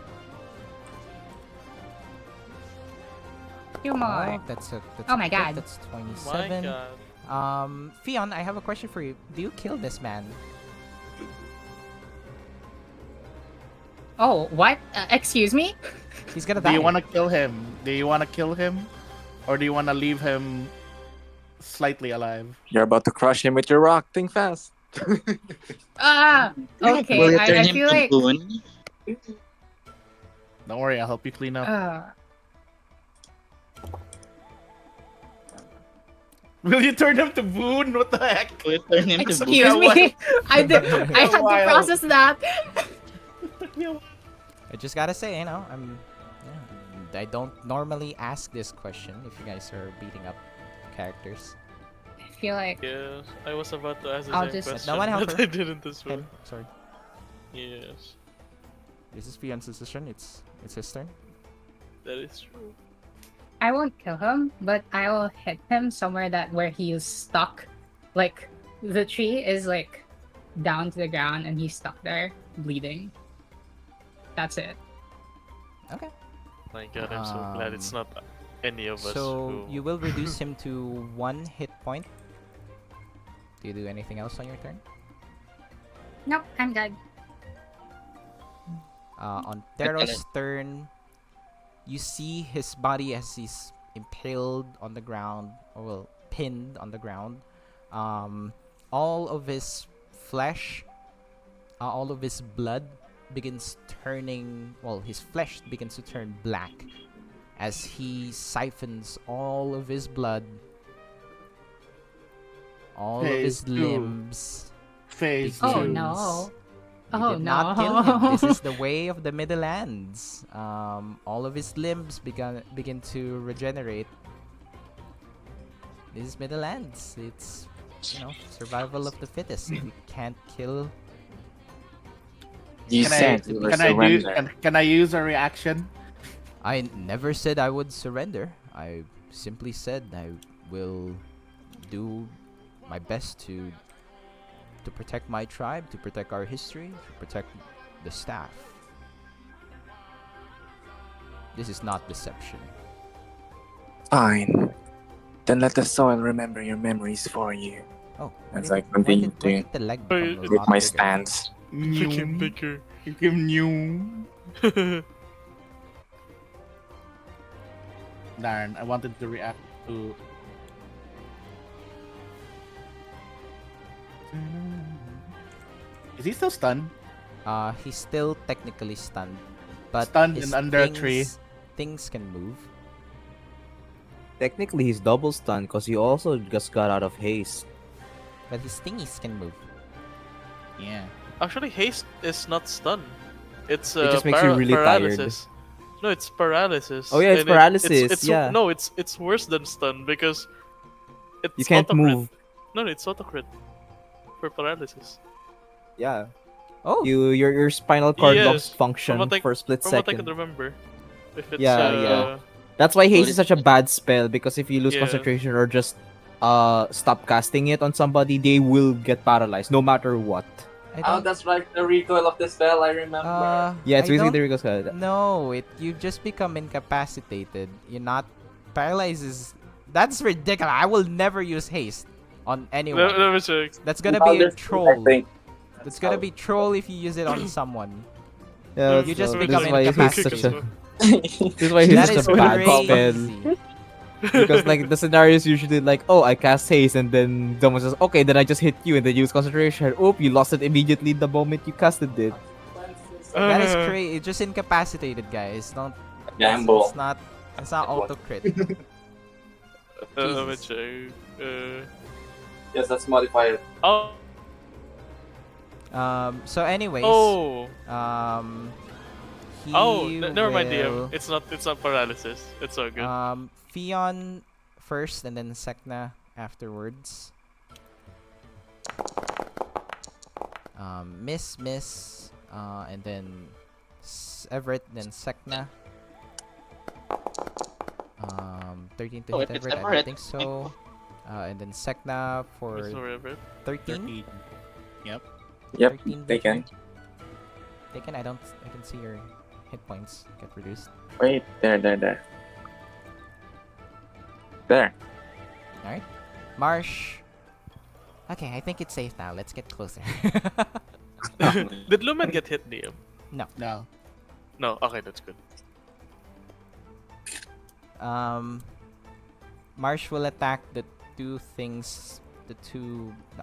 Two more. That's Oh my a crit, god. That's My 27. God. Fion, I have a question for you. Do you kill this man? Oh, what? Excuse me? He's gonna Do die. you want to kill him? Or do you want to leave him slightly alive? You're about to crush him with your rock. Think fast. Ah, okay. Will you turn I him feel to like. Boone? Don't worry, I'll help you clean up. Will you turn him to Boone? What the heck? Will you turn him to Boone? Excuse me. I had to while. process that. I just gotta say, I don't normally ask this question if you guys are beating up characters. I feel like. Yes, I was about to ask the I'll same just- question, No one help but her. I didn't this Okay, one. sorry. Yes, This is Fion's decision. It's his turn. that is true. I won't kill him, but I will hit him somewhere where he is stuck. Like the tree is like down to the ground and he's stuck there, bleeding. That's it. Okay. My God, I'm so glad it's not any of us. So who... you will reduce him to 1 hit point. Do you do anything else on your turn? Nope, I'm good. On Terro's turn, you see his body as he's impaled on the ground, or well, pinned on the ground. All of his flesh, all of his blood begins turning, well, his flesh begins to turn black as he siphons all of his blood, all of his Phase two. limbs. Phase Oh two. no. You Oh, did not kill him. This no. is the way of the Middlelands. All of his limbs begin to regenerate. This is Middlelands. It's survival of the fittest. If you can't kill, You Can I, said you were can I do? surrender. Can I use a reaction? I never said I would surrender. I simply said I will do my best to protect my tribe, to protect our history, to protect the staff. This is not deception. Fine. Then let the soil remember your memories for you. Oh, As I continue why to did the leg Wait, become a take lot my bigger? stance. Became bigger. Darn, I wanted to react to. Is he still stunned? He's still technically stunned, but Stunned his and under a tree. Things can move. Technically, he's double stunned because he also just got out of haste. But his thingies can move. Yeah. Actually, haste is not stun. It's It just makes you really tired. paralysis. No, it's paralysis. Oh yeah, it's And it- paralysis. it's yeah. No, it's worse than stun because it's You can't auto-crit. move. No, it's auto-crit for paralysis. Yeah. Oh, Your spinal cord Yes, lost function from what I- for a split From what I can second. remember, if it's Yeah. That's why haste But is such a bad spell, because if you lose Yeah. concentration or just stop casting it on somebody, they will get paralyzed no matter what. I Oh, don't. that's right. The recoil of the spell, I remember. Yeah, it's I basically don't- the Rico's card. No, you just become incapacitated. You're not paralyzed. That's ridiculous. I will never use haste on anyone. Let me check. That's gonna Now be a this- I troll. think. That's gonna be troll if you use it on someone. Yeah, You just so become this is why haste is incapacitated. such a this is why haste That is is such a bad spell. crazy. Because like the scenario is usually like, oh, I cast haste, and then someone says, okay, then I just hit you, and then you use concentration. Oop, you lost it immediately the moment you casted it. That is crazy. It's just incapacitated, guys. Don't. Gamble. It's not. It's not auto crit. Let me Jesus. check. Yes, let's modify it. Oh. So anyways. Oh. He Never mind, will, DM. It's not paralysis. It's all good. Fion first, and then Sek'na afterwards. Miss, and then Everett, then Sek'na. 13 to Oh, hit if it's Everett, I don't Everett, think so. And then Sek'na for Sorry, Everett. 13. 13. Yep. Yep, 13 they can. Taken. I can see your hit points get reduced. Wait, there. There. Alright. Marsh. Okay, I think it's safe now. Let's get closer. Did Lumen get hit, DM? No. No. Okay, that's good. Marsh will attack the two things, the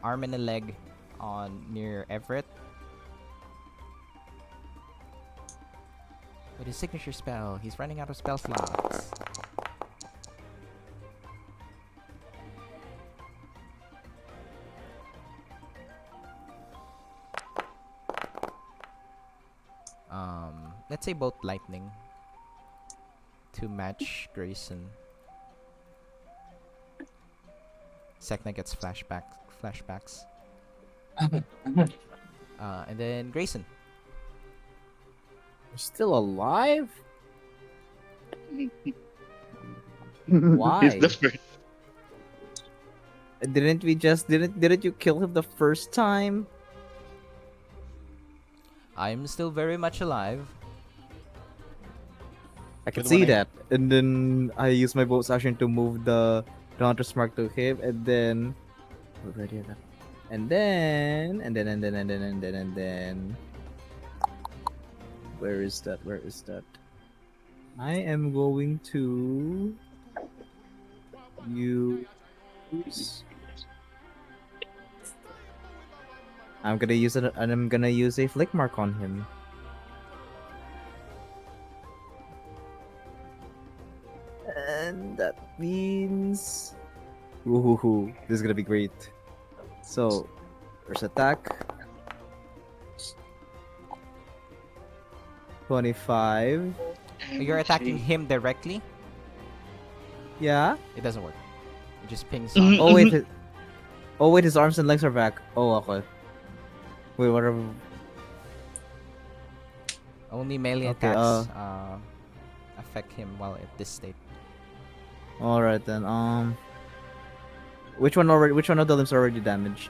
arm and the leg on near Everett. With his signature spell, he's running out of spell slots. Let's say both lightning to match Grayson. Sek'na gets flashbacks. And then Grayson. You're still alive? Why? He's the first. Didn't we just didn't you kill him the first time? I'm still very much alive. I can Good see one, that. And then I use my bonus action to move the Hunter's Mark to him, and then and then where is that? I am going to use I'm gonna use it, and I'm gonna use a flick mark on him. And that means woohoo, this is gonna be great. So first attack 25. You're attacking him directly. Yeah. It doesn't work. It just pings. Mhm. Oh wait. Oh wait, his arms and legs are back. Oh okay. Wait, what are... Only melee Okay, attacks affect him while at this state. All right then. Which one of the limbs are already damaged?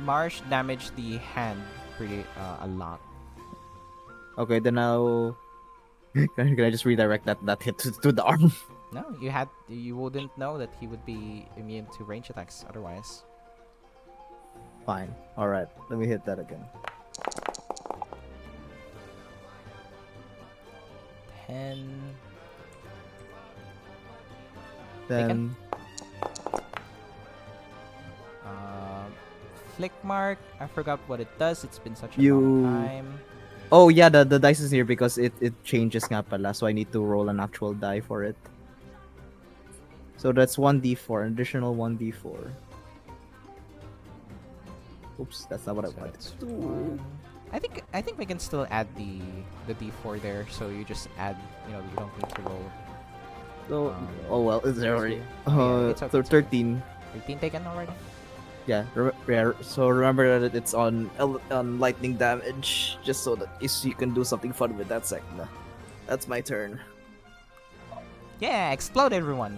Marsh damaged the hand pretty a lot. Okay, then I'll Can I just redirect that hit to the arm? No, you wouldn't know that he would be immune to range attacks otherwise. Fine. All right. Let me hit that again. 10. Then Flick mark. I forgot what it does. It's been such a You- long time. oh yeah, the dice is here because it changes nga pala, so I need to roll an actual die for it. So that's 1d4, an additional 1d4. Oops, that's not what I So wanted. it's 1. I think we can still add the d4 there. So you just add. You don't need to roll. So, oh well, it's there already. Yeah, it's okay, So it's okay. 13. 18 taken already. Yeah, so remember that it's on lightning damage, just so that you can do something fun with that Sek'na. That's my turn. Yeah, explode everyone.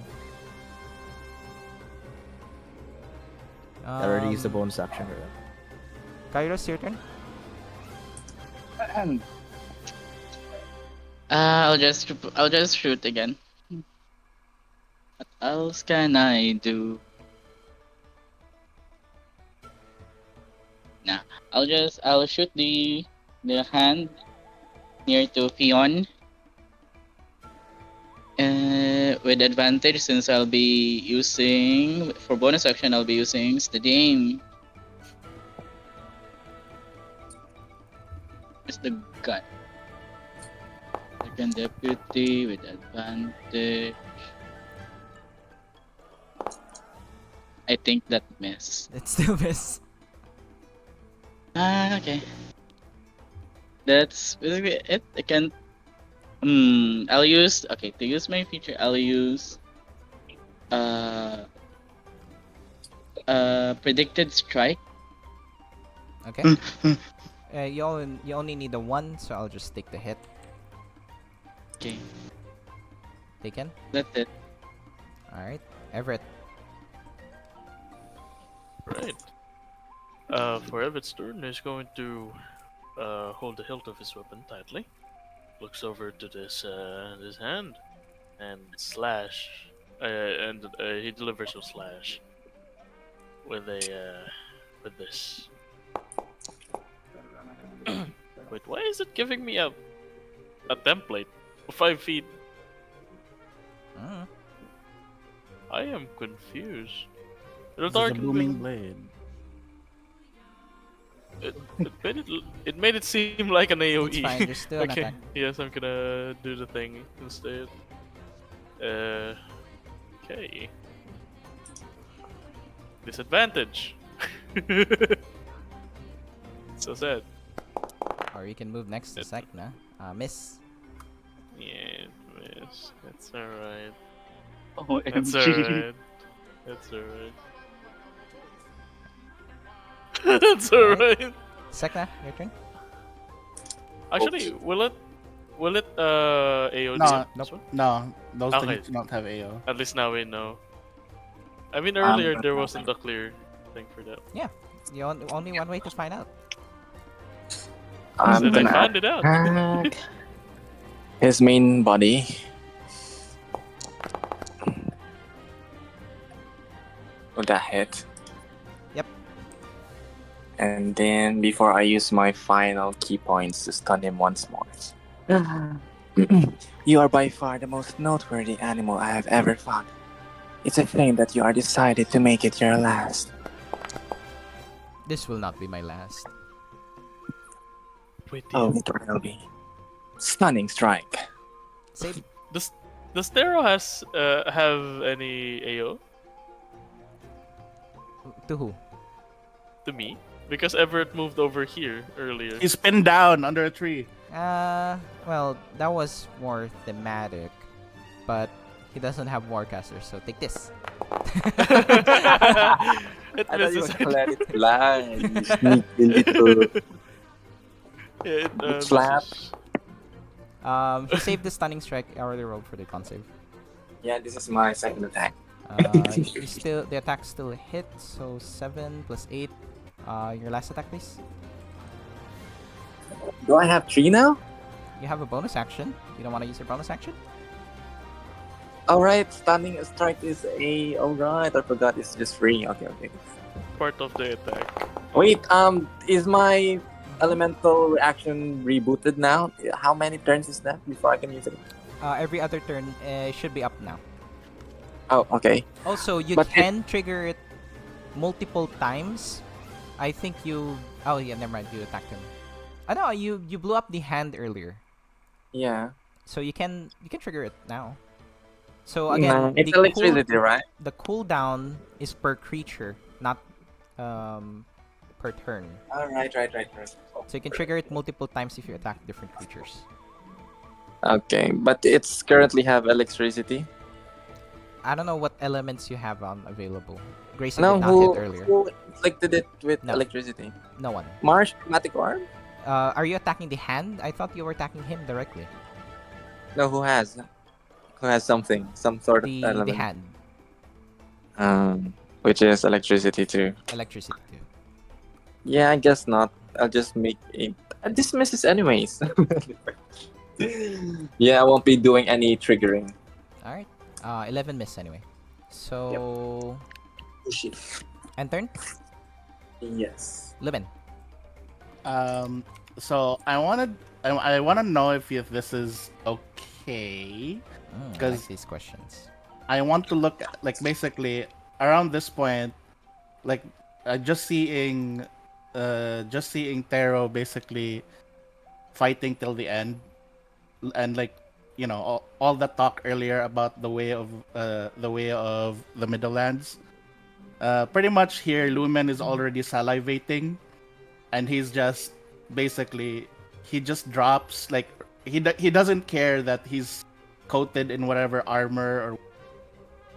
I already used the bonus action for that. Kairos, your turn. I'll just shoot again. What else can I do? Nah, I'll shoot the hand near to Fion. With advantage, since I'll be using for bonus action, I'll be using steady aim. It's the gun. Second deputy with advantage. I think that miss. It still miss. Okay. That's basically it. I can. I'll use. Okay, to use my feature, I'll use. Predicted strike. Okay. You only need a 1, so I'll just take the hit. Okay, Taken. that's it. All right. Everett. Right. For Everett's turn, he's going to hold the hilt of his weapon tightly. Looks over to this hand and slash. And he delivers a slash with with this. Wait, why is it giving me a template? 5 feet. I am confused. This is a booming blade. It made it seem like an AoE. It's fine. You're still an Okay, attack. yes, I'm gonna do the thing instead. Okay. Disadvantage. So sad. Or you can move next to Sek'na. Miss. Yeah, miss. That's alright. Oh, That's MG. alright. That's alright. That's alright. Sek'na, your turn. Actually, will it AoD? No, this one? No, those Okay. things do not have AO. At least now we know. I mean, earlier there wasn't a clear thing for that. Only one way to find out. I'm Then I gonna found it out. attack his main body. Would that hit? Yep. And then before I use my final key points to stun him once more. You are by far the most noteworthy animal I have ever fought. It's a shame that you are decided to make it your last. This will not be my last. Wait, Oh, it will be. Stunning strike. Save. does Terro have any AO To who? to me? Because Everett moved over here earlier. He's pinned down under a tree. Well, that was more thematic, but he doesn't have Warcaster, so take this. It I thought you misses. would let it fly, you sneaky little... Yeah, it Slap. misses. He saved the stunning strike. I already rolled for the con save. Yeah, this is my second attack. The attack still hit, so 7 plus 8. Your last attack, please. Do I have 3 now? you have a bonus action. You don't want to use your bonus action? Alright, stunning strike is a. Alright, I forgot it's just free. Okay. Part of the attack. Wait, is my elemental reaction rebooted now? How many turns is that before I can use it? Every other turn should be up now. Oh, okay. Also, you But can trigger it multiple times. I think you. Oh yeah, never mind. You attacked him. I know you blew up the hand earlier, Yeah. so you can trigger it now. So Nah, again, it's electricity, right? the cooldown is per creature, not per turn. Right. So you can trigger it multiple times if you attack different creatures. Okay, but it's currently have electricity. I don't know what elements you have available. Grayson No, did not hit earlier. who inflicted it with No. electricity? No one. Marsh, chromatic orb? Are you attacking the hand? I thought you were attacking him directly. No, who has? Who has something, some sort of The element? hand. Which is electricity too. Electricity too. Yeah, I guess not. I'll just make it. This misses anyways. Yeah, I won't be doing any triggering. Alright. 11 miss anyway. So Oh shit. end turn? Yes. Lumen. So I wanna know if this is okay. I like 'Cause- these questions. I want to look at, like, basically around this point, like, just seeing Terro basically fighting till the end, and like, all the talk earlier about the way of the Middlelands. Pretty much here, Lumen is already salivating, and he's just basically he just drops, like, he doesn't care that he's coated in whatever armor or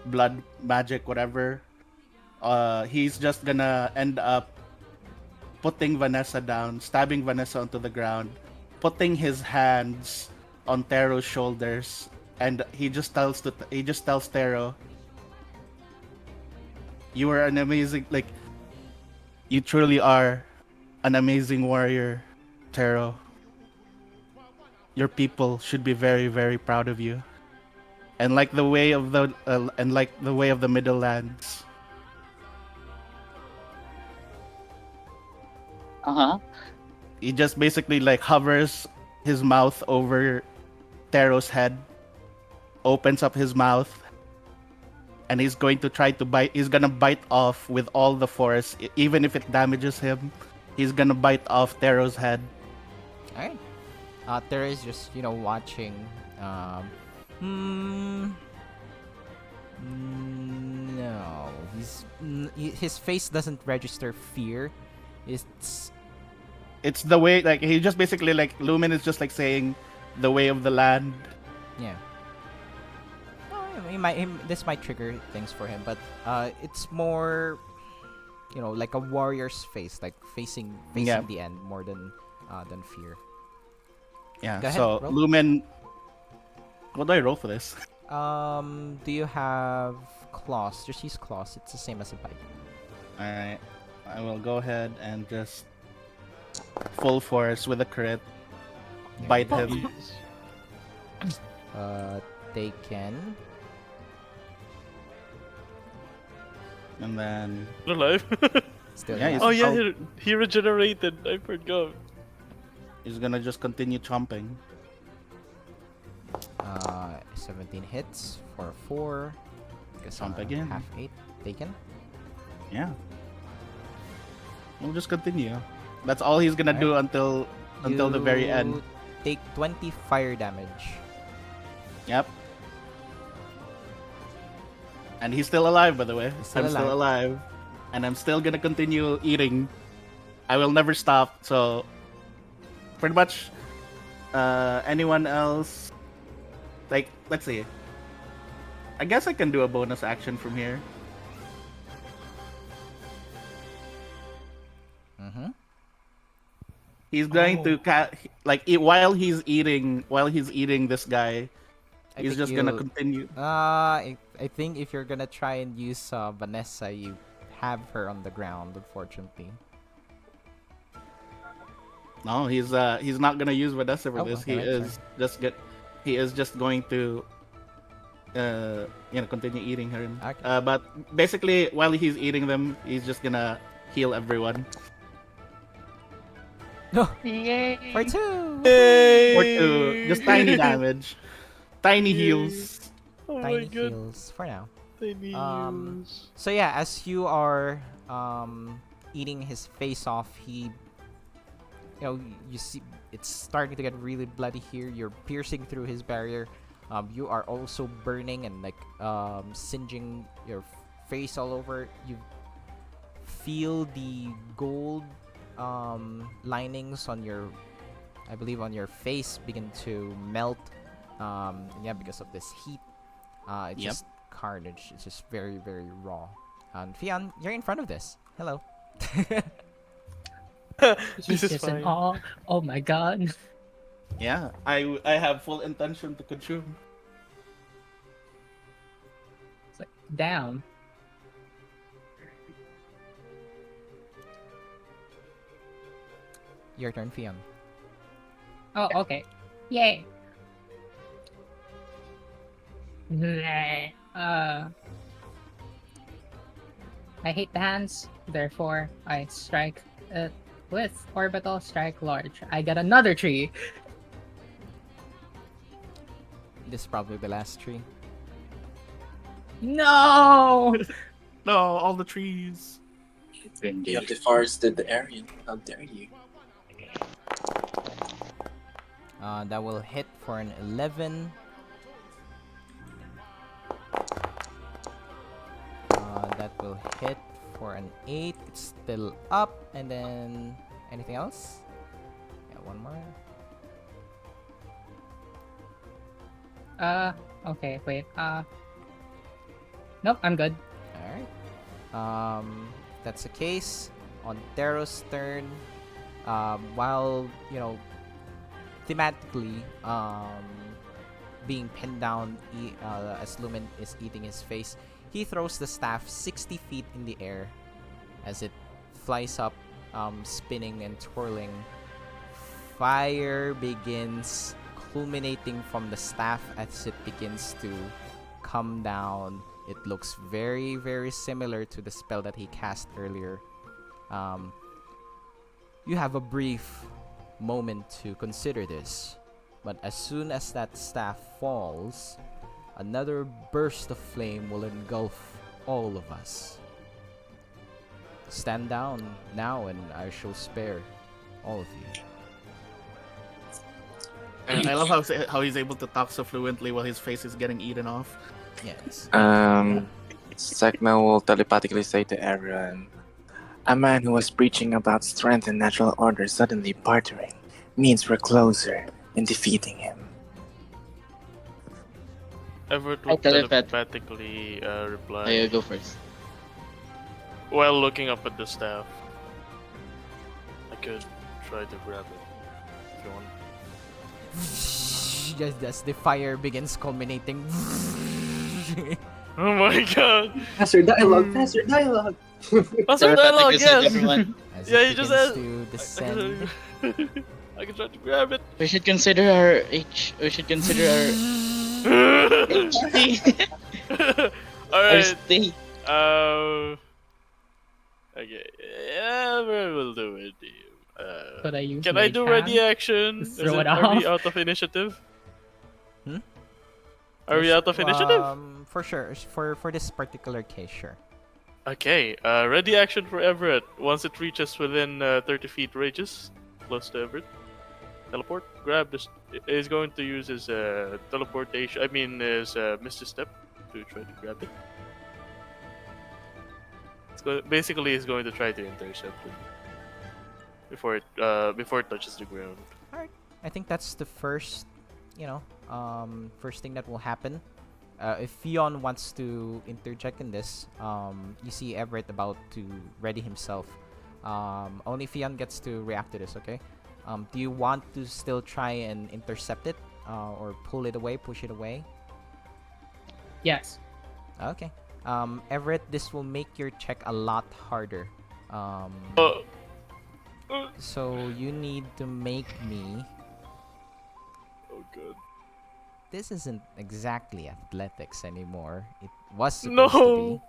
blood magic, whatever. He's just gonna end up putting Vanessa down, stabbing Vanessa onto the ground, putting his hands on Terro's shoulders, and he just tells Terro, "You are an amazing, like, you truly are an amazing warrior, Terro. Your people should be very, very proud of you. And like the way of the Middlelands." Uh-huh. He just basically, like, hovers his mouth over Terro's head, opens up his mouth, and he's going to try to bite. He's gonna bite off with all the force, even if it damages him. He's gonna bite off Terro's head. Alright. There is just, watching. No. His face doesn't register fear. It's the way, like, he just basically, like, Lumen is just like saying the way of the land. Yeah. This might trigger things for him, but it's more, like a warrior's face, like facing Yeah. the end more than fear. Yeah. Go ahead, So roll. Lumen, what do I roll for this? Do you have claws? Just use claws. It's the same as a bite. All right, I will go ahead and just full force with a crit, bite him. Taken. And then Alive. Still Yeah, alive. Oh he's- yeah, he regenerated. I forgot. he's gonna just continue chomping. 17 hits for 4. Guess Chomp again. Half 8. Taken. Yeah. We'll just continue. That's all he's gonna do until the very end. You Take 20 fire damage. Yep. And he's still alive, by the way. He's still I'm still alive. And I'm still gonna continue eating. I will never stop, so pretty much anyone else, like, let's see. I guess I can do a bonus action from here. Mm-hmm. He's going to while he's eating this guy, he's just gonna continue. I think if you're gonna try and use Vanessa, you have her on the ground, unfortunately. No, he's not gonna use Vadessa for Oh, this. okay, right, sorry. He is just going to continue eating her. Okay. But basically, while he's eating them, he's just gonna heal everyone Yay! For 2! for 2, just tiny damage, tiny heals. Oh my Tiny god. heals for now. Tiny Um, heals. So yeah, as you are eating his face off, he, you see it's starting to get really bloody here. You're piercing through his barrier. You are also burning and like singeing your face all over. You feel the gold linings on your, I believe, on your face begin to melt. Yeah, because of this heat. It's Yep. just carnage. It's just very, very raw. And Fion, you're in front of this. Hello. This He's is just in fine. awe. Oh my god. Yeah, I have full intention to consume. It's like, damn. Your turn, Fion. Oh, okay. Yay. Bleh. I hate the hands, therefore I strike it with orbital strike large. I get another tree. This is probably the last tree. No! No, all the trees. You have deforested the area. How dare you? That will hit for an 11. That will hit for an 8. It's still up. And then anything else? Yeah, one more. Okay, wait. Nope, I'm good. Alright. That's the case. On Terro's turn, while, thematically, being pinned down as Lumen is eating his face, he throws the staff 60 feet in the air as it flies up, spinning and twirling. Fire begins culminating from the staff as it begins to come down. It looks very, very similar to the spell that he cast earlier. You have a brief moment to consider this, but as soon as that staff falls, another burst of flame will engulf all of us. Stand down now and I shall spare all of you. I love how he's able to talk so fluently while his face is getting eaten off. Yes. Sek'na will telepathically say to everyone, "A man who was preaching about strength and natural order suddenly bartering means we're closer in defeating him." Everett I would telepath. telepathically reply I go first. while looking up at the staff. I could try to grab it if you want. Just as the fire begins culminating. Oh my god! Faster dialogue! Faster dialogue! What's our dialogue? Telepathically said Yes! everyone. As Yeah, it you just begins said- to descend. I can try to grab it. We should consider our We should consider our HP. Our Alright. state. Okay. Yeah, we'll do it. Could I use Can I Mage do Hand? ready action? Throw it Are we off. out of initiative? Hmm? Are we out of initiative? For sure. For this particular case, sure. Okay, ready action for Everett. Once it reaches within 30 feet radius, close to Everett. Teleport, grab this. He's going to use his teleportation, his Misty Step to try to grab it. Basically, he's going to try to intercept it before it touches the ground. I think that's the first, first thing that will happen. If Fion wants to interject in this, you see Everett about to ready himself. Only Fion gets to react to this, okay? Do you want to still try and intercept it? Or pull it away, push it away? Yes. Okay. Everett, this will make your check a lot harder. So you need to make me. Oh god. This isn't exactly athletics anymore. It was supposed to be. No.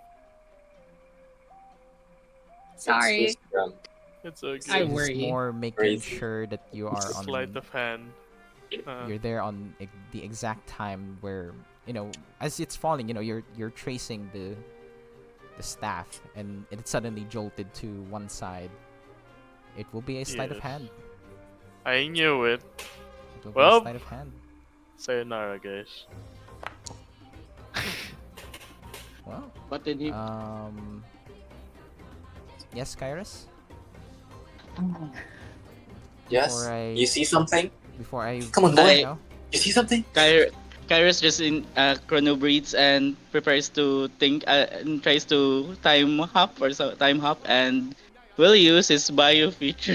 Sorry. It's I okay. This is worry. more making Crazy. sure that you are Sleight on. of hand. You're there on the exact time where as it's falling. You're tracing the staff, and it suddenly jolted to one side. It will be a sleight of Yes. hand. I knew it. It will be Well, a sleight of hand. sayonara, guys. Well, What did he? yes, Kairos. Yes. Before I You see something? before I Come on, boy. no. You see something? Kairos just in chrono breathes and prepares to think and tries to time hop and will use his bio feature.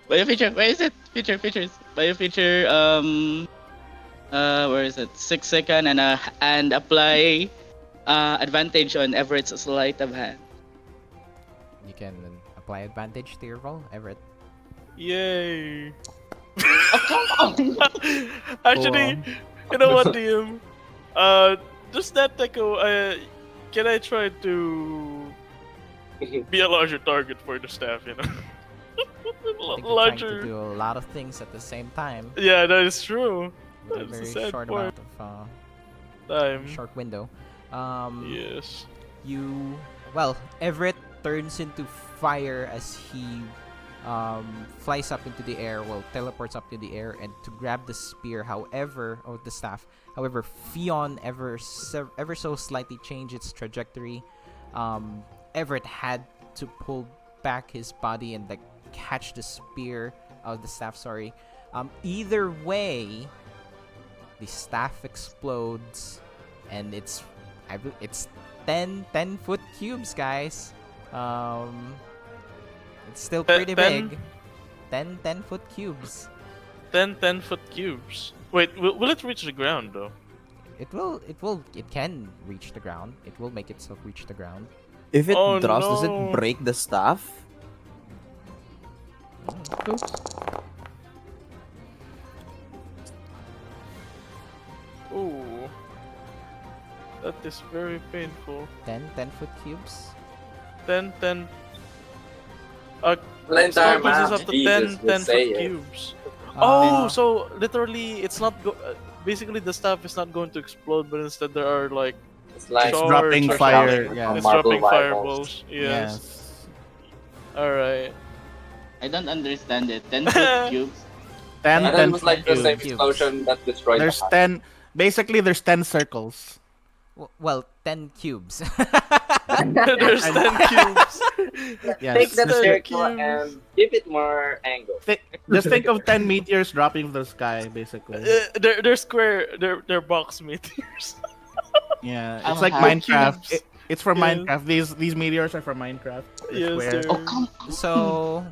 Bio feature, where is it? Features. Bio feature. Where is it? 6 second and apply advantage on Everett's sleight of hand. You can apply advantage to your roll, Everett. Yay! Oh, come on! Actually, you know what, DM? Does that echo? Can I try to be a larger target for the staff? I think you're trying to larger. do a lot of things at the same time. Yeah, that is true. With a That's the very sad short part. amount of Time. short window. Yes. Everett turns into fire as he flies up into the air, teleports up to the air and to grab the spear, or the staff. However, Fion ever so slightly changed its trajectory. Everett had to pull back his body and catch the the staff, sorry. Either way, the staff explodes, and it's 10-foot cubes, guys. It's still pretty big. 10-foot cubes. 10-foot cubes. Wait, will it reach the ground though? It can reach the ground. It will make itself reach the ground. If it Oh, drops, does no. it break the staff? Oops. Ooh. That is very painful. 10-foot cubes. 10. The entire Star map. up to Jesus 10 would say 10-foot it. cubes. Oh, Uh, so literally it's not basically the staff is not going to explode, but instead there are like It's like Shards dropping or fire, something. yeah. It's Marble dropping rivals. fireballs. Yes. Alright. I don't understand it. 10-foot cubes. 10, And 10 then it was like the cubes. same explosion that destroyed There's the house. 10. Basically, there's 10 circles. 10 cubes. There's 10 cubes. Yes. Take that Just, circle cubes. and give it more angle. just think of 10 meteors dropping from the sky, basically. They're square. They're box meteors. Yeah, I'll it's like have Minecraft. cubes. It's for Yes. Minecraft. These meteors are for Minecraft. They're Yes, square. they're- Oh, come on. So,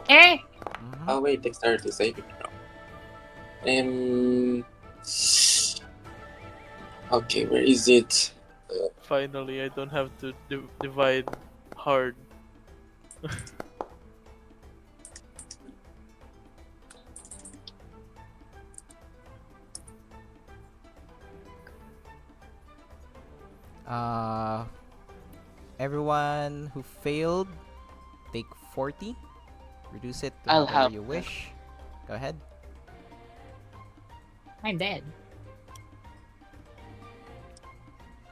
Hey! mhm. Oh wait, dexterity saving throw. Okay, where is it? Finally, I don't have to divide hard. Everyone who failed, take 40. Reduce it to I'll whatever have you that. wish. Go ahead. I'm dead.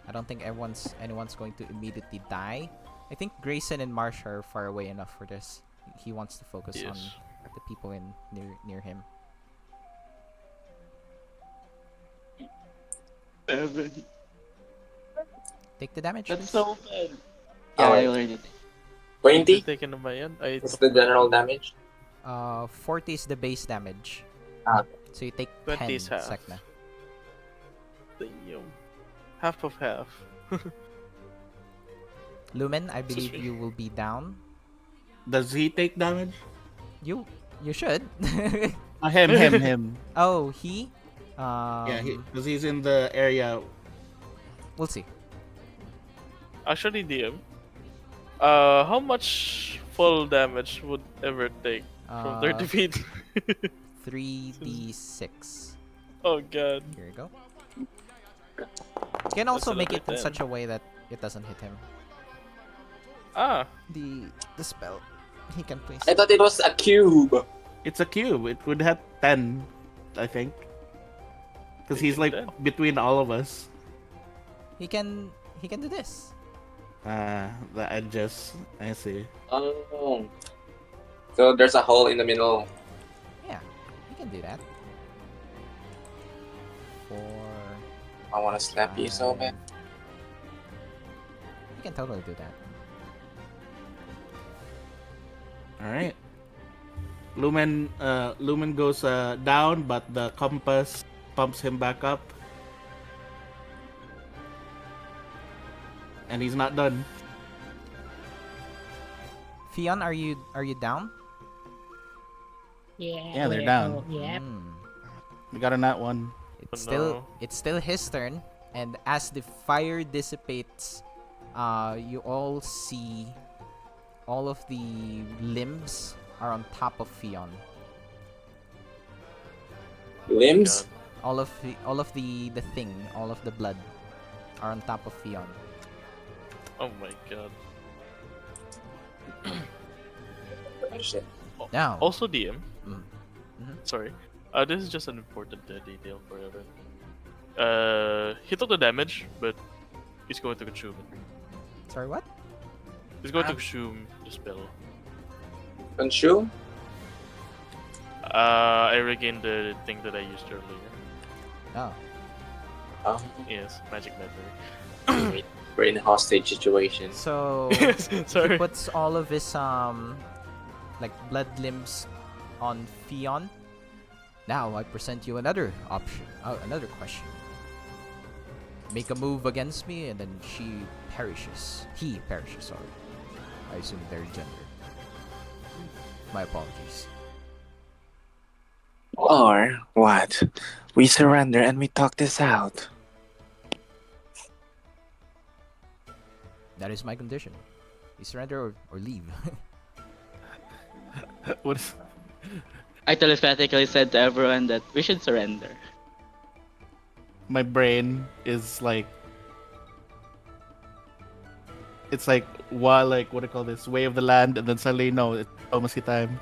I don't think anyone's going to immediately die. I think Grayson and Marsh are far away enough for this. He wants to focus on Yes. the people near him. 7. Take the damage. That's please. so bad. Oh, Yeah, I wait. already did. 20? Taken on my end. I What's the general damage? 40 is the base damage. Ah, So you take 20 10, is half. Sek'na. Damn. Half of half. Lumen, I Excuse believe me. you will be down. Does he take damage? You should. Him. Oh, he. Yeah, because he's in the area. We'll see. Actually, DM. How much full damage would Everett take from 30 feet? 3d6. Oh god. Here you go. You can That's also make another it in 10. such a way that it doesn't hit him. Ah, The spell. He can place. I thought it was a cube. It's a cube. It would have 10, I think. Because he's like 10. between all of us. He can do this. The edges. I see. Oh. So there's a hole in the middle. Yeah, he can do that. 4. I want to snap you so bad. He can totally do that. Alright. Lumen goes down, but the compass pumps him back up. And he's not done. Fion, are you down? Yeah, they're we're- down. oh, yep. We got a nat one. It's no. still his turn, and as the fire dissipates, you all see all of the limbs are on top of Fion. Limbs? All of the thing, all of the blood are on top of Fion. Oh my god. Oh, shit. Now, Also, DM. Mm. Mhm. Sorry. This is just an important detail for Everett. He took the damage, but he's going to consume it. sorry, what? He's going to consume the spell. Consume? I regained the thing that I used earlier. Oh, Oh, Yes, magic memory. we're in a hostage situation. so Yes, he sorry. puts all of his like blood limbs on Fion. Now I present you another option, another question. Make a move against me, and then she perishes. He perishes. Sorry, I assume their gender. My apologies. Or what? We surrender and we talk this out. That is my condition. You surrender or leave. What is... I telepathically said to everyone that we should surrender. My brain is like... It's like, what do you call this? Way of the land, and then suddenly, no, it's diplomacy time.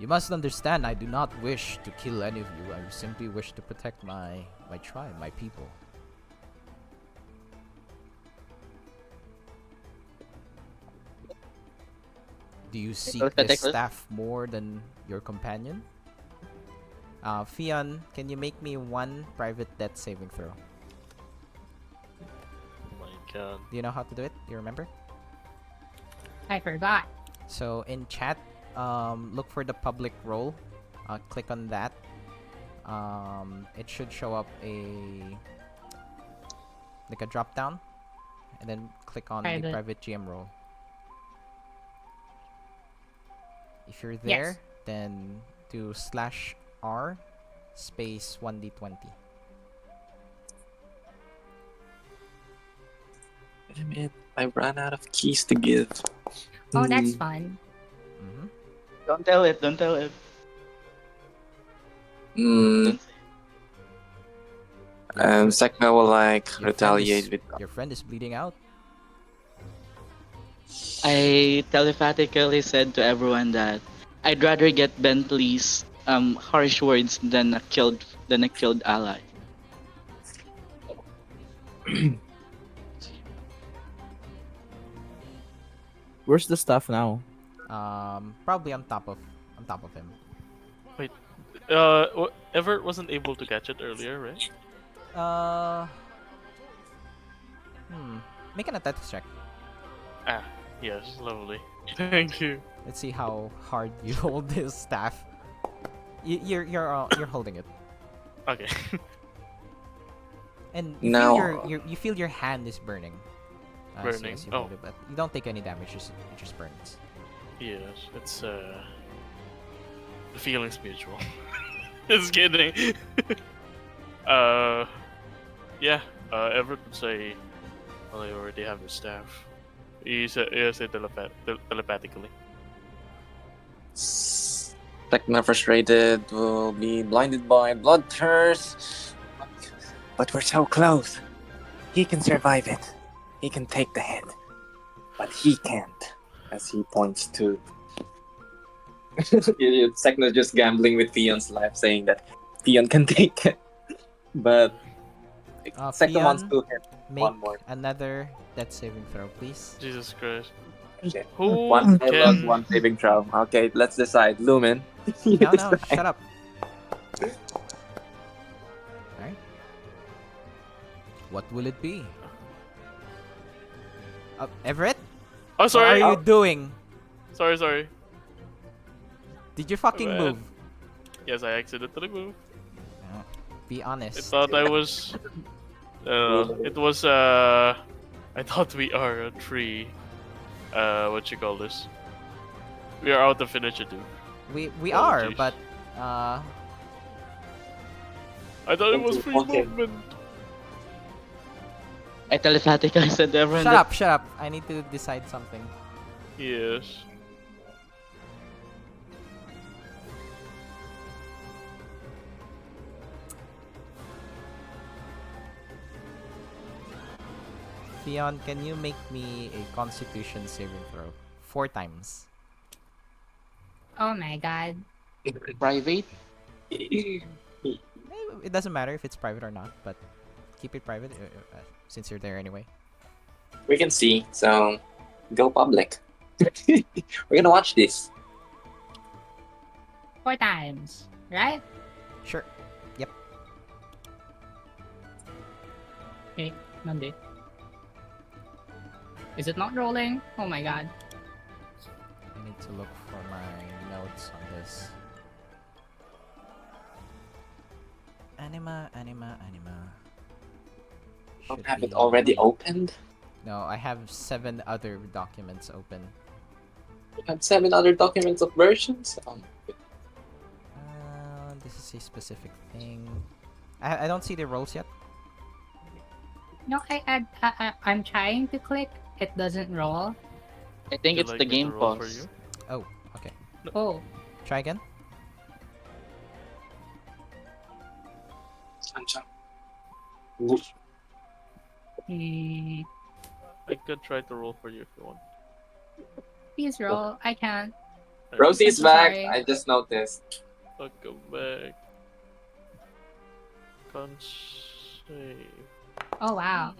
You must understand, I do not wish to kill any of you. I simply wish to protect my tribe, my people. Do you seek this staff more than your companion? Fion, can you make me one private death saving throw? Oh my god. Do you know how to do it? Do you remember? I forgot. So in chat, look for the public role. Click on that. It should show up a drop down, and then click on the private GM role. If you're there, then do /R space 1d20. Damn it, I ran out of keys to give. Oh, that's fun. Mm-hmm. Don't tell it, don't tell it. Hmm. Sek'na will retaliate with. Your friend is bleeding out. I telepathically said to everyone that I'd rather get Bentley's harsh words than a killed ally. Where's the stuff now? Probably on top of him. Wait. Everett wasn't able to catch it earlier, right? Make an athletics check. Ah, yes, lovely. Thank you. Let's see how hard you hold this staff. You're holding it, Okay. and you Now- feel you feel your hand is burning. Burning, As you oh. hold it, but you don't take any damage. It just burns. Yes, it's the feeling's mutual. Just kidding. Yeah. Everett would say, well, I already have the staff. He said telepathically. Sek'na frustrated will be blinded by bloodthirst. But we're so close. He can survive it. He can take the hit. But he can't. As he points to... Sek'na's just gambling with Theon's life, saying that Theon can take it. But Sek'na wants Theon, to hit make one more. another death saving throw, please. Jesus Christ. Shit. Who One dialogue, can? one saving throw. Okay, let's decide. Lumen. You No, decide. shut up. Alright. What will it be? Everett? Oh, What sorry. are you doing? Sorry. Did you fucking My bad. move? Yes, I accidentally moved. Be I honest. thought I was. It was. I thought we are a tree. What you call this? We are out of initiative. We Oh, are, jeez. but I thought it was free Okay. movement. I telepathically said to everyone shut up. I need to decide something. Yes. Theon, can you make me a Constitution saving throw 4 times? Oh my god. private. It doesn't matter if it's private or not, but keep it private since you're there anyway. We can see, so go public. We're gonna watch this. 4 times, right? Sure. Okay, Monday. Is it not rolling? Oh my god. I need to look for my notes on this. Anima. Don't Should have it be- already opened. No, I have 7 other documents open. You have 7 other documents of versions. This is a specific thing. I don't see the rolls yet. No, I'm trying to click. It doesn't roll. I think Would it's you the like me to game roll for pause. you? Oh, okay. Oh, Try again. hmm, I could try to roll for you if you want. please roll. I can't. Rosie's I'm so back. sorry. I just noticed. Welcome back. Cons save. Oh wow.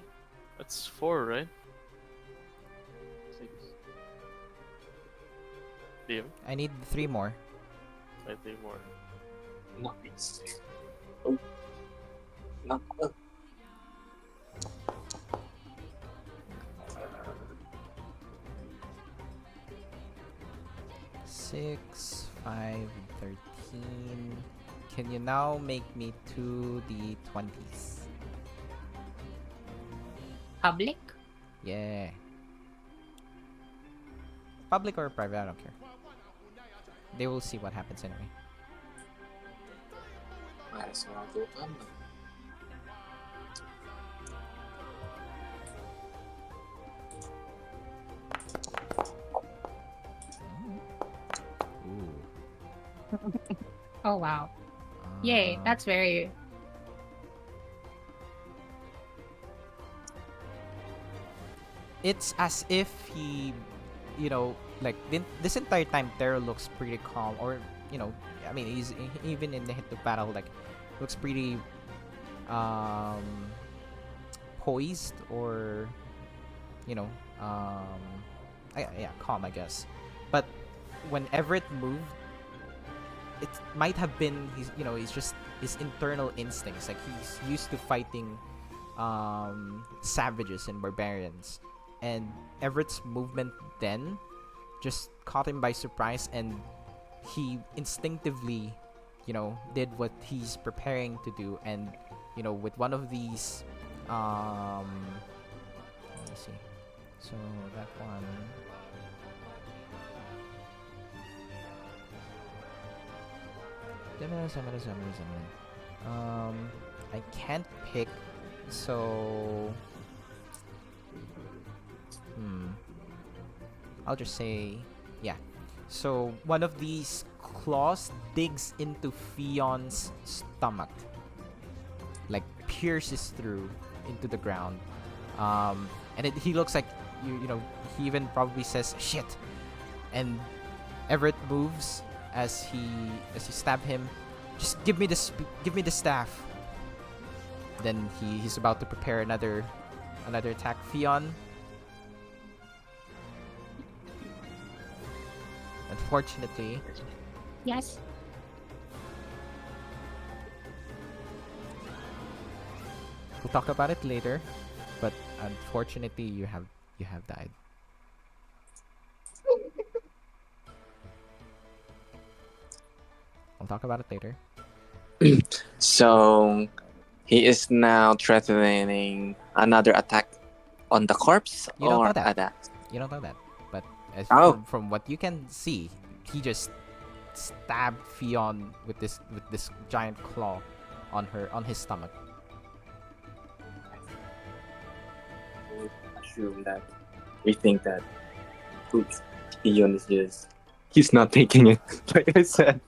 That's 4, right? 6. Damn, I need 3 more. I think more. Nice. Oh. Not good. Six, 5, 13. Can you now make me 2d20s? Public? Yeah. Public or private, I don't care. They will see what happens anyway. Might as well do them. Ooh. Oh wow. Yay, Uh, that's very. It's as if he, like this entire time Terro looks pretty calm, or I mean, he's even in the hit of battle, like looks pretty poised, or yeah, calm, I guess. But when Everett moved, it might have been he's just his internal instincts, like he's used to fighting savages and barbarians, and Everett's movement then just caught him by surprise, and he instinctively did what he's preparing to do, and with one of these let me see, so that one, I can't pick, so I'll just say, yeah. So one of these claws digs into Fion's stomach, like pierces through into the ground, and he looks like you know he even probably says shit, and Everett moves as you stab him. Just give me the staff. Then he's about to prepare another attack. Fion, unfortunately, Yes. we'll talk about it later, but unfortunately you have died. We'll talk about it later. So he is now threatening another attack on the corpse You don't or know that. at that. You don't know that, but Oh. from what you can see, he just stabbed Fion with this giant claw on his stomach. Assume that we think that oops, Ion is just he's not taking it. Like I said.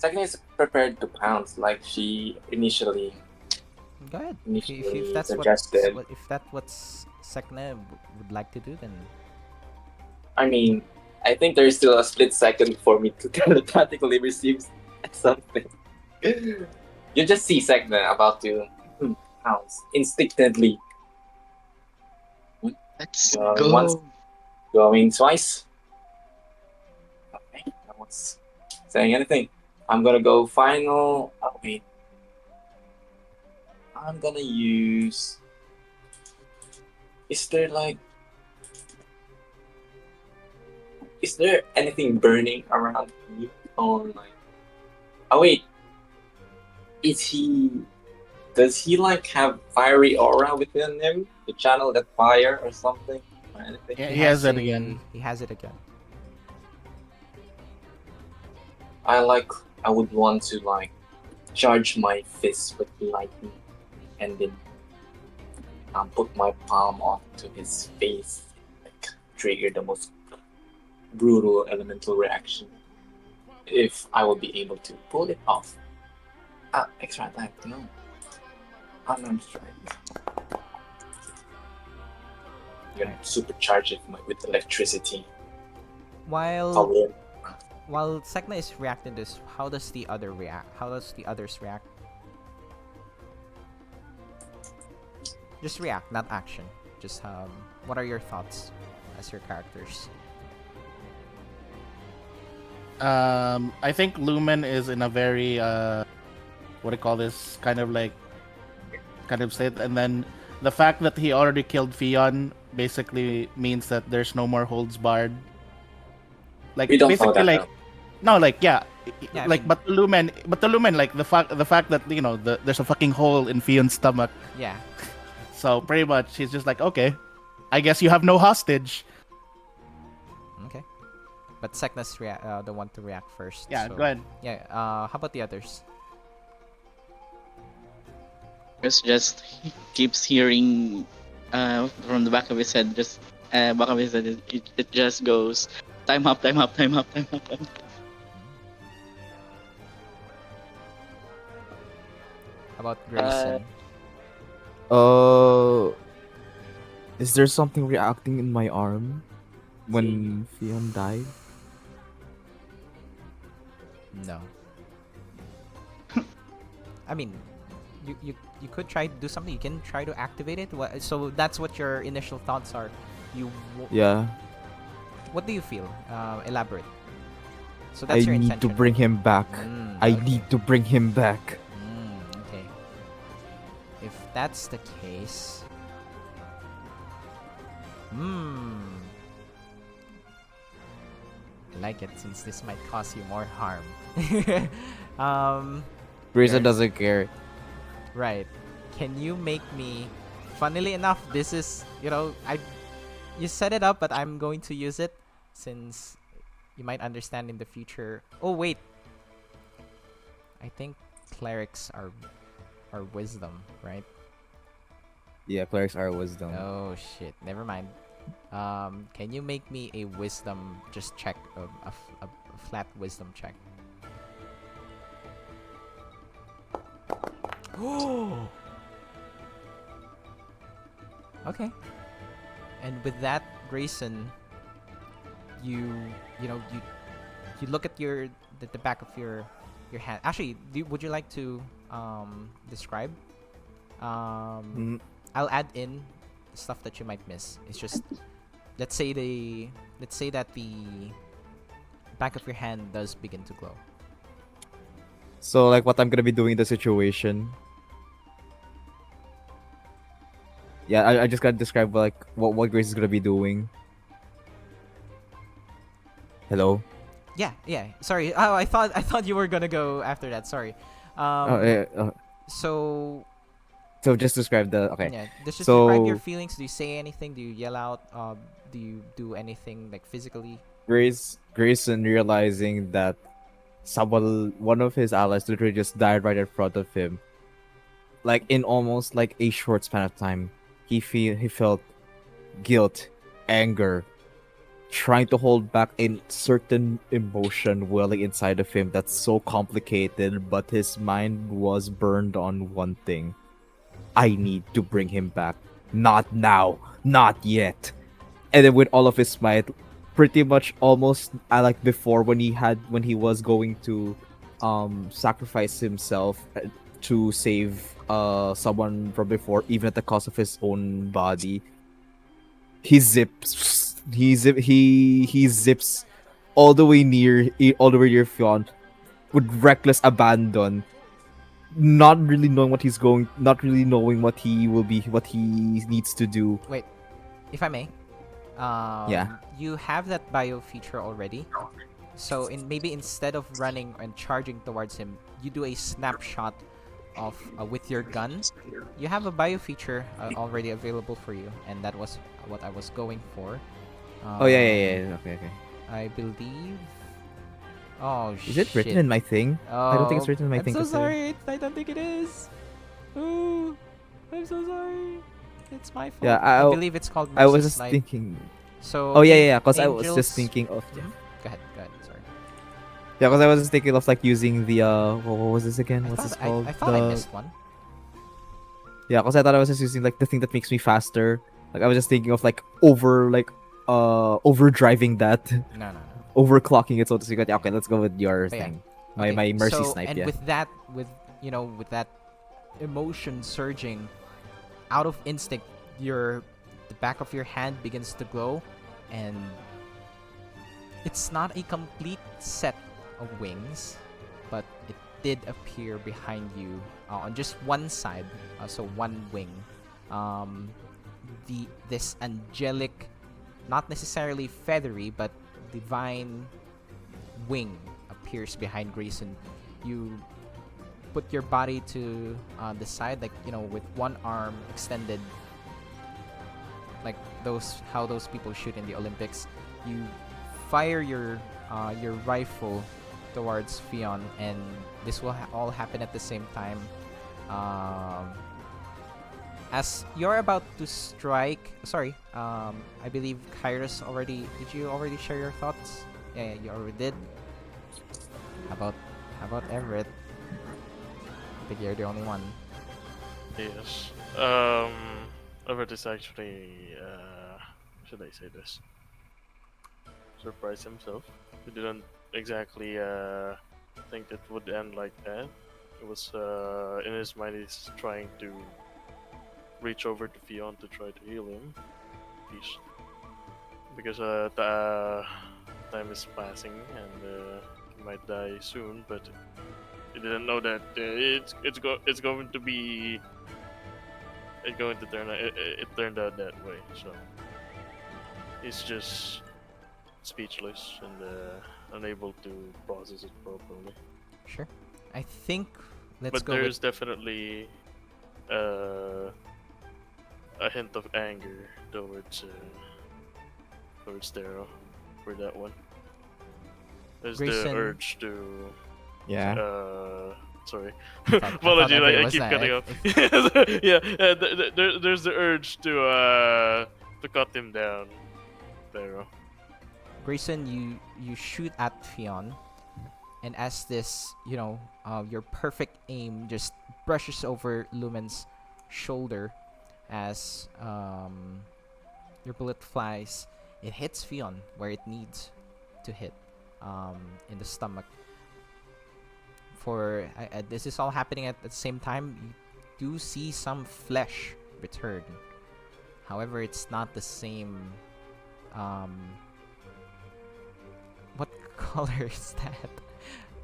Sek'na is prepared to pounce like she initially Go ahead. Initially If that's suggested. what Sek'na would like to do, then I mean, I think there's still a split second for me to telepathically receive something. You just see Sek'na about to pounce instinctively. Let's Going go. once, going twice. Okay, no one's saying anything. I'm gonna go final. Oh wait. I'm gonna use. Is there anything burning around me or like? Oh wait. Does he like have fiery aura within him to channel that fire or something or anything? Yeah, he has it again. He has it again. I would want to like charge my fist with lightning and then put my palm onto his face, like trigger the most brutal elemental reaction. If I will be able to pull it off. Extra attack, no. Unarmed strike. I'm gonna supercharge it with electricity. While Power. Sek'na is reacting this, how does the other react? How does the others react? Just react, not action. Just what are your thoughts as your characters? I think Lumen is in a very what do you call this kind of state, and then the fact that he already killed Fion basically means that there's no more holds barred. Like We don't know basically that. like no like yeah, Yeah, I like mean- but the Lumen like the fact that you know there's a fucking hole in Fion's stomach, Yeah. so pretty much he's just like, okay, I guess you have no hostage. Okay. But Sek'na's the one to react first. Yeah, so, go ahead. Yeah. How about the others? Chris just keeps hearing from the back of his head, it just goes time up, time up, time up, time up, time up. How about Grayson? Is there something reacting in my arm when Fion died? No. I mean, you could try to do something. You can try to activate it. So that's what your initial thoughts are. Yeah. What do you feel? Elaborate. So I that's your need intention. to bring him back. I Okay. need to bring him back. Okay. If that's the case, I like it since this might cause you more harm. Grayson Yes. doesn't care. Right. Can you make me? Funnily enough, this is you set it up, but I'm going to use it since you might understand in the future. Oh wait, I think clerics are wisdom, right? Yeah, clerics are wisdom. Oh shit, never mind. Can you make me a wisdom just check, a flat wisdom check? Oh. Okay. And with that, Grayson, you you know you look at the back of your hand. Actually, would you like to describe? Mm, I'll add in stuff that you might miss. It's just let's say that the back of your hand does begin to glow. So like what I'm gonna be doing in the situation. Yeah, I just gotta describe like what Grace is gonna be doing. Hello. Yeah. Sorry. Oh, I thought you were gonna go after that. Sorry. Oh, yeah, So so just describe the okay. yeah, just describe your So feelings. Do you say anything? Do you yell out? Do you do anything like physically? Grayson realizing that one of his allies literally just died right in front of him, like in almost like a short span of time, he felt guilt, anger, trying to hold back a certain emotion welling inside of him that's so complicated, but his mind was burned on one thing. I need to bring him back. Not now. Not yet. And then with all of his might, pretty much almost like before when he was going to sacrifice himself to save someone from before, even at the cost of his own body. He zips all the way near Fionn with reckless abandon, not really knowing what he needs to do. Wait, if I may. Yeah. You have that bio feature already. So maybe instead of running and charging towards him, you do a snapshot of with your gun. You have a bio feature already available for you, and that was what I was going for. Oh yeah. Okay. I believe. Oh Is shit! it written in my thing? I don't think it's written in my I'm thing. so 'cause sorry. I don't think it is. Ooh, I'm so sorry. It's my fault. Yeah, I believe it's called I was Mercy's just Light. thinking. So Oh yeah, because I was Angels. just thinking of. Yeah, Mhm. Go ahead. Sorry. yeah, because I was just thinking of like using the what was this again? What's this called? I thought I missed one. Yeah, because I thought I was just using like the thing that makes me faster. Like I was just thinking of like overdriving that, No. overclocking it so to speak. But yeah, okay, let's go with your But yeah. thing. Okay, My mercy so, snipe. and Yeah. with that, with that emotion surging, out of instinct, the back of your hand begins to glow, and it's not a complete set of wings, but it did appear behind you on just one side, so one wing. This angelic, not necessarily feathery, but divine wing appears behind Grayson. You put your body to the side, like with one arm extended, like how those people shoot in the Olympics. You fire your rifle towards Fionn, and this will all happen at the same time. As you're about to strike, sorry, I believe Kairos already. Did you already share your thoughts? Yeah, you already did. How about Everett? I think you're the only one. Yes. Everett is actually, should I say this? Surprised himself. He didn't exactly think it would end like that. It was in his mind. He's trying to reach over to Fionn to try to heal him. Because the time is passing and he might die soon, but he didn't know that it's going to be it turned out that way. So he's just speechless and unable to process it properly. Sure. I think let's But go there's with definitely a hint of anger towards Terro for that one. There's the Grayson. urge to Yeah. Sorry. I thought Apologies, Everett I was keep that. cutting off. Yeah, there's the urge to cut him down. Terro. Grayson, you shoot at Fionn, and as this, your perfect aim just brushes over Lumen's shoulder, as your bullet flies, it hits Fionn where it needs to hit, in the stomach. This is all happening at the same time. You do see some flesh return. However, it's not the same. What color is that?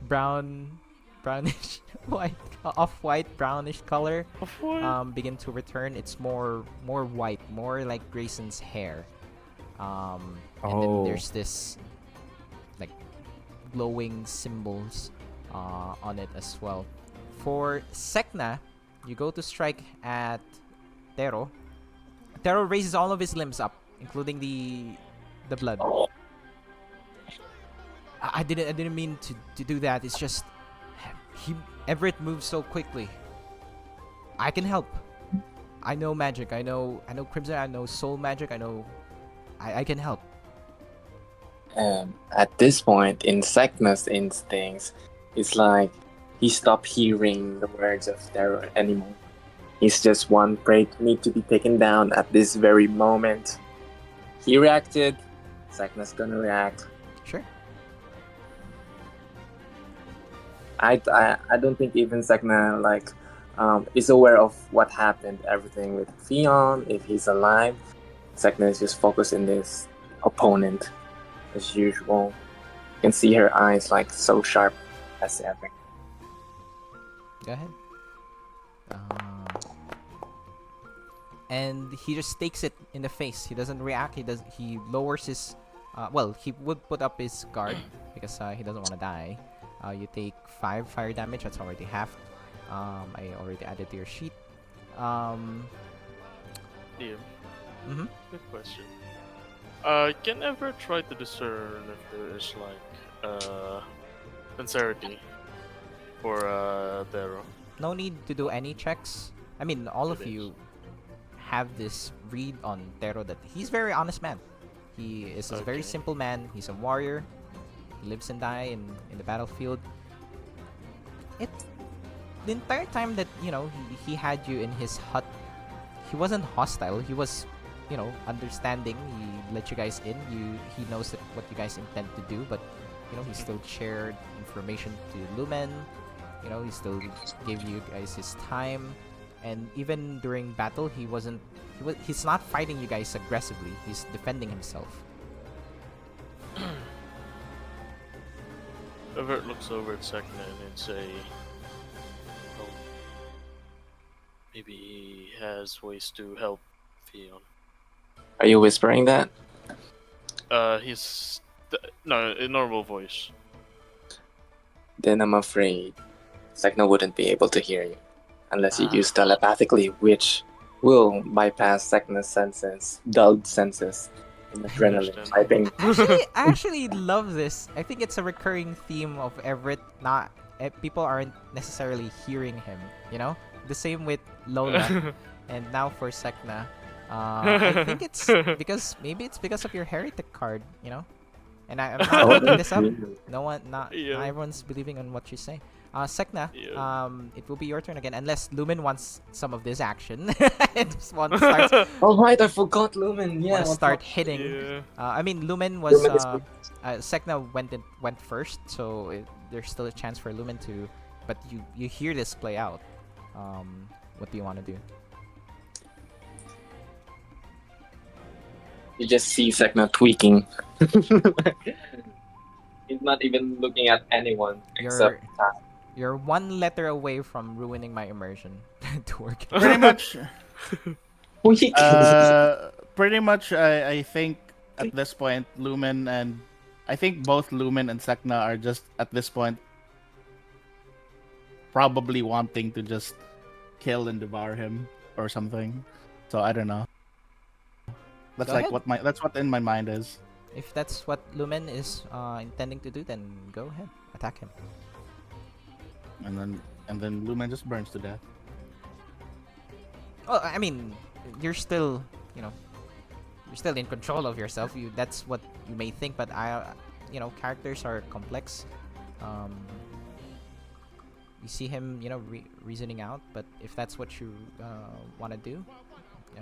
Brownish, white, off-white, brownish color. Begin to return. It's more white, more like Grayson's hair. And then there's this like glowing symbols on it as well. For Sek'na, you go to strike at Terro. Terro raises all of his limbs up, including the blood. I didn't mean to do that. It's just Everett moves so quickly. I can help. I know magic. I know Crimson. I know soul magic. I can help. At this point, in Sek'na's instincts, it's like he stopped hearing the words of terror anymore. He's just one prey need to be taken down at this very moment. He reacted. Sek'na's gonna react. Sure. I don't think even Sek'na is aware of what happened, everything with Fionn, if he's alive. Sek'na is just focused in this opponent as usual. You can see her eyes like so sharp as ever. Go ahead. And he just takes it in the face. He doesn't react. He lowers his. He would put up his guard because he doesn't want to die. You take 5 fire damage. That's already half. I already added to your sheet. Liam. Mhm. Good question. Can ever try to discern if there is sincerity for Terro? No need to do any checks. I mean, all of you have this read on Terro that he's a very honest man. He is a very simple man. He's a warrior. He lives and dies in the battlefield. The entire time that he had you in his hut, he wasn't hostile. He was understanding. He let you guys in. He knows what you guys intend to do, but he still shared information to Lumen. He still gave you guys his time, and even during battle, he's not fighting you guys aggressively. He's defending himself. Everett looks over at Sek'na and say, "Oh, maybe he has ways to help Fionn." Are you whispering that? No, in normal voice. Then I'm afraid Sek'na wouldn't be able to hear you unless you use telepathically, which will bypass Sek'na's senses, dulled senses, and adrenaline typing. I actually love this. I think it's a recurring theme of Everett. People aren't necessarily hearing him. The same with Lola, and now for Sek'na. I think it's because of your heretic card. And I'm not making this up. Not everyone's believing on what you say. Sek'na, it will be your turn again, unless Lumen wants some of this action. And just want to start. Oh right, I forgot Lumen. Yeah, Start hitting. Yeah. Lumen was. Lumen Sek'na went first, so there's still a chance for Lumen to. But you hear this play out. What do you want to do? You just see Sek'na tweaking. He's not even looking at anyone except You're one letter away from ruining my immersion to work. Pretty much. Tweaking. Pretty much. I think at this point, Lumen and I think both Lumen and Sek'na are just at this point probably wanting to just kill and devour him or something. So I don't know. That's Go ahead. That's what in my mind is. If that's what Lumen is intending to do, then go ahead, attack him. And then and then Lumen just burns to death. Well, I mean, you're still, you know, you're still in control of yourself. That's what you may think, but characters are complex. You see him, reasoning out, but if that's what you want to do, yeah,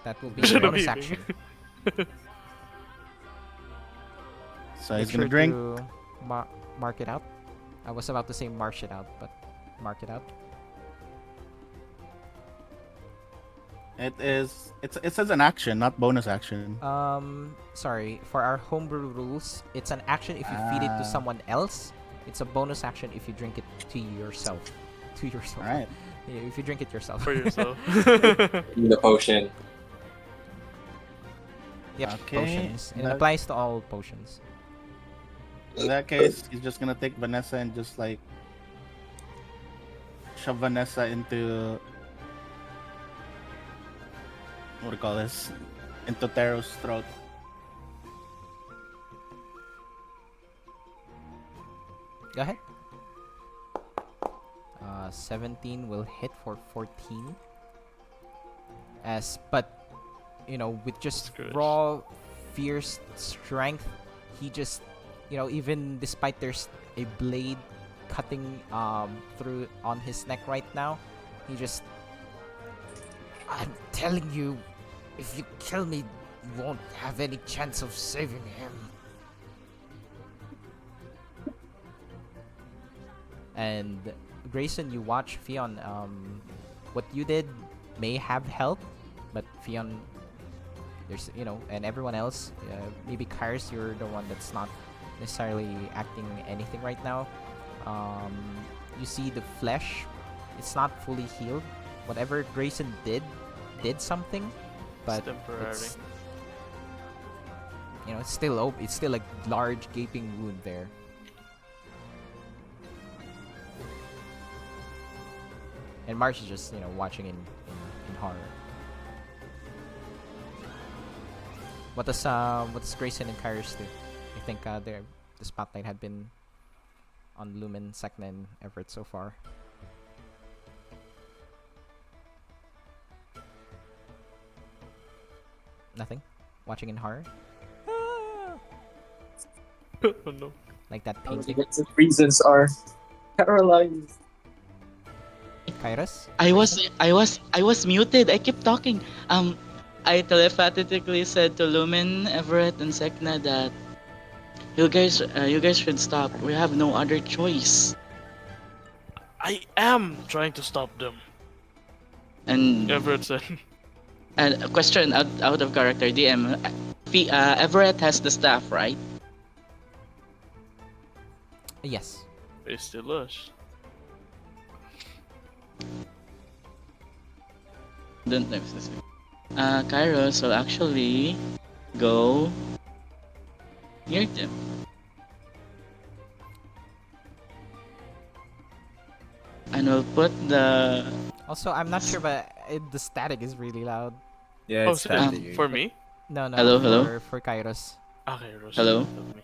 that will be a bonus action. So Make he's sure gonna drink. to mark it out. I was about to say marsh it out, but mark it out. It says an action, not bonus action. Sorry. For our homebrew rules, it's an action if you feed it to someone else. It's a bonus action if you drink it to yourself. To yourself. All right. Yeah, if you drink it yourself. For yourself. The potion. Yep, Okay, potions. It that- applies to all potions. In that case, he's just gonna take Vanessa and just like shove Vanessa into what do you call this? Into Terro's throat. Go ahead. 17 will hit for 14. But with just Good. raw, fierce strength, he just, even despite there's a blade cutting through on his neck right now, he just. I'm telling you, if you kill me, you won't have any chance of saving him. And Grayson, you watch Fion. What you did may have helped, but Fion, there's and everyone else. Maybe Kairos, you're the one that's not necessarily acting anything right now. You see the flesh; it's not fully healed. Whatever Grayson did something, but It's temporary. it's still open. It's still a large gaping wound there. And Marsh is just, watching in horror. What does Grayson and Kairos do? I think the spotlight had been on Lumen, Sek'na, and Everett so far. Nothing? Watching in horror? Oh no. Like that The painting? reasons are paralyzed. Kairos? I was muted. I kept talking. I telepathically said to Lumen, Everett, and Sek'na that you guys should stop. We have no other choice. I am trying to stop them. And Everett said. and a question out of character, DM. Everett has the staff, right? Yes. It's still us. Don't know if this is. Kairos will actually go near them. And we'll put the. Also, I'm not sure, but the static is really loud. Yeah, Oh, it's so static. for me? No, Hello? for Kairos. Okay, Rose. Hello? Help me.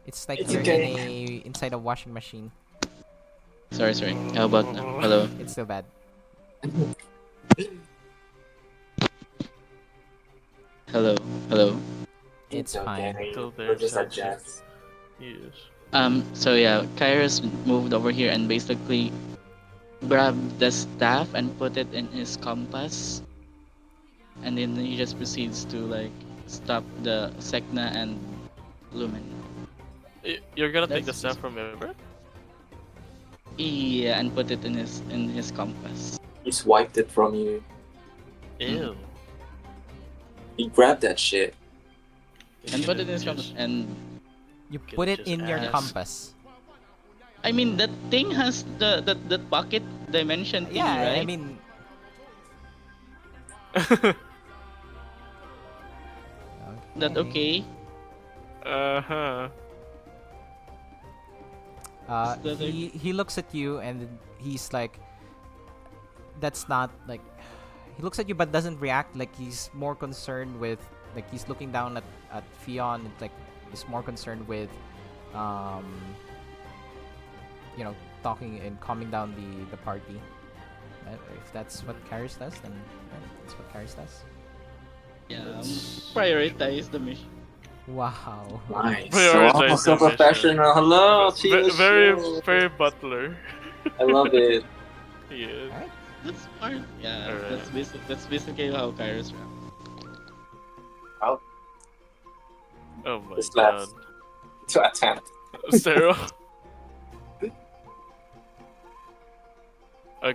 It's like It's you're okay. inside a washing machine. Sorry. How about now? Hello. It's still bad. Hello. It's fine. Till We're just there's adjust. Yes. So yeah, Kairos moved over here and basically grabbed the staff and put it in his compass. And then he just proceeds to like stop the Sek'na and Lumen. You're gonna take the That's- staff from Everett? Yeah, and put it in his compass. He's wiped it from you. Ew. He grabbed that shit. And put it in his compass. And You Can put it just in your ask. compass. I mean that thing has the pocket dimension thingy, Yeah, right? I mean, that okay? Uh-huh. Is that he looks at you and he's like, that's not like, he looks at you but doesn't react. Like he's more concerned with, like he's looking down at Fion. Like he's more concerned with talking and calming down the party. If that's what Keres does, then that's what Keres does. Yeah, That's prioritize the mission. Wow. Nice. Prioritize Wow, so the mission. professional. Hello, chill, Very, chill. very butler. I love it. Yeah. Alright. That's smart. Yeah, Alright. that's basically how Kairos ran. Oh my This god. last to attempt. Terro.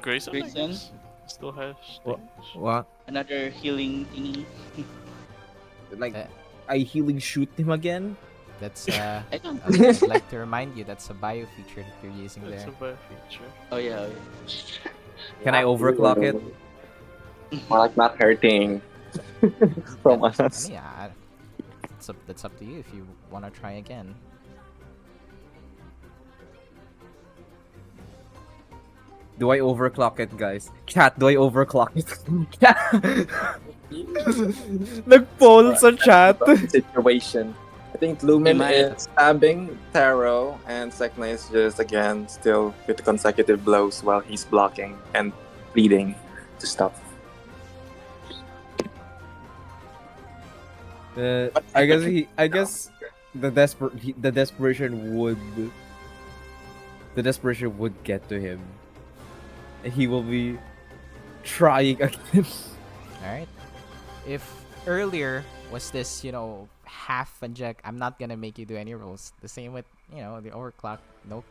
Grayson, I Grayson? guess, still has What? things. What? Another healing thingy. Like, Eh. I healing shoot him again? That's I don't. I'd like to remind you that's a bio feature that you're using It's there. a bad feature. Oh yeah. Can I overclock it? More like not hurting from I us. mean, that's up to you if you want to try again. Do I overclock it, guys? Chat, do I overclock it? Nag-poll sa chat. Situation. I think Lumen Might. is stabbing Terro, and Sek'na is just again still with consecutive blows while he's blocking and pleading to stop. I guess the desperation would get to him. He will be trying again. Alright. If earlier was this, half inject, I'm not gonna make you do any rolls. The same with, the overclock. No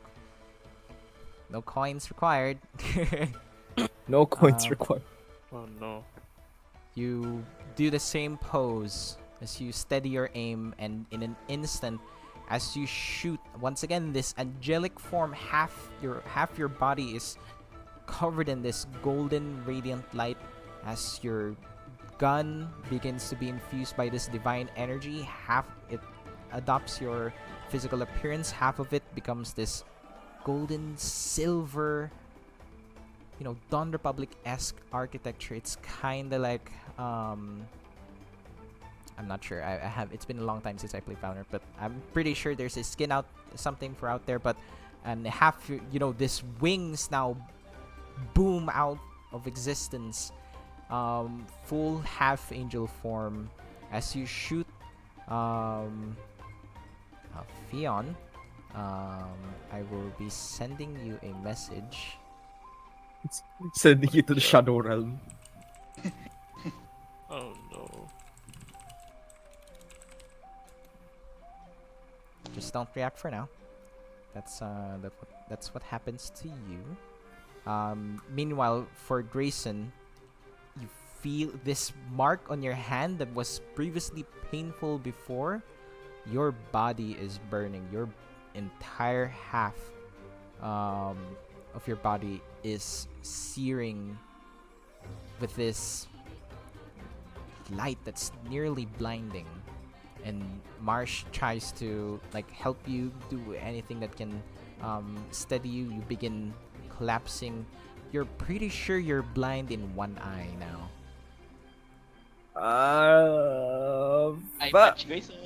coins required. No coins Um, required. Oh no. You do the same pose as you steady your aim, and in an instant, as you shoot, once again, this angelic form, half your body is covered in this golden radiant light as your gun begins to be infused by this divine energy. Half it adopts your physical appearance, half of it becomes this golden silver, Dawn Republic-esque architecture. It's kind of like I'm not sure. I have. It's been a long time since I played Valorant, but I'm pretty sure there's a skin out something for out there. But and half this wings now boom out of existence, full half angel form as you shoot Fion. I will be sending you a message. Sending you to the Shadow Realm. Oh no. Just don't react for now. That's what happens to you. Meanwhile, for Grayson, you feel this mark on your hand that was previously painful before. Your body is burning. Your entire half of your body is searing with this light that's nearly blinding. And Marsh tries to help you do anything that can steady you. You begin collapsing. You're pretty sure you're blind in one eye now. I touch Grayson.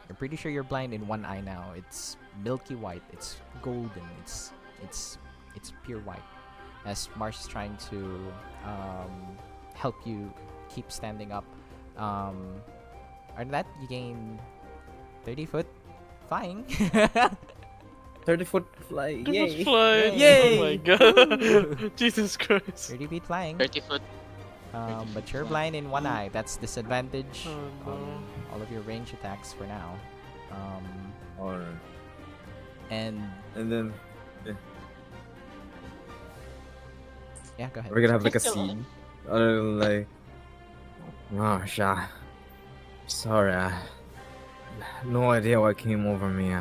You're pretty sure you're blind in one eye now. It's milky white. It's golden. It's pure white. As Marsh is trying to help you keep standing up. After that, you gain 30 foot flying. 30-foot fly. It was Yay. flying. Yay. Oh my god. Jesus Christ. 30 feet flying. 30 foot. But you're blind in one eye. That's disadvantage Oh, no. on all of your range attacks for now. Alright. And And then yeah, go ahead. we're gonna have like a Still scene. Like, oh, sorry, no idea what came over me.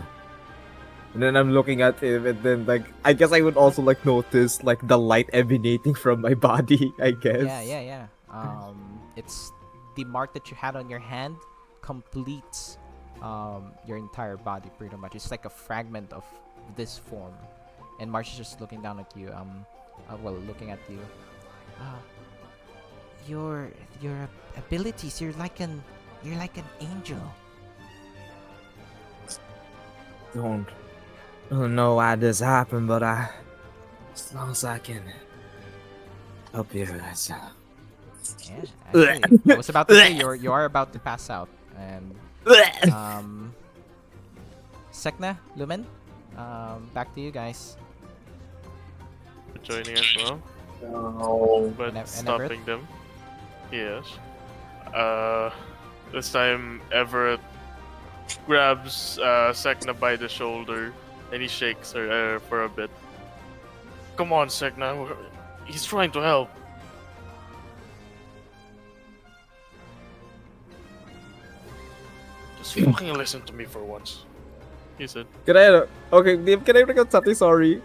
And then I'm looking at him, and then I guess I would also notice the light emanating from my body. I guess. Yeah. It's the mark that you had on your hand completes your entire body pretty much. It's like a fragment of this form. And Marsh is just looking down at you. Looking at you. Your abilities. You're like an angel. don't know why this happened, but as long as I can help you guys. Yeah, actually, I was about to say you are about to pass out, and Sek'na, Lumen, back to you guys. Joining as well, No. but And Everett? stopping them. Yes. This time Everett grabs Sek'na by the shoulder and he shakes her for a bit. Come on, Sek'na. He's trying to help. Just fucking listen to me for once. He said. Can I? Okay, Dave, can I bring up something? Sorry.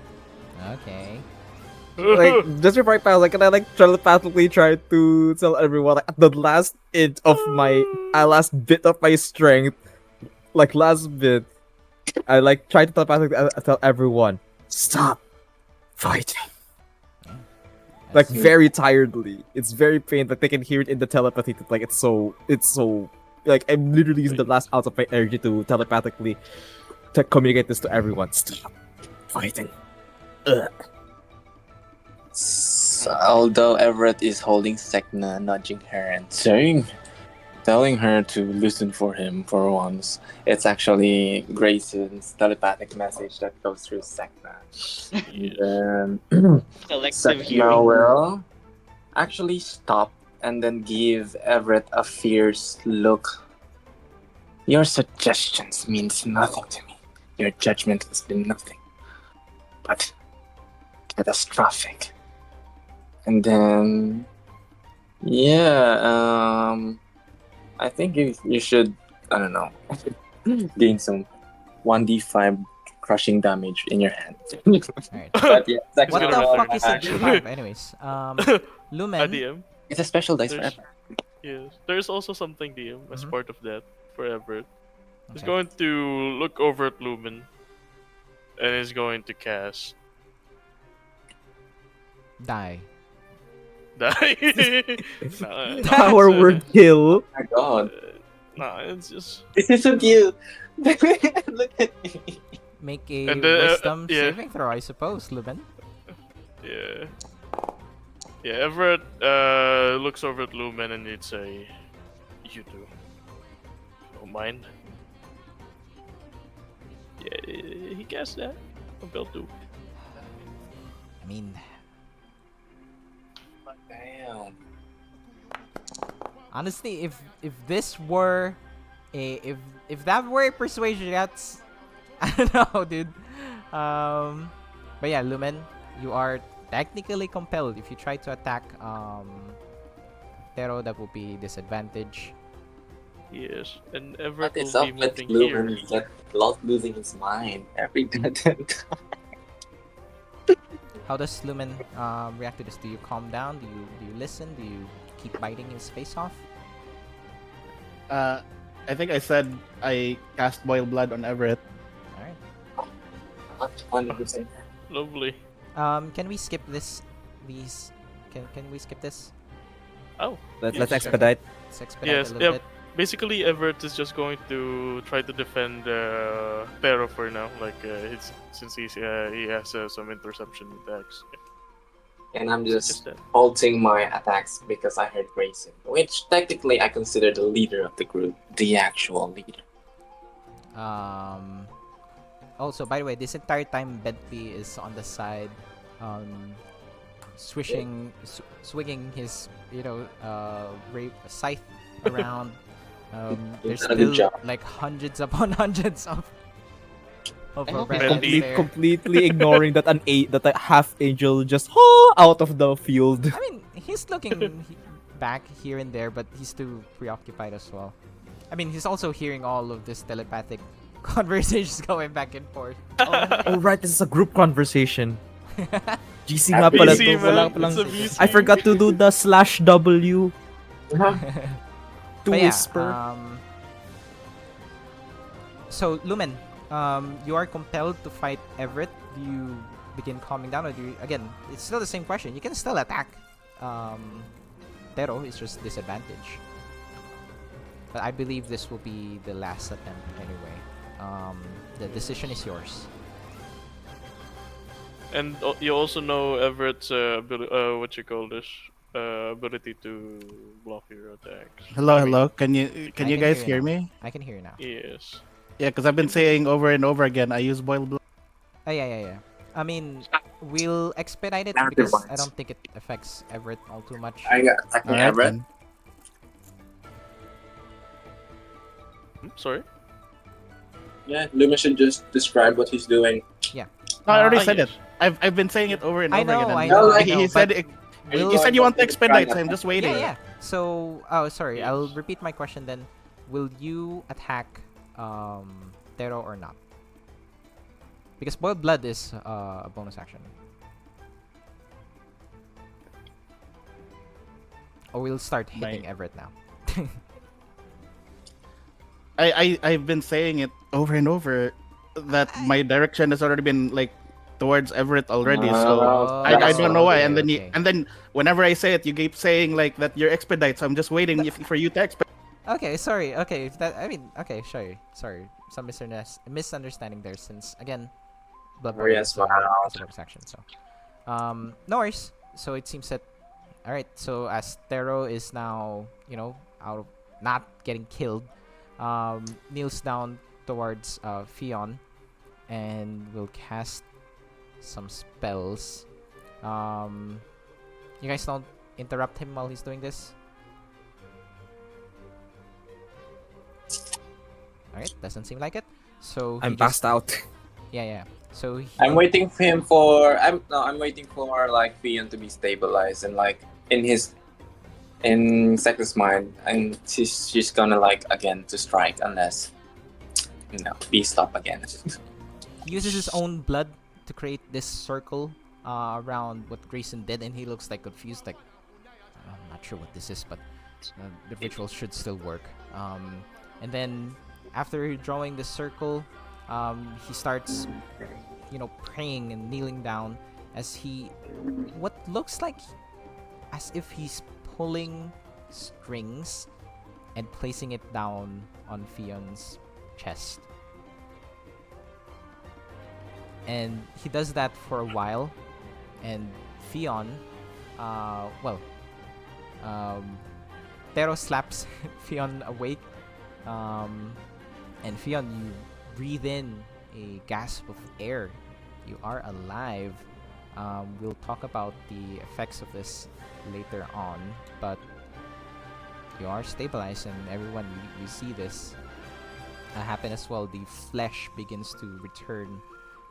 Okay. Like just before I pass, like, can I like telepathically try to tell everyone like, at the last inch of my, last bit of my strength, like last bit, I like try to telepathically tell everyone, stop fighting. Like That's- very tiredly. It's very painful. Like they can hear it in the telepathy. Like it's so like I'm literally using the last ounce of my energy to telepathically to communicate this to everyone. Stop fighting. Ugh. Although Everett is holding Sek'na, nudging her and telling her to listen for him for once, it's actually Grayson's telepathic message that goes through Sek'na. And Collective Sek'na hearing. will actually stop and then give Everett a fierce look. Your suggestions means nothing to me. Your judgment has been nothing but catastrophic. And then, yeah, I think you should, I don't know, gain some 1d5 crushing damage in your hand. Alright. But yeah, What gonna the return fuck it is a back. D5 anyways? Lumen. DM. It's a special dice for There's- Everett. Yes. There's also something DM as Mhm. part of that for Everett. He's Okay. going to look over at Lumen and is going to cast Die. die. Nah, Power it's, word kill. Oh my god. Nah, it's just This isn't you! Look at me. Make a And then, wisdom yeah. saving throw, I suppose, Lumen. yeah. Yeah, Everett looks over at Lumen and he'd say, "You do. Don't mind." Yeah, he guessed that. They'll do. I mean, Damn. honestly, if this were if that were a persuasion, that's I don't know, dude. But yeah, Lumen, you are technically compelled. If you try to attack Terro, that will be disadvantage. Yes, and Everett But it's will be up with moving Lumen here. losing his mind every goddamn time. How does Lumen react to this? Do you calm down? Do you listen? Do you keep biting his face off? I think I said I cast boil blood on Everett. All right. 100%. Lovely. Can we skip this? These can we skip this? Oh, Let's Yes. expedite. Let's expedite yes. a little Yep. bit. Basically, Everett is just going to try to defend Terro for now. Like, since he has some interception attacks. And I'm Just just that. halting my attacks because I heard Grayson, which technically I consider the leader of the group, the actual leader. Also, by the way, this entire time Bentley is on the side, swinging his, scythe around. There's Done a good still job. like hundreds upon hundreds of know, rebels Bentley- there. Completely ignoring that that a half angel just out of the field. I mean, he's looking back here and there, but he's too preoccupied as well. I mean, he's also hearing all of this telepathic conversations going back and forth. Oh right, this is a group conversation. GC nga Happy pala VC, to. man. Wala palang. It's a VC. I forgot to do the /W to But yeah, whisper. So Lumen, you are compelled to fight Everett. Do you begin calming down, or do you, again? It's still the same question. You can still attack Terro. It's just disadvantage. But I believe this will be the last attempt anyway. The decision is yours. And you also know Everett's what you call this ability to block your attacks. Hello, I mean, hello. Can I you can guys hear you hear now. me? I can hear you now. yes. Yeah, because I've been saying over and over again, I use boiled blood. Oh yeah. I mean, we'll expedite it Narrative because I wise. don't think it affects Everett all too much. I got attacking All right Everett. then. Sorry. Yeah, Lumen should just describe what he's doing. Yeah. No, I already Ah, said yes. it. I've been saying it over and I over again. know, And I know, I he, know. he said But it, we'll. you said you want to expedite, so I'm just waiting. Yeah. So, oh, sorry. I'll Yes. repeat my question then. Will you attack Terro or not? Because boiled blood is a bonus action. Or we'll start hitting Right. Everett now. I've been saying it over and over that my direction has already been like towards Everett already. So I That's don't know why. okay, And then okay. and then whenever I say it, you keep saying like that you're expedite. So I'm just waiting for you to expedite. Okay, sorry. Okay, if that I mean, okay, sorry. Some misunderstanding there since again, blood Oh, yes, is a wow. bonus action. So, no worries. So it seems that all right. So as Terro is now, out of not getting killed, kneels down towards Fion and will cast some spells. You guys don't interrupt him while he's doing this. Alright, doesn't seem like it. So I'm he just- passed out. Yeah. So I'm waiting for him for I'm waiting for like Fion to be stabilized and like in Sek'na's mind, and she's gonna like again to strike unless be stopped again. he uses his own blood to create this circle around what Grayson did, and he looks like confused. Like I'm not sure what this is, but the ritual should still work. And then after drawing the circle, he starts, praying and kneeling down as he, what looks like as if he's pulling strings and placing it down on Fion's chest. And he does that for a while, and Fion, Terro slaps Fion awake, and Fion, you breathe in a gasp of air. You are alive. We'll talk about the effects of this later on, but you are stabilized, and everyone, you see this happen as well. The flesh begins to return,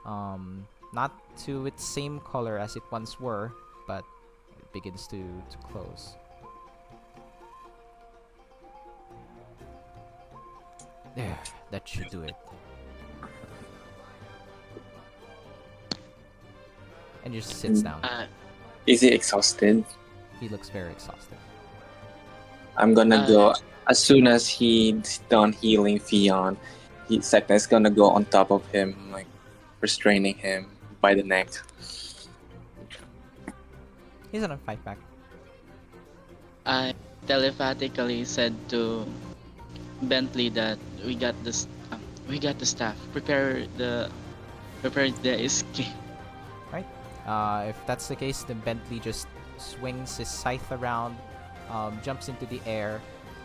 not to its same color as it once were, but it begins to close. There, that should do it. And just sits down. Is he exhausted? He looks very exhausted. I'm gonna go as soon as he's done healing Fion. Sek'na is gonna go on top of him, like restraining him by the neck. He's gonna fight back. I telepathically said to Bentley that we got this. We got the staff. Prepare the escape. If that's the case, then Bentley just swings his scythe around, jumps into the air.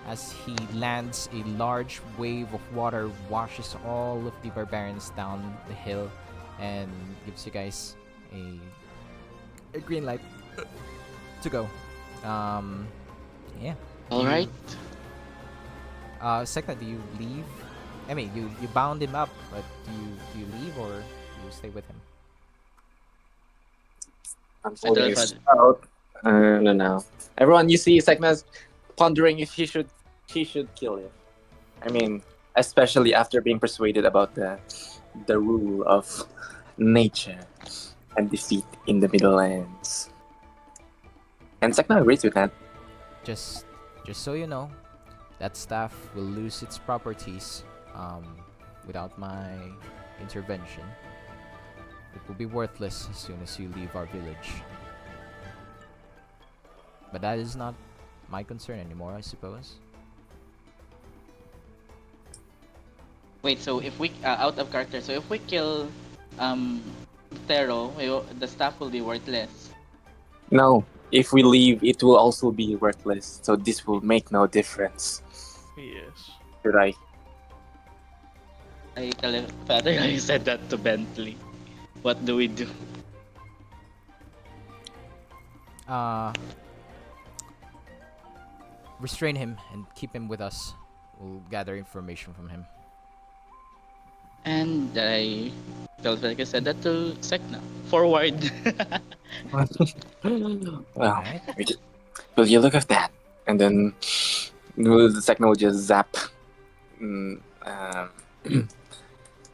As he lands, a large wave of water washes all of the barbarians down the hill and gives you guys a green light to go. Yeah. All right. Sek'na, do you leave? I mean, you bound him up, but do you leave or do you stay with him? I'm holding his out. No. Everyone, you see Sek'na's pondering if he should kill him. I mean, especially after being persuaded about the rule of nature and defeat in the Middlelands. And Sek'na agrees with that. Just so you know, that staff will lose its properties without my intervention. It will be worthless as soon as you leave our village. But that is not my concern anymore, I suppose. Wait. So if we out of character. So if we kill Terro, the staff will be worthless. No, if we leave, it will also be worthless. So this will make no difference. Yes. Should I? I telepathically said that to Bentley. What do we do? Uh, restrain him and keep him with us. We'll gather information from him. And I telepathically said that to Sek'na. Forward. Well, Alright. will you look at that? And then the second will just zap mm,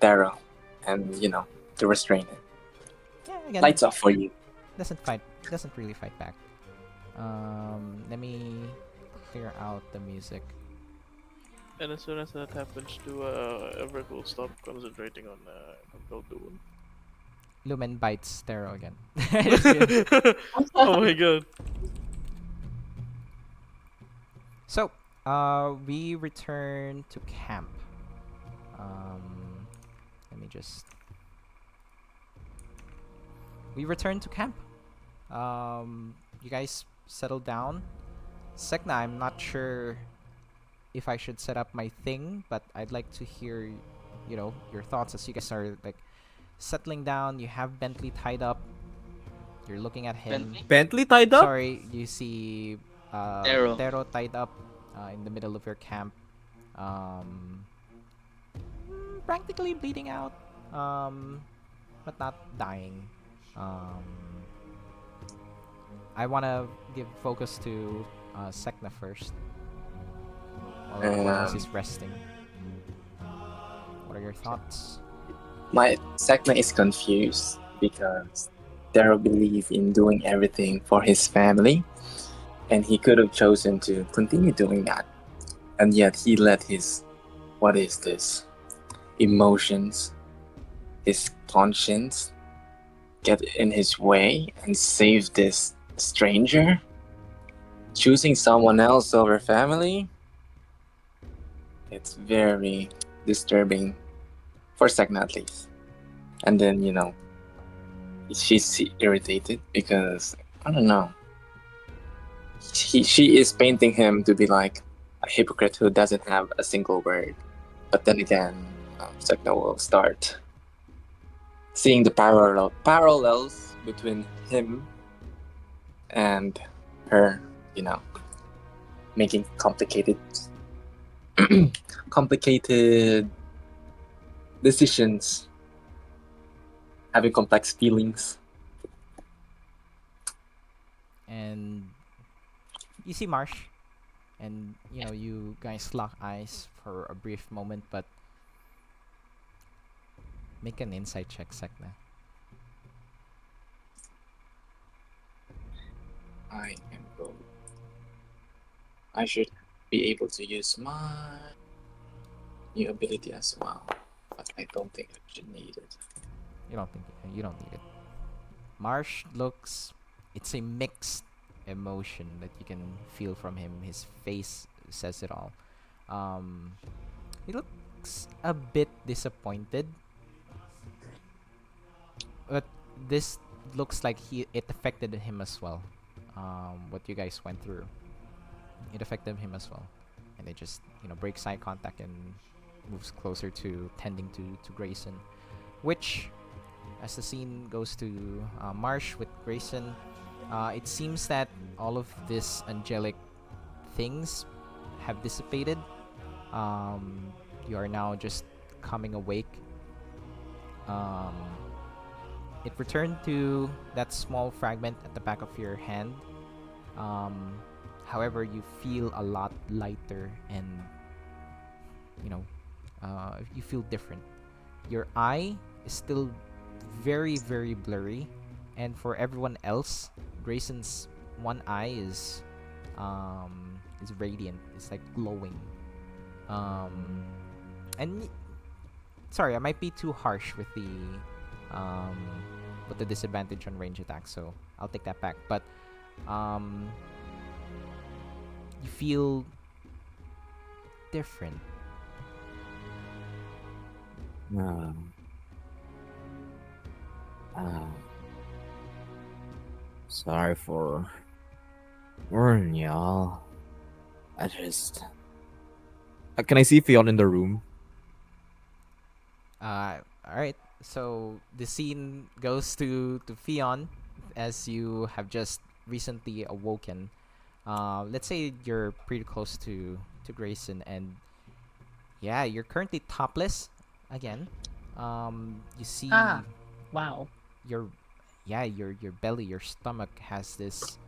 Terro and, to restrain him. Yeah, again, Lights off for you. doesn't really fight back. Let me clear out the music. And as soon as that happens to Everett will stop concentrating on Compel Doom. Lumen bites Terro again. Oh my god. So, we return to camp. Let me just. We return to camp. You guys settle down. Sek'na, I'm not sure if I should set up my thing, but I'd like to hear, your thoughts as you guys are like settling down. You have Bentley tied up. You're looking at him. Bentley? Bentley tied up? Sorry, you see Terro. Terro tied up in the middle of your camp. Practically bleeding out, but not dying. I want to give focus to Sek'na first. While he's resting. What are your thoughts? My Sek'na is confused because Terro believes in doing everything for his family, and he could have chosen to continue doing that, and yet he let his emotions, his conscience, get in his way and save this stranger, choosing someone else over family. It's very disturbing for Sek'na at least. And then, she's irritated because, I don't know, she is painting him to be like a hypocrite who doesn't have a single word. But then again, Sek'na will start seeing the parallels between him and her, making complicated decisions, having complex feelings. And you see Marsh, and you guys lock eyes for a brief moment, but make an insight check, Sek'na. I should be able to use my new ability as well, but I don't think I should need it. You don't need it. Marsh looks. It's a mixed emotion that you can feel from him. His face says it all. He looks a bit disappointed, but this looks like it affected him as well. What you guys went through, it affected him as well, and they just breaks eye contact and moves closer to tending to Grayson, which, as the scene goes to Marsh with Grayson, it seems that all of this angelic things have dissipated. You are now just coming awake. It returned to that small fragment at the back of your hand. However, you feel a lot lighter and you feel different. Your eye is still very, very blurry, and for everyone else, Grayson's one eye is radiant. It's like glowing. And sorry, I might be too harsh with the disadvantage on range attack, so I'll take that back. But you feel different. Uh, sorry for worrying y'all. I just. Can I see Fion in the room? All right. So the scene goes to Fion, as you have just recently awoken. Let's say you're pretty close to Grayson, and yeah, you're currently topless again. You see Ah, wow. your your belly, your stomach has this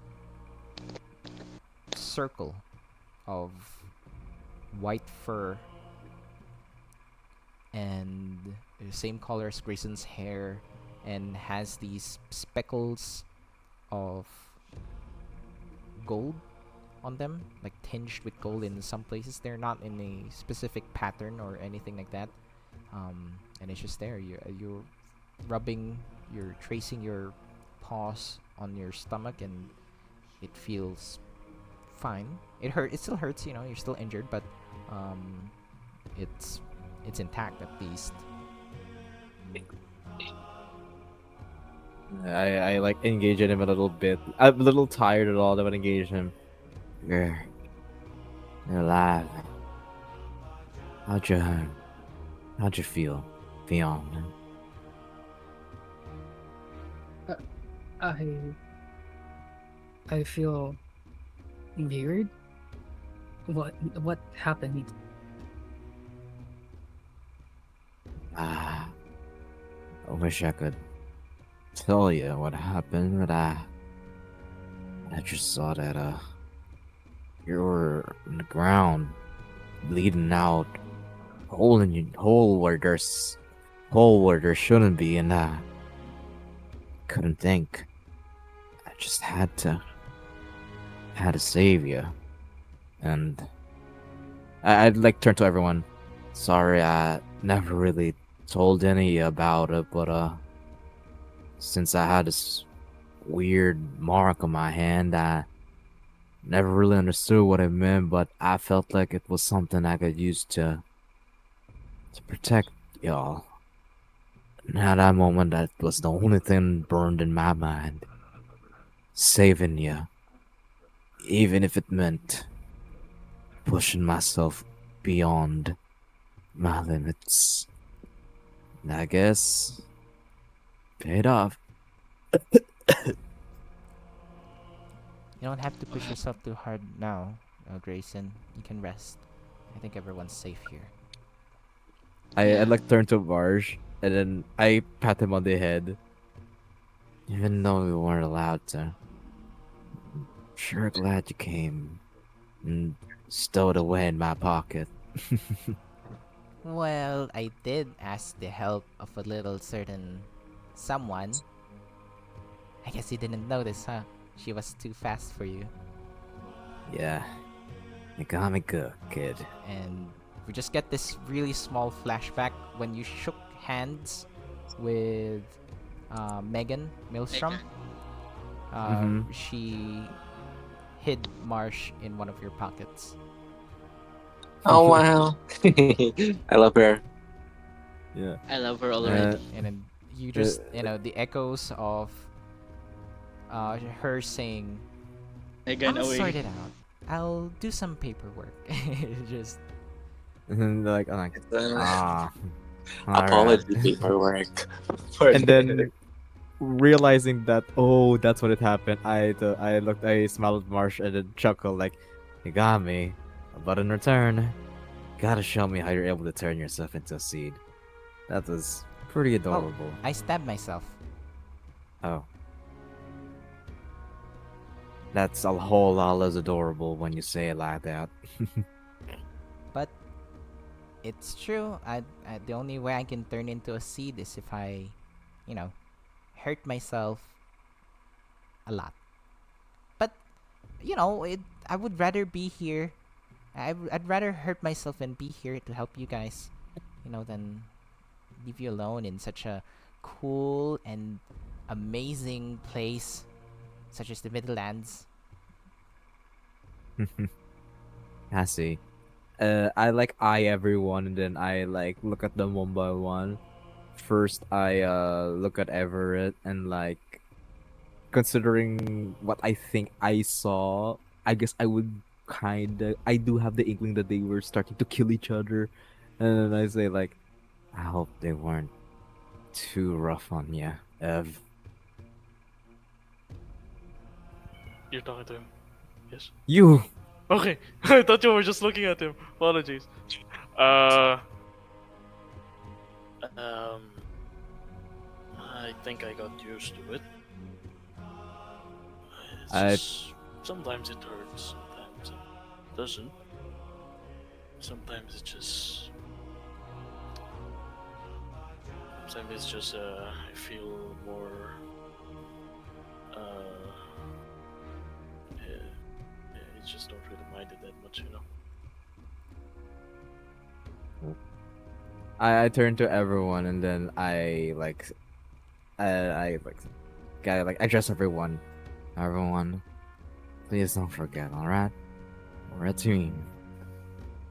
circle of white fur and the same color as Grayson's hair, and has these speckles of gold on them, like tinged with gold in some places. They're not in a specific pattern or anything like that. And it's just there. You're rubbing, you're tracing your paws on your stomach, and it feels fine. It still hurts. You're still injured, but um, it's intact at least. I like engage in him a little bit. I'm a little tired at all, but engage him. You're, you're alive. How'd you, how'd you feel, Fion? I I feel weird. What happened? Ah, I wish I could tell you what happened, but I just saw that you were on the ground, bleeding out, hole where there shouldn't be, and couldn't think. I just had to save you, and I'd like turn to everyone. Sorry, I never really told any about it, but since I had this weird mark on my hand, I never really understood what it meant, but I felt like it was something I could use to protect y'all. And at that moment, that was the only thing burned in my mind. Saving you, even if it meant pushing myself beyond my limits. And I guess paid off. You don't have to push yourself too hard now, Grayson. You can rest. I think everyone's safe here. I like turn to Varj, and then I pat him on the head. Even though we weren't allowed to. Sure glad you came and stowed away in my pocket. Well, I did ask the help of a little certain someone. I guess you didn't notice, huh? She was too fast for you. Yeah, you got me good, kid. And we just get this really small flashback when you shook hands with Megan Milstrom. She hid Marsh in one of your pockets. Oh wow. I love her. Yeah. I love her already. And then you just, the echoes of her saying, Megan I'll away. sort it out. I'll do some paperwork. Just And like, I'm like, It's alright. apology paperwork. And then realizing that, oh, that's what it happened, I smiled at Marsh and then chuckled like, you got me. But in return, gotta show me how you're able to turn yourself into a seed. That was pretty adorable. I stabbed myself. Oh. That's a whole lot less adorable when you say it like that. But it's true. The only way I can turn into a seed is if I, hurt myself a lot. But, I would rather be here. I'd rather hurt myself and be here to help you guys, than leave you alone in such a cool and amazing place such as the Midlands. I see. I like eye everyone and then I like look at them one by one. first I look at Everett and like considering what I think I saw, I guess I would I do have the inkling that they were starting to kill each other, and then I say like, I hope they weren't too rough on you, Ev. You're talking to him. Yes. You. Okay. I thought you were just looking at him. Apologies. I think I got used to it. It's just, sometimes it hurts, sometimes it doesn't. Sometimes it just. Sometimes it's just I feel more. Yeah, I just don't really mind it that much, you know. I turn to everyone and then I like address everyone. Everyone, please don't forget, alright? We're a team.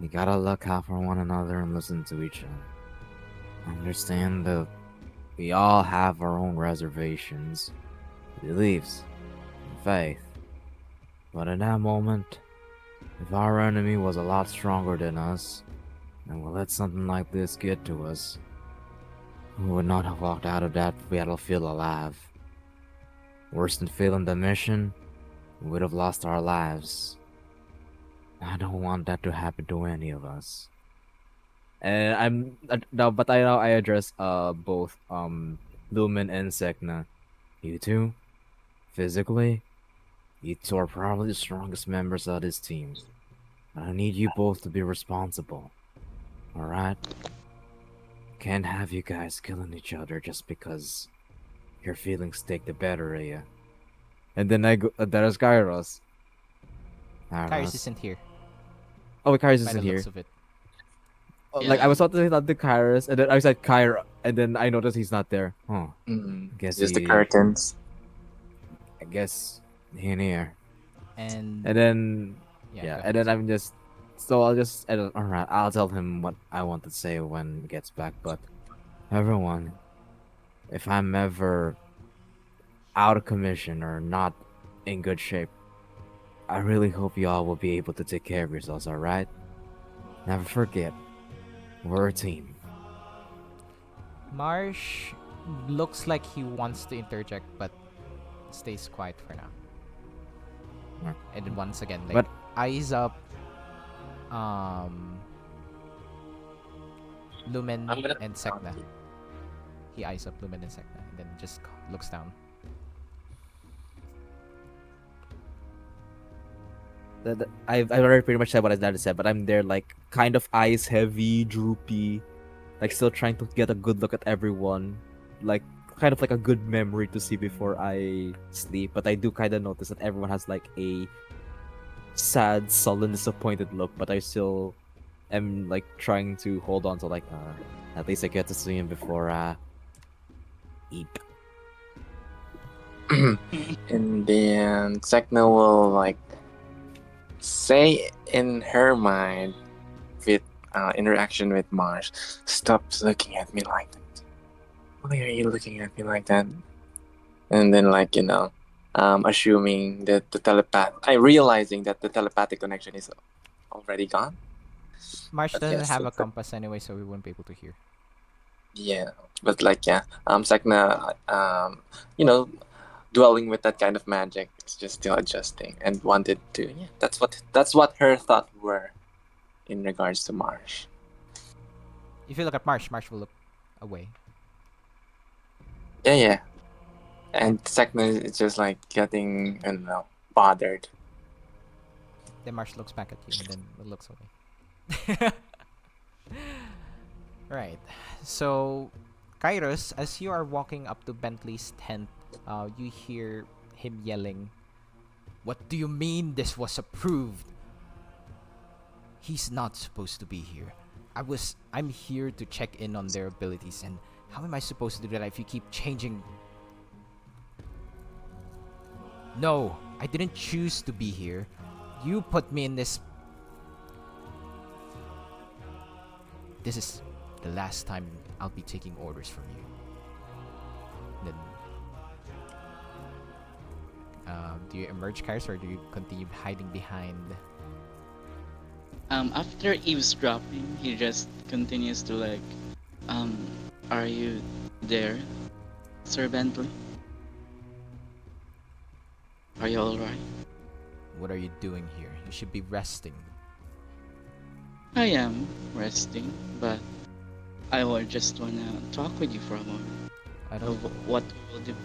We gotta look out for one another and listen to each other. Understand that we all have our own reservations, beliefs, and faith. But in that moment, if our enemy was a lot stronger than us, and we let something like this get to us, we would not have walked out of that battlefield alive. Worse than failing the mission, we would have lost our lives. I don't want that to happen to any of us. And but I address both Lumen and Sek'na. You two, physically, you two are probably the strongest members of this team. I need you both to be responsible. Alright? Can't have you guys killing each other just because your feelings take the better of you. And then I go, there's Kairos. Kairos isn't here. Oh, Kairos By isn't the here. looks of it. Like I was about to say that the Kairos, and then I said Kyra, and then I noticed he's not there. Huh. Guess Just the he- curtains. I guess he in here. And then yeah, yeah, go and then I'm just alright, I'll tell him what I want to say when he gets back. But everyone, if I'm ever out of commission or not in good shape, I really hope y'all will be able to take care of yourselves, alright? Never forget, we're a team. Marsh looks like he wants to interject, but stays quiet for now. Right. And then once again, like But- eyes up, Lumen I'm gonna- and Sek'na. He eyes up Lumen and Sek'na, and then just looks down. I've already pretty much said what I had to say, but I'm there like kind of eyes heavy, droopy, like still trying to get a good look at everyone, like kind of like a good memory to see before I sleep. But I do kind of notice that everyone has like a sad, sullen, disappointed look, but I still am like trying to hold on to like at least I get to see him before eat. And then Sek'na will like say in her mind with interaction with Marsh, stop looking at me like that. Why are you looking at me like that? And then like, assuming that realizing that the telepathic connection is already gone. Marsh But doesn't yes, have a it's compass anyway, so we won't be able to hear. Yeah, but like Sek'na, dwelling with that kind of magic, it's just still adjusting and wanted to. Yeah, that's what her thoughts were in regards to Marsh. If you look at Marsh, Marsh will look away. Yeah, and Sek'na is just like getting, I don't know, bothered. Then Marsh looks back at you and then looks away. Right. So, Kairos, as you are walking up to Bentley's tent, you hear him yelling, "What do you mean this was approved? He's not supposed to be here. I'm here to check in on their abilities, and how am I supposed to do that if you keep changing? No, I didn't choose to be here. You put me in this. This the last time I'll be taking orders from you. Then, do you emerge, Kairos, or do you continue hiding behind? After eavesdropping, he just continues to like, are you there, Sir Bentley? Are you alright? What are you doing here? You should be resting. I am resting, but I would just wanna talk with you for a moment I of don't. what we will do.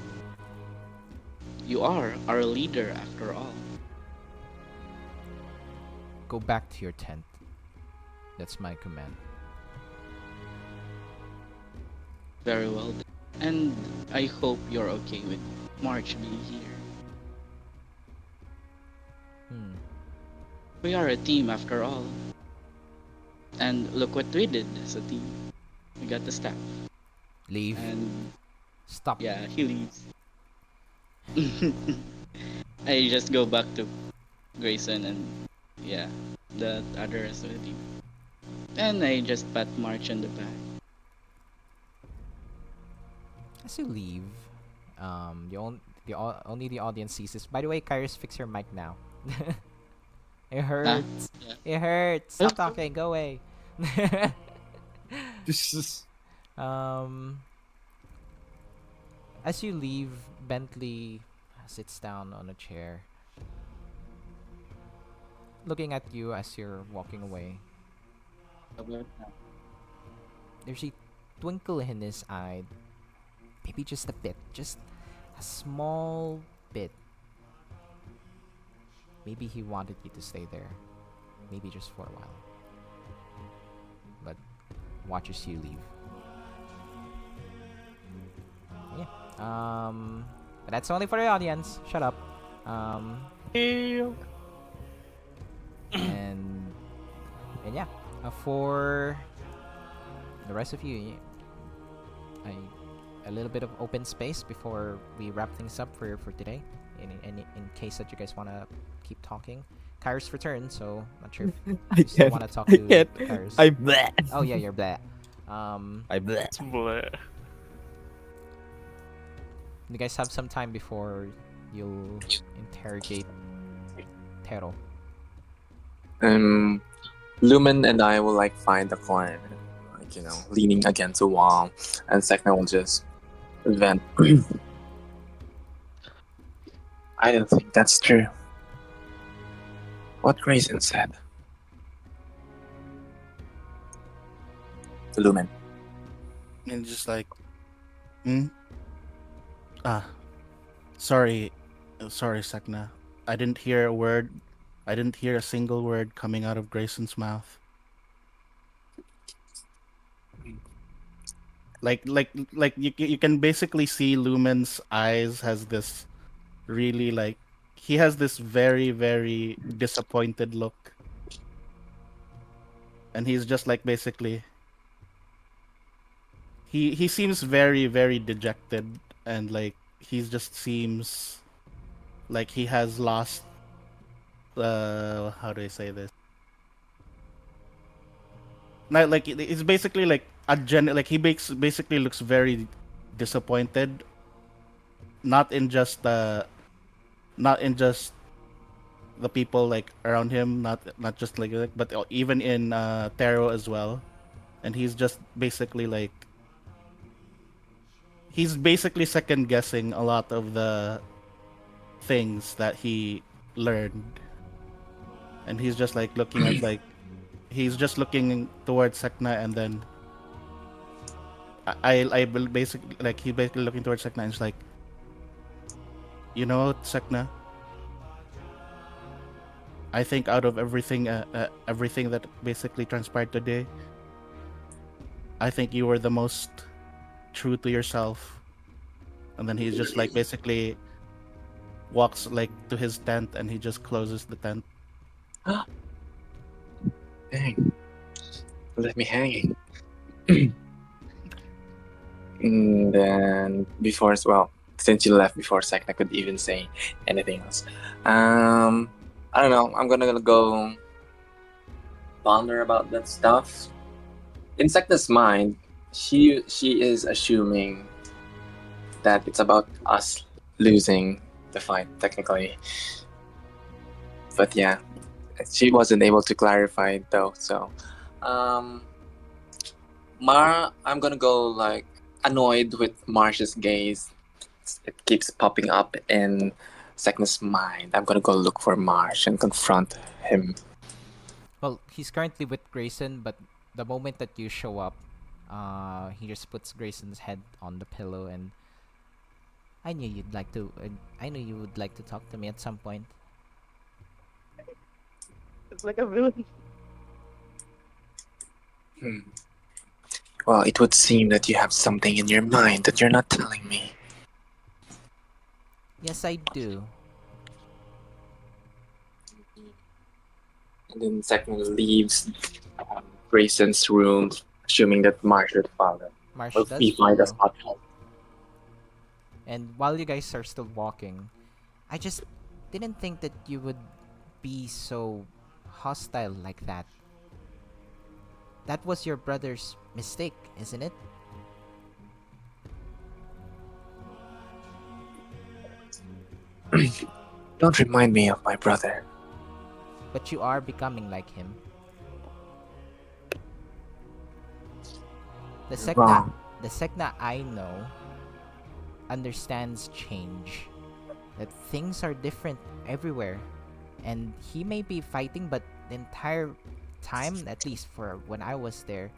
You are our leader after all. Go back to your tent. That's my command. Very well done. And I hope you're okay with March being here. We are a team after all. And look what we did as a team. We got the staff. Leave. And Stop. yeah, he leaves. I just go back to Grayson and yeah, the other rest of the team. And I just pat March on the back. As you leave, only the audience sees this. By the way, Kairos, fix your mic now. It hurts. Yeah. It hurts. Stop talking. Go away. Jesus. As you leave, Bentley sits down on a chair, looking at you as you're walking away. How about now? There's a twinkle in his eye. Maybe just a bit. Just a small bit. Maybe he wanted you to stay there. Maybe just for a while. But watch as you leave. Yeah. But that's only for the audience. Shut up. And yeah. For the rest of you, a little bit of open space before we wrap things up for today. In case that you guys want to keep talking. Kairos returned, so not sure if you still want to talk to Kairos. I'm bleh. Oh yeah, you're bleh. I'm bleh. Smol. You guys have some time before you'll interrogate Terro. Lumen and I will like find a corner, like leaning against a wall, and Sek'na will just vent. I don't think that's true. What Grayson said. To Lumen. And just like, sorry, Sek'na. I didn't hear a word. I didn't hear a single word coming out of Grayson's mouth. Like you can basically see Lumen's eyes has this really like he has this very very disappointed look, and he's just like basically he seems very very dejected, and like he just seems like he has lost how do I say this, not like it's basically like like he basically looks very disappointed, not in just the people like around him, not just like but even in Terro as well. And he's just basically like he's basically second guessing a lot of the things that he learned, and he's just like looking at like he's just looking towards Sek'na, and then I will basically like he's basically looking towards Sek'na, and it's like, Sek'na, I think out of everything that basically transpired today, I think you were the most true to yourself. And then he's just like basically walks like to his tent, and he just closes the tent. Dang. Left me hanging. And then before as well, since you left before Sek'na could even say anything else. I don't know. I'm gonna go ponder about that stuff. in Sek'na's mind, she is assuming that it's about us losing the fight technically. But yeah, she wasn't able to clarify it though. So, um, I'm gonna go like annoyed with Marsh's gaze. It keeps popping up in Sek'na's mind. I'm gonna go look for Marsh and confront him. Well, he's currently with Grayson, but the moment that you show up, he just puts Grayson's head on the pillow, and I knew you'd like to. I knew you would like to talk to me at some point. It's like a villain. Hmm. Well, it would seem that you have something in your mind that you're not telling me. Yes, I do. And then Sek'na leaves Grayson's room, assuming that Marsh would follow. Marsh Or does we find us follow. hot. And while you guys are still walking, I just didn't think that you would be so hostile like that. That was your brother's mistake, isn't it? Don't remind me of my brother. But you are becoming like him. The You're Sek'na, wrong. the Sek'na I know understands change. That things are different everywhere. And he may be fighting, but the entire time, at least for when I was there,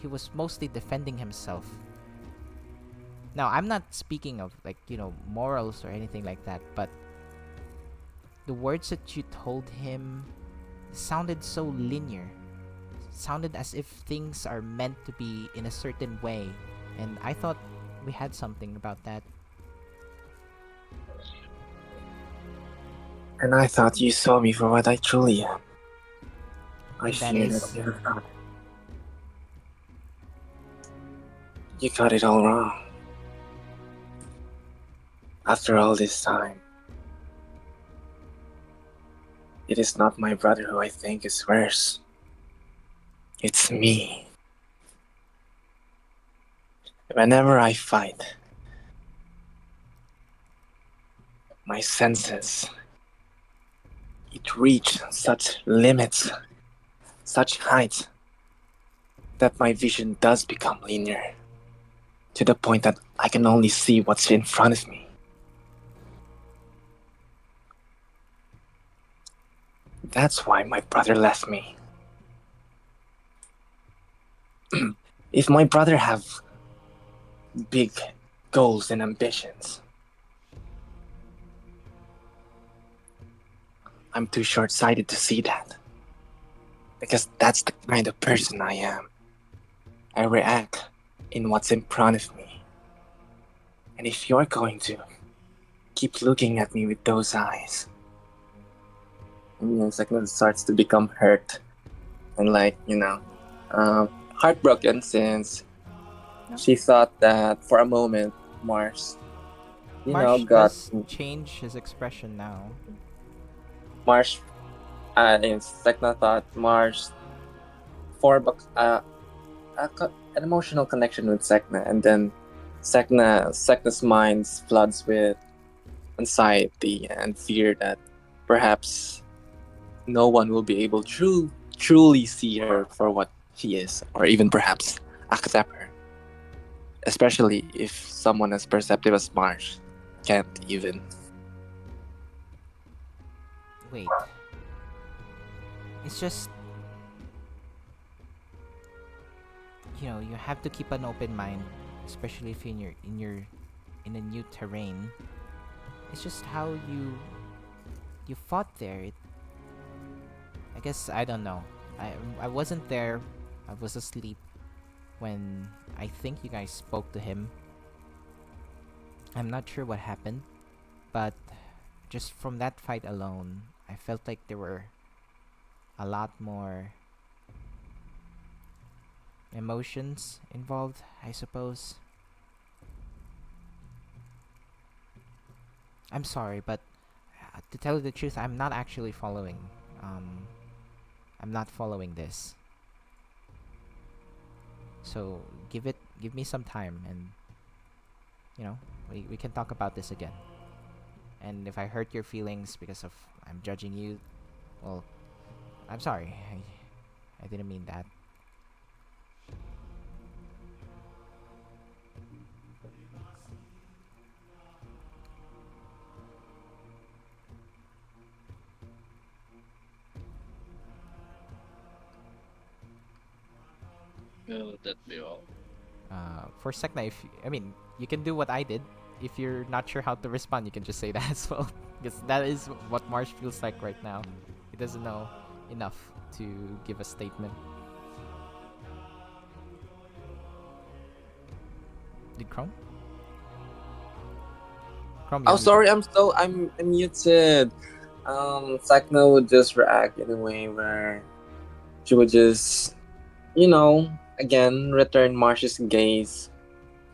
he was mostly defending himself. Now, I'm not speaking of, like, morals or anything like that, but the words that you told him sounded so linear. Sounded as if things are meant to be in a certain way. And I thought we had something about that. And I thought you saw me for what I truly am. I And that fear is- that you're not. You got it all wrong. After all this time, it is not my brother who I think is worse. It's me. Whenever I fight, my senses, it reach such limits, such heights, that my vision does become linear, to the point that I can only see what's in front of me. That's why my brother left me. If my brother have big goals and ambitions, I'm too short-sighted to see that. Because that's the kind of person I am. I react in what's in front of me. And if you're going to keep looking at me with those eyes, Sek'na starts to become hurt and heartbroken, since she thought that for a moment Mars, Marsh got does change his expression now. Mars. And Sek'na thought Mars formed an emotional connection with Sek'na, and then Sek'na's mind floods with anxiety and fear that perhaps no one will be able to truly see her for what she is, or even perhaps accept her. Especially if someone as perceptive as Marsh can't even. Wait. It's just, you have to keep an open mind, especially if you're in a new terrain. It's just how you fought there. I guess I don't know. I wasn't there. I was asleep when I think you guys spoke to him. I'm not sure what happened, but just from that fight alone, I felt like there were a lot more emotions involved, I suppose. I'm sorry, but to tell you the truth, I'm not actually following. I'm not following this. So give me some time, and we can talk about this again. And if I hurt your feelings because of I'm judging you, well, I'm sorry. I didn't mean that. Will that be all? For Sek'na, you can do what I did. If you're not sure how to respond, you can just say that as well. Because that is what Marsh feels like right now. He doesn't know enough to give a statement. Did Krome? Krome, Oh, you're sorry, I'm muted. Sek'na would just react in a way where she would just, again, return Marsh's gaze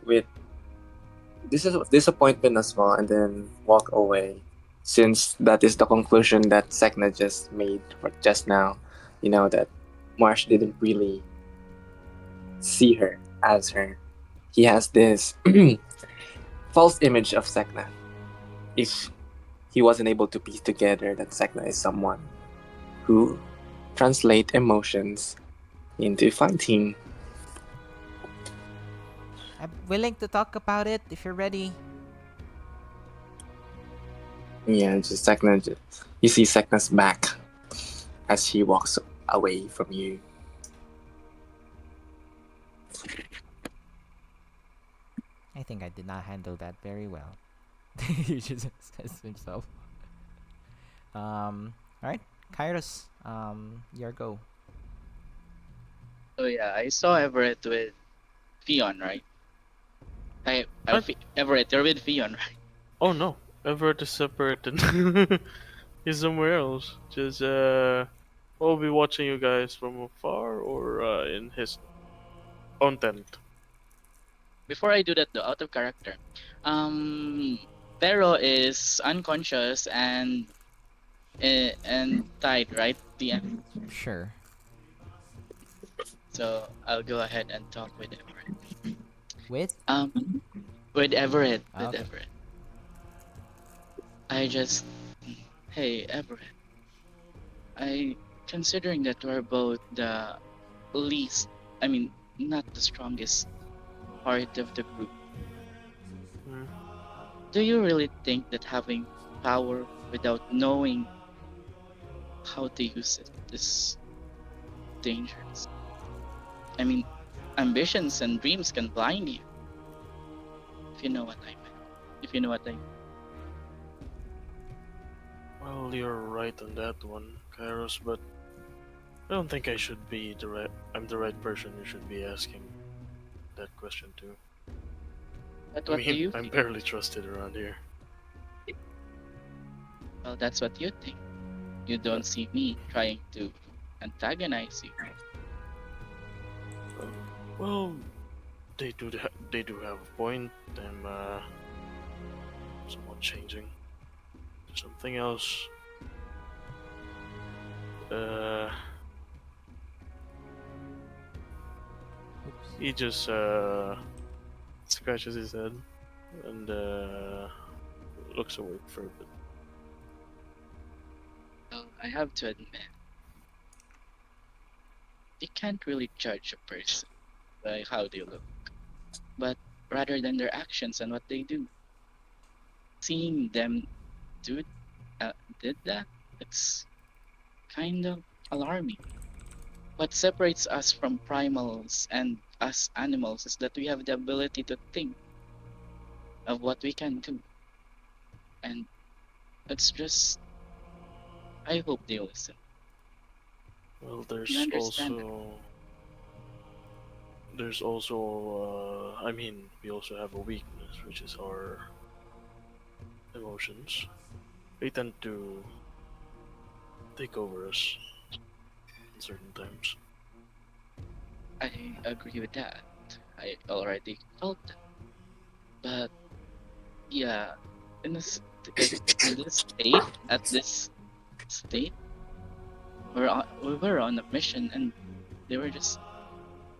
with disappointment as well, and then walk away. Since that is the conclusion that Sek'na just made for just now, that Marsh didn't really see her as her. He has this false image of Sek'na. If he wasn't able to piece together that Sek'na is someone who translate emotions into fighting. I'm willing to talk about it if you're ready. Yeah, just Sek'na. You see Sek'na's back as she walks away from you. I think I did not handle that very well. He just says himself. Alright. Kairos, your go. Oh yeah, I saw Everett with Fion, right? What? Everett, you're with Fion, right? Oh no, Everett is separate and he's somewhere else. Just we'll be watching you guys from afar or in his own tent. Before I do that, though, out of character, Terro is unconscious and tied, right? The end. Sure. So I'll go ahead and talk with Everett. With? With Everett, with Okay. Everett. Hey Everett, considering that we're both the least, I mean, not the strongest part of the group. Hmm. Do you really think that having power without knowing how to use it is dangerous? I mean, ambitions and dreams can blind you. If you know what I meant. If you know what I mean. Well, you're right on that one, Kairos, but I don't think I'm the right person you should be asking that question to. But I what do mean, you I'm think? barely trusted around here. Well, that's what you think. You don't see me trying to antagonize you. Well, they do have a point. I'm somewhat changing to something else. Uh, Oops. he just scratches his head and looks away for a bit. Well, I have to admit, you can't really judge a person by how they look, but rather than their actions and what they do. Seeing them do did that, it's kind of alarming. What separates us from primals and us animals is that we have the ability to think of what we can do. And it's just, I hope they listen. Well, You understand that? there's also I mean, we also have a weakness, which is our emotions. They tend to take over us in certain times. I agree with that. I already felt that. But yeah, in this in this state, at this state, we were on a mission, and they were just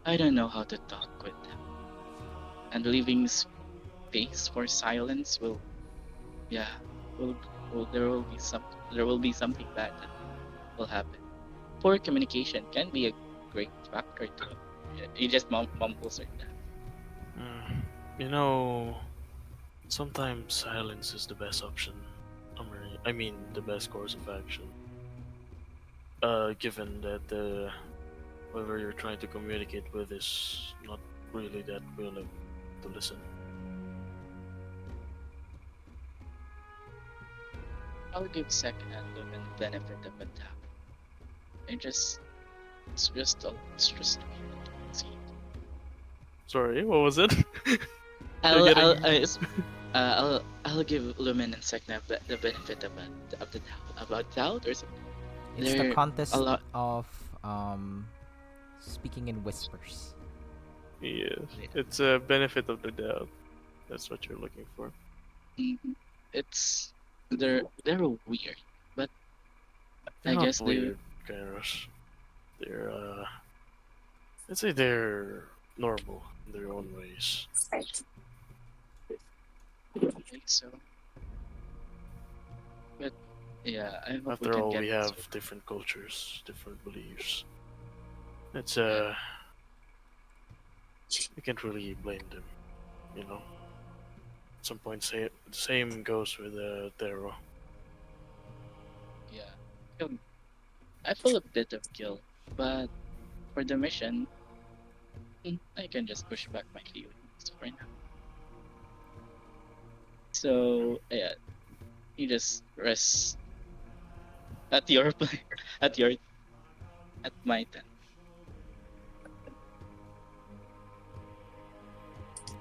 I don't know how to talk with them. And leaving space for silence will, yeah, will, there will be something bad that will happen. Poor communication can be a great factor too. You just mumbles like that. You know, sometimes silence is the best option. I mean, the best course of action. Given that whoever you're trying to communicate with is not really that willing to listen. I'll give Sek'na and Lumen the benefit of the doubt. It's just weird. See, Sorry, what was it? I'll You're I'll getting. I'll give Lumen and Sek'na the benefit of the doubt about doubt or something. It's the They're a contest lot. of speaking in whispers. Yes, it's a benefit of the doubt. That's what you're looking for. Mhm. It's they're weird, but They're I not guess they weird, Kairos. They're let's say they're normal in their own ways. think so. But yeah, I hope we After can all, get we this. have different cultures, different beliefs. It's you can't really blame them, you know. At some point, same goes with Terro. Yeah, I feel a bit of guilt, but for the mission, I can just push back my feelings for now. So yeah, you just rest at your at your at my tent.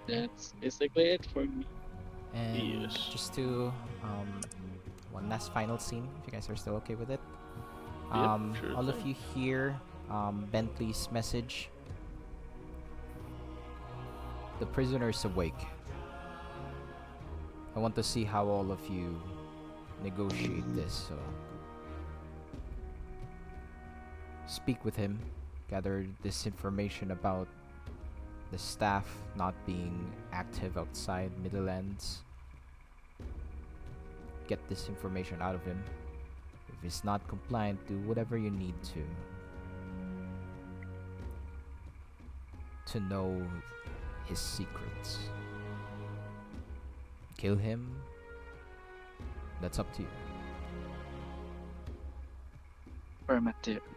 That's basically it for me. And Yes. just to one last final scene, if you guys are still okay with it. Yep, sure All of thing. you hear Bentley's message. The prisoner is awake. I want to see how all of you negotiate this, so speak with him, gather this information about the staff not being active outside Middlelands. Get this information out of him. If he's not compliant, do whatever you need to know his secrets. Kill him. That's up to you.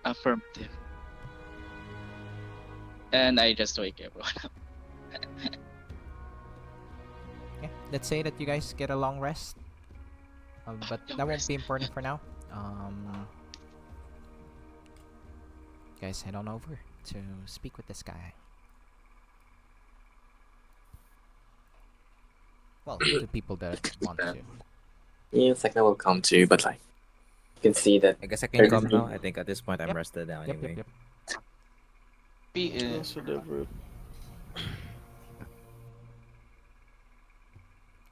Affirmative. And I just wake everyone up. Yeah, let's say that you guys get a long rest. But Long that won't rest. be important for now. Guys, head on over to speak with this guy. Well, to people that want to. Yeah, Sek'na will come too, but like you can see that I guess I can her come now. sleep. I think at this point I'm Yep. rested now Yep, anyway. yep, yep. Also, Everett.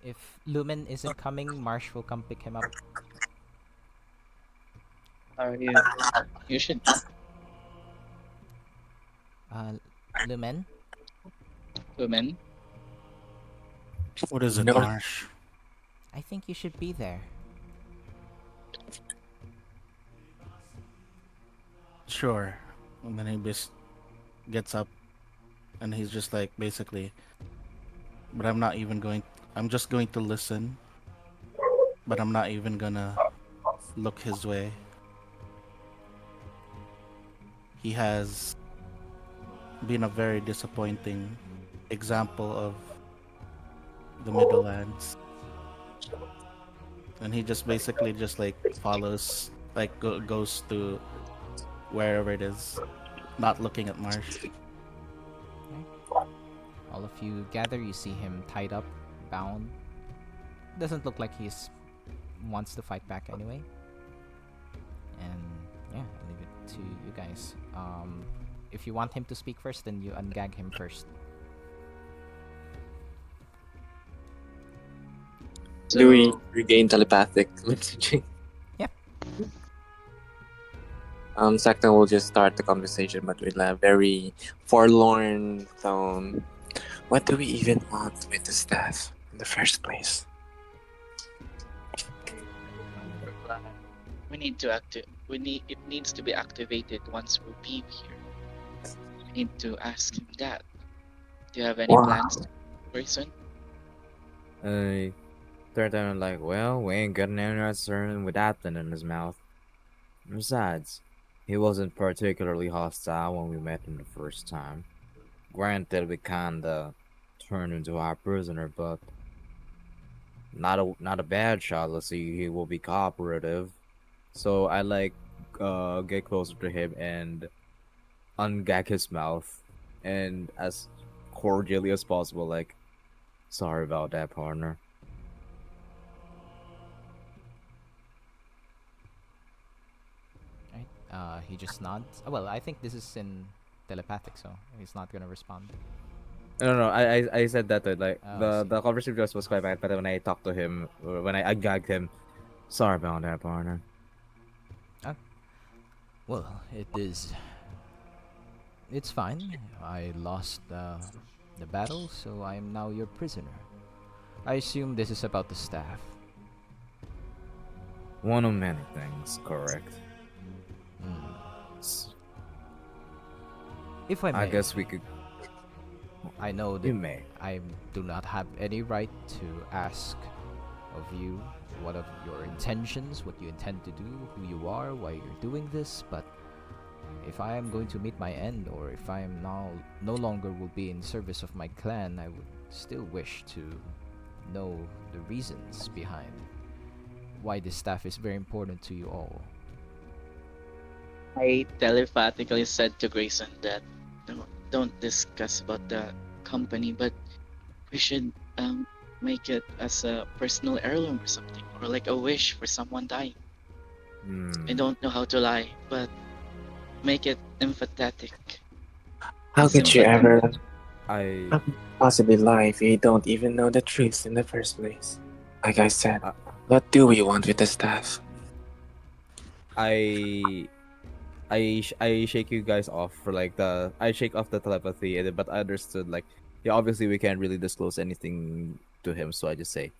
If Lumen isn't coming, Marsh will come pick him up. Are you? You should. Lumen? Women. What is it, No. Marsh? I think you should be there. Sure. And then he just gets up and he's just like, basically, but I'm not even going, I'm just going to listen, but I'm not even gonna look his way. He has been a very disappointing example of the Middlelands. And he just basically just like follows, like goes to wherever it is, not looking at Marsh. All of you gather, you see him tied up, bound. Doesn't look like he's wants to fight back anyway. And yeah, I'll leave it to you guys. If you want him to speak first, then you ungag him first. Do we So regain telepathic messaging? Sek'na will just start the conversation, but with a very forlorn tone. What do we even want with the staff in the first place? We need to active. We need it needs to be activated once we leave here. I need to ask him that. Do you have any Wow. plans, Grayson? I turned around like, well, we ain't getting any answer with that thing in his mouth. Besides, he wasn't particularly hostile when we met him the first time. Granted, we kinda turned into our prisoner, but not a bad shot. Let's see, he will be cooperative. So I like get closer to him and ungag his mouth, and as cordially as possible, like, sorry about that, partner. Right? He just nods. Well, I think this is in telepathic, so he's not gonna respond. No, I said that like Oh, I the see. the conversation was quite bad, but when I talked to him, when I ungagged him, sorry about that, partner. Well, it is. It's fine. I lost the battle, so I am now your prisoner. I assume this is about the staff. One of many things, correct? Hmm. S- If I may, I guess we could. I know You that may. I do not have any right to ask of you what of your intentions, what you intend to do, who you are, why you're doing this, but if I am going to meet my end, or if I am now no longer will be in service of my clan, I would still wish to know the reasons behind why this staff is very important to you all. I telepathically said to Grayson that don't discuss about the company, but we should make it as a personal heirloom or something, or like a wish for someone dying. I don't know how to lie, but make it empathetic. How could you Sympathetic. ever I possibly lie if you don't even know the truth in the first place? Like I said, I what do we want with the staff? I I shake you guys off for like I shake off the telepathy, but I understood like, yeah, obviously we can't really disclose anything to him, so I just say,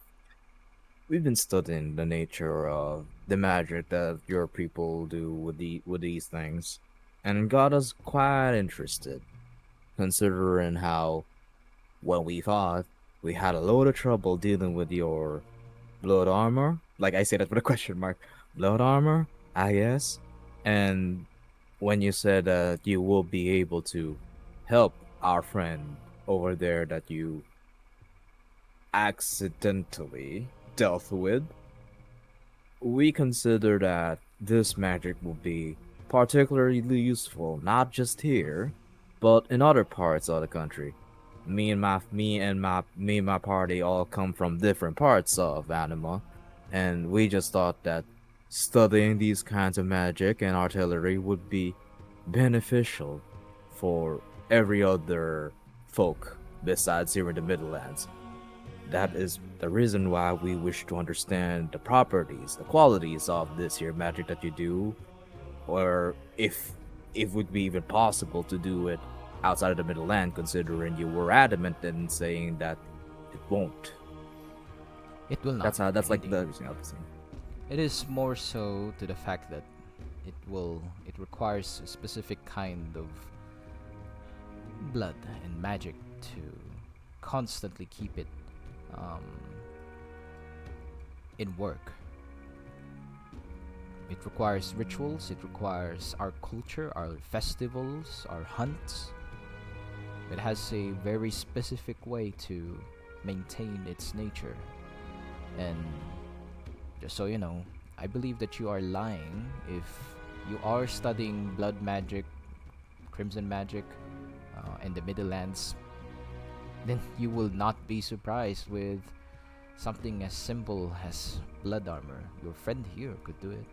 we've been studying the nature of the magic that your people do with these things, and got us quite interested, considering how when we fought, we had a load of trouble dealing with your blood armor. Like I say that with a question mark. Blood armor, I guess. And when you said that you will be able to help our friend over there that you accidentally dealt with, we consider that this magic will be particularly useful not just here, but in other parts of the country. Me and my party all come from different parts of Anima, and we just thought that studying these kinds of magic and artillery would be beneficial for every other folk besides here in the Middlelands. That is the reason why we wish to understand the properties, the qualities of this here magic that you do, or if it would be even possible to do it outside of the Middle Land, considering you were adamant in saying that it won't. It will not. That's like indeed. the reason I was saying. It is more so to the fact that it requires a specific kind of blood and magic to constantly keep it um, in work. It requires rituals, it requires our culture, our festivals, our hunts. It has a very specific way to maintain its nature. And just so you know, I believe that you are lying if you are studying blood magic, crimson magic, and the Middlelands. Then you will not be surprised with something as simple as blood armor. Your friend here could do it.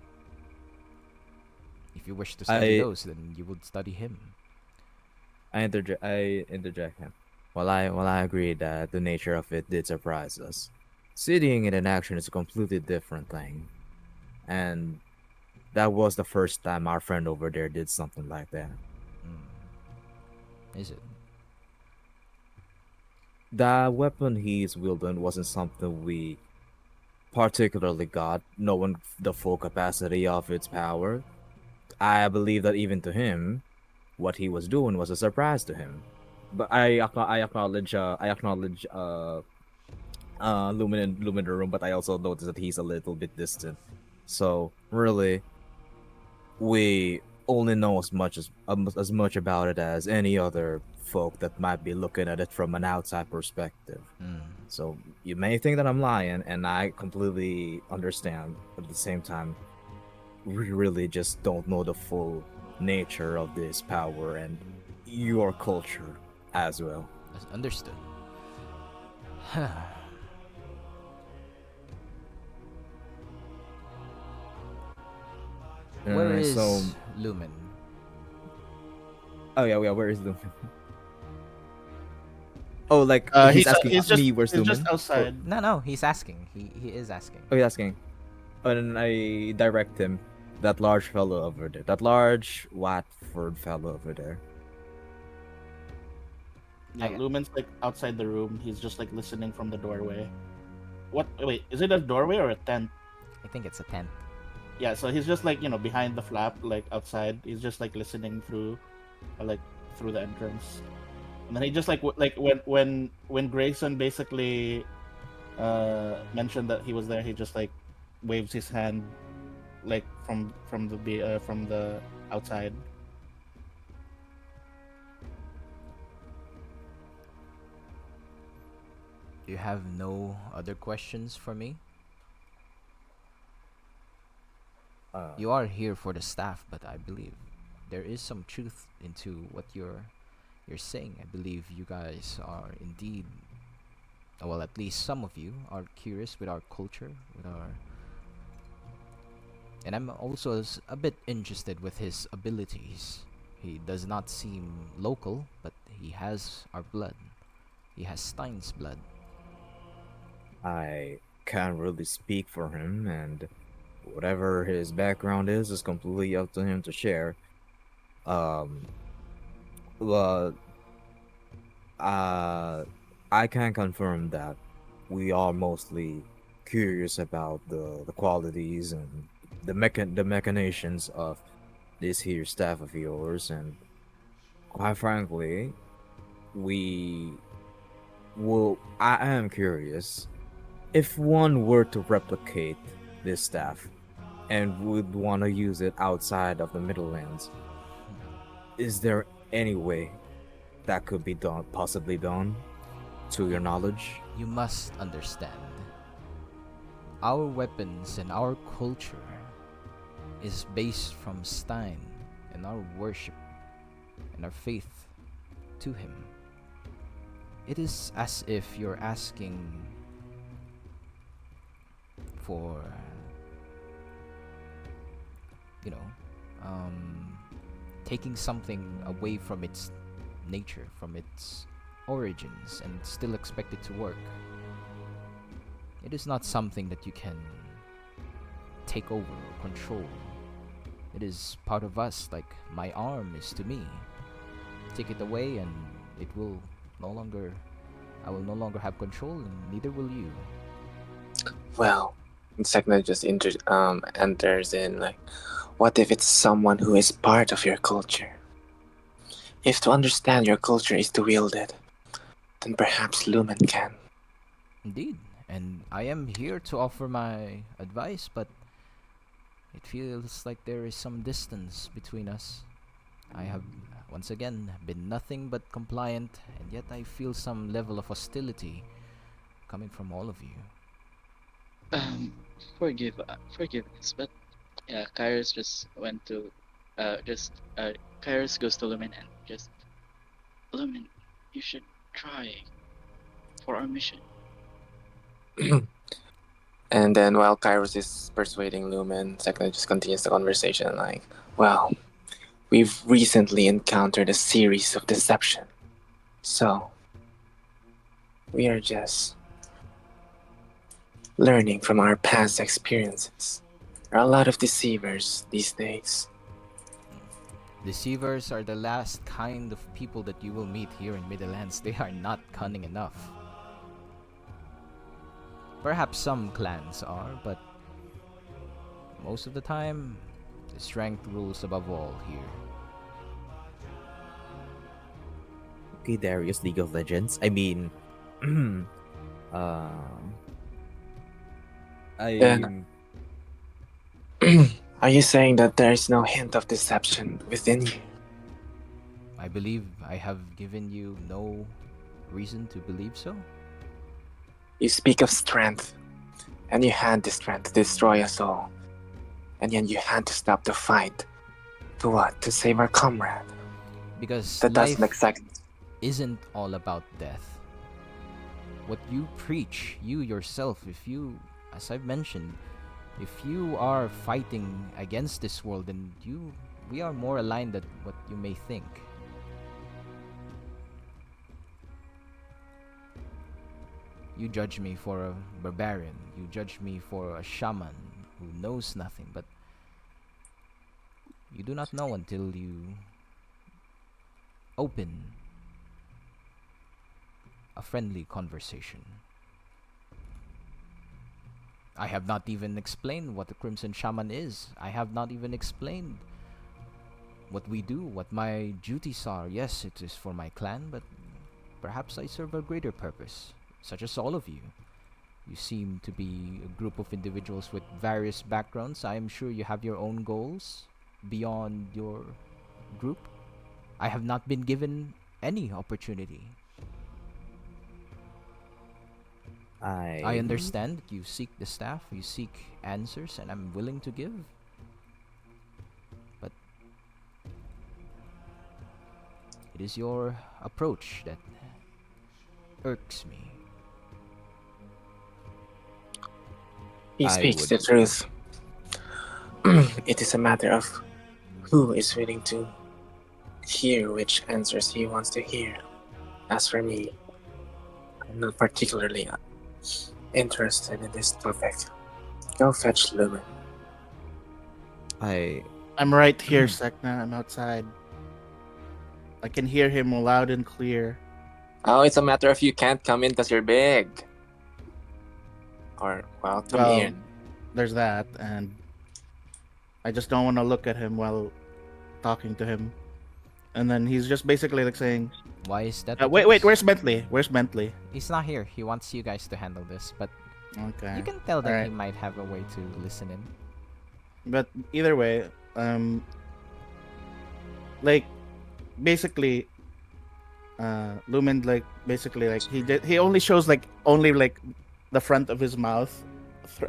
If you wish to study I those, then you would study him. I interject him. While I agree that the nature of it did surprise us, seeing it in action is a completely different thing. And That was the first time our friend over there did something like that. Is it? The weapon he's wielding wasn't something we particularly got, knowing the full capacity of its power. I believe that even to him, what he was doing was a surprise to him. But I acknowledge Lumen in the room, but I also noticed that he's a little bit distant. So really, we only know as much about it as any other folk that might be looking at it from an outside perspective. So you may think that I'm lying, and I completely understand. But at the same time, we really just don't know the full nature of this power and your culture as well. Understood. Where is Lumen? Oh yeah, where is Lumen? Oh, like he's asking me where's he's Lumen? just outside. No, he's asking. He is asking. Oh, he's asking. And then I direct him. That large fellow over there. That large Watford fellow over there. Yeah, Lumen's like outside the room. He's just like listening from the doorway. What? Wait, is it a doorway or a tent? I think it's a tent. Yeah, so he's just like behind the flap, like outside. He's just like listening through the entrance. And then he just like when Grayson basically mentioned that he was there, he just like waves his hand like from the outside. You have no other questions for me? You are here for the staff, but I believe there is some truth into what you're saying. I believe you guys are indeed, well, at least some of you are curious with our culture, and I'm also a bit interested with his abilities. He does not seem local, but he has our blood. He has Stein's blood. I can't really speak for him, and whatever his background is completely up to him to share. Well, I can confirm that we are mostly curious about the qualities and the machinations of this here staff of yours, and quite frankly, I am curious if one were to replicate this staff and would want to use it outside of the Middlelands. Is there any way that could be possibly done, to your knowledge? You must understand. Our weapons and our culture is based from Stein and our worship and our faith to him. It is as if you're asking for, taking something away from its nature, from its origins, and still expect it to work. It is not something that you can take over or control. It is part of us, like my arm is to me. Take it away and it will no longer, I will no longer have control, and neither will you. Well, Sek'na just enters in like, what if it's someone who is part of your culture? If to understand your culture is to wield it, then perhaps Lumen can. Indeed, and I am here to offer my advice, but it feels like there is some distance between us. I have, once again, been nothing but compliant, and yet I feel some level of hostility coming from all of you. Forgive us, but yeah, Kairos just went to, Kairos goes to Lumen and just, Lumen, you should try for our mission. And then while Kairos is persuading Lumen, Sek'na just continues the conversation like, well, we've recently encountered a series of deception. So, we are just learning from our past experiences. There are a lot of deceivers these days. Deceivers are the last kind of people that you will meet here in Middlelands. They are not cunning enough. Perhaps some clans are, but most of the time, the strength rules above all here. Okay, Darius, League of Legends. I mean, um, Then, I'm are you saying that there is no hint of deception within you? I believe I have given you no reason to believe so. You speak of strength, and you had the strength to destroy us all. And yet you had to stop the fight. To what? To save our comrade. Because That doesn't life exactly... isn't all about death. What you preach, you yourself, if you, as I've mentioned, if you are fighting against this world, then we are more aligned than what you may think. You judge me for a barbarian, you judge me for a shaman who knows nothing, but you do not know until you open a friendly conversation. I have not even explained what the Crimson Shaman is. I have not even explained what we do, what my duties are. Yes, it is for my clan, but perhaps I serve a greater purpose, such as all of you. You seem to be a group of individuals with various backgrounds. I am sure you have your own goals beyond your group. I have not been given any opportunity. I understand that you seek the staff, you seek answers, and I'm willing to give. But it is your approach that irks me. He I speaks would- the truth. It is a matter of who is willing to hear which answers he wants to hear. As for me, I'm not particularly interested in this topic. Go fetch Lumen. I'm right here, Sek'na. I'm outside. I can hear him loud and clear. Oh, it's a matter of you can't come in because you're big. Or, well, come Well, in. there's that, and I just don't want to look at him while talking to him. And then he's just basically like saying, Why is that? wait, where's Bentley? Where's Bentley? He's not here. He wants you guys to handle this, but Okay. you can tell that Alright. he might have a way to listen in. But either way, like basically, Lumen like basically like he only shows like only like the front of his mouth,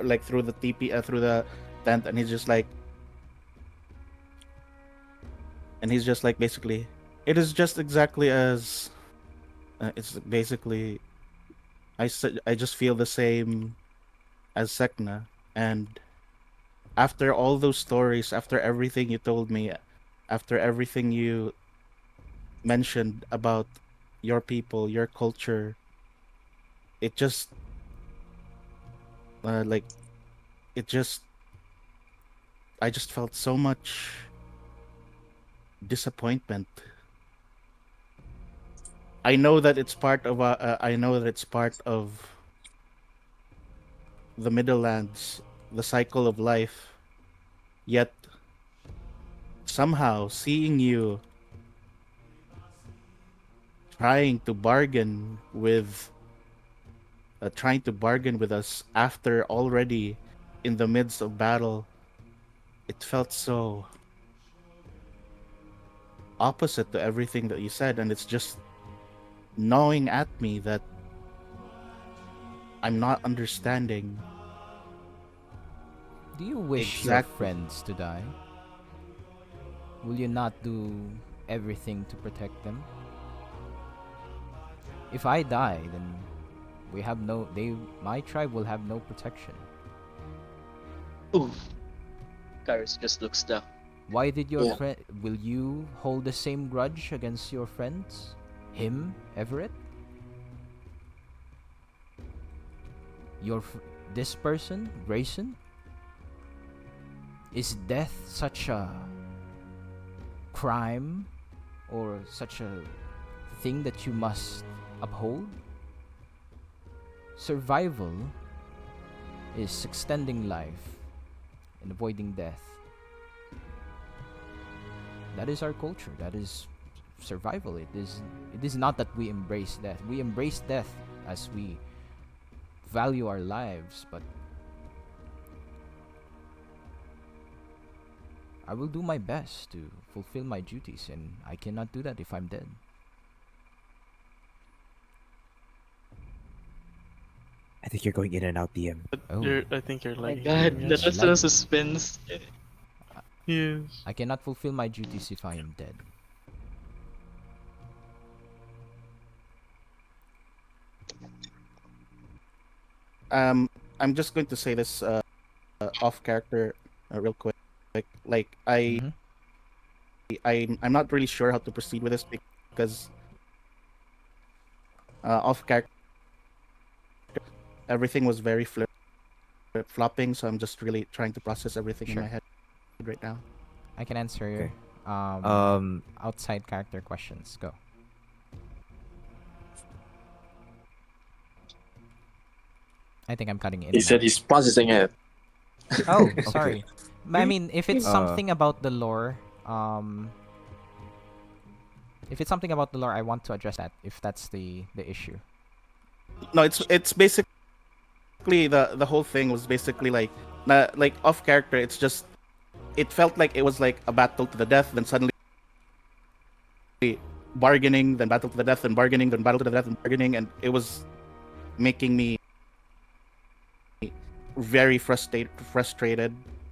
like through the TP through the tent, and he's just like basically, it is just exactly as it's basically I just feel the same as Sek'na, and after all those stories, after everything you told me, after everything you mentioned about your people, your culture, it just like it just I just felt so much disappointment. I know that it's part of the Middlelands, the cycle of life. Yet somehow seeing you trying to bargain with us after already in the midst of battle, it felt so opposite to everything that you said, and it's just gnawing at me that I'm not understanding. Do you wish your Exactly. friends to die? Will you not do everything to protect them? If I die, then my tribe will have no protection. Ooh. Kairos just looks down. Why did your Yeah. friend? Will you hold the same grudge against your friends? Him, Everett? This person, Grayson? Is death such a crime or such a thing that you must uphold? Survival is extending life and avoiding death. That is our culture. That is survival. It is not that we embrace death. We embrace death as we value our lives, but I will do my best to fulfill my duties, and I cannot do that if I'm dead. I think you're going in and out, DM. Oh. I think you're Oh my lagging. god, Yes. that was so suspense. Yes. I cannot fulfill my duties if I am dead. I'm just going to say this off character real quick. Like Mhm. I'm not really sure how to proceed with this because off character everything was very flip-flopping, so I'm just really trying to process everything in Sure. my head right now. I can answer Okay. outside character questions. Go. I think I'm cutting in. He said he's processing it. Oh, sorry. I mean, if it's Uh, something about the lore, I want to address that if that's the issue. No, it's basically the whole thing was basically like off character. It's just it felt like it was like a battle to the death, then suddenly bargaining, then battle to the death, then bargaining, then battle to the death, and bargaining, and it was making me very frustrated.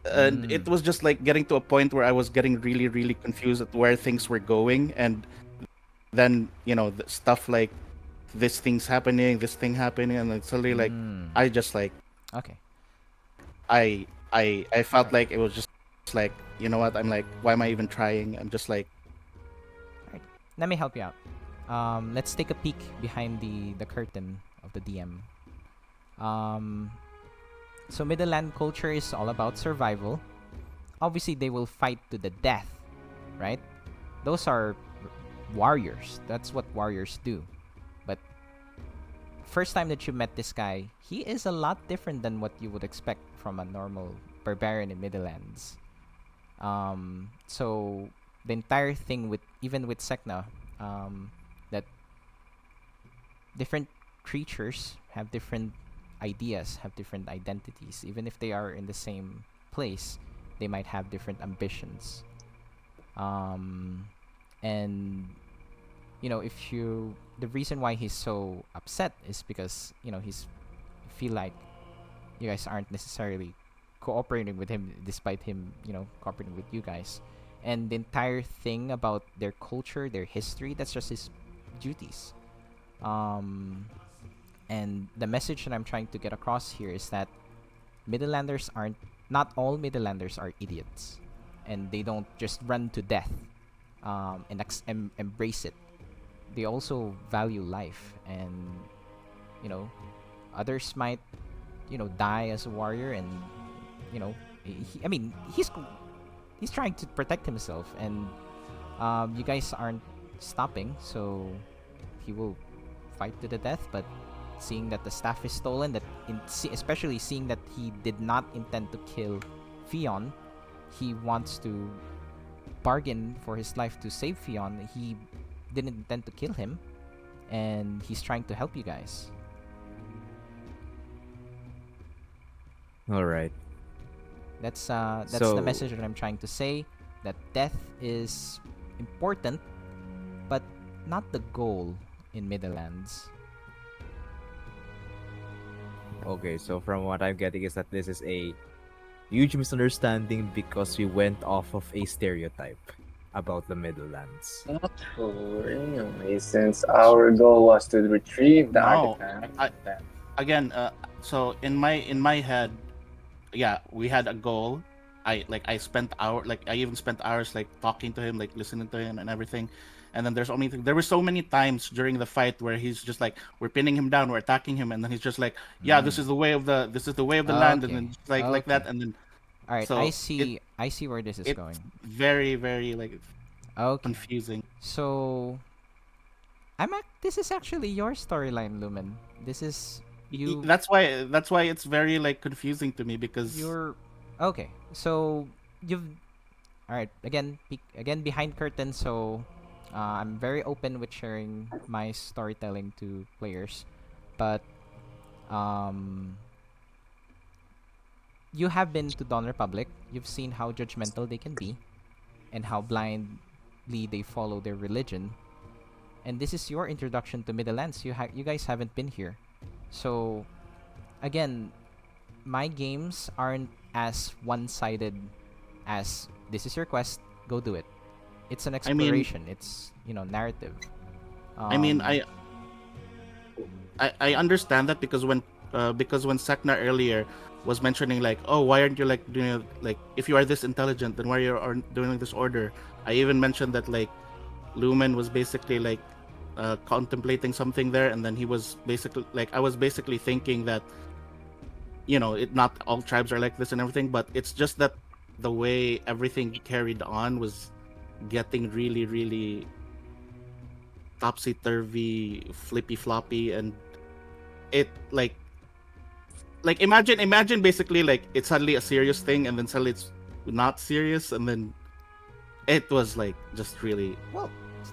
And it was just like getting to a point where I was getting really, really confused at where things were going, and then the stuff like this thing happening, and then suddenly like I just like Okay. I felt like it was just like, you know what, I'm like, why am I even trying? I'm just like, Let me help you out. Let's take a peek behind the curtain of the DM. So Middleland culture is all about survival. Obviously, they will fight to the death, right? Those are warriors. That's what warriors do. But first time that you met this guy, he is a lot different than what you would expect from a normal barbarian in Middlelands. So the entire thing even with Sek'na, that different creatures have different ideas, have different identities. Even if they are in the same place, they might have different ambitions. And the reason why he's so upset is because he's feel like you guys aren't necessarily cooperating with him, despite him cooperating with you guys. And the entire thing about their culture, their history, that's just his duties. And the message that I'm trying to get across here is that not all Middlelanders are idiots, and they don't just run to death and embrace it. They also value life, and others might die as a warrior, and he's trying to protect himself, and you guys aren't stopping, so he will fight to the death. But seeing that the staff is stolen, especially seeing that he did not intend to kill Fion, he wants to bargain for his life to save Fion. He didn't intend to kill him, and he's trying to help you guys. all right. That's So- the message that I'm trying to say. That death is important, but not the goal in Middlelands. Okay, so from what I'm getting is that this is a huge misunderstanding because we went off of a stereotype about the Middlelands. Not really, since our goal was to retrieve the No, artifact. again, so in my head, yeah, we had a goal. I even spent hours like talking to him, like listening to him and everything. And then there were so many times during the fight where he's just like, we're pinning him down, we're attacking him, and then he's just like, yeah, this is the way of the land, and Okay. then just like that, and then All right, So I see where this is it's going. very, very like Okay. confusing. So this is actually your storyline, Lumen. This is you That's why it's very like confusing to me because you're okay. So you've all right, again behind curtain, so I'm very open with sharing my storytelling to players. But um you have been to Dawn Republic. You've seen how judgmental they can be and how blindly they follow their religion. And this is your introduction to Middlelands. You guys haven't been here. So again, my games aren't as one-sided as this is your quest, go do it. It's an I mean exploration. It's, narrative. I mean Um, I understand that because when Sek'na earlier was mentioning like, oh, why aren't you like doing it, like if you are this intelligent, then why are you doing this order? I even mentioned that like Lumen was basically like contemplating something there, and then he was basically like I was basically thinking that it not all tribes are like this and everything, but it's just that the way everything carried on was getting really really topsy turvy, flippy floppy, and it like imagine basically like it's suddenly a serious thing and then suddenly it's not serious and then it was like just really well,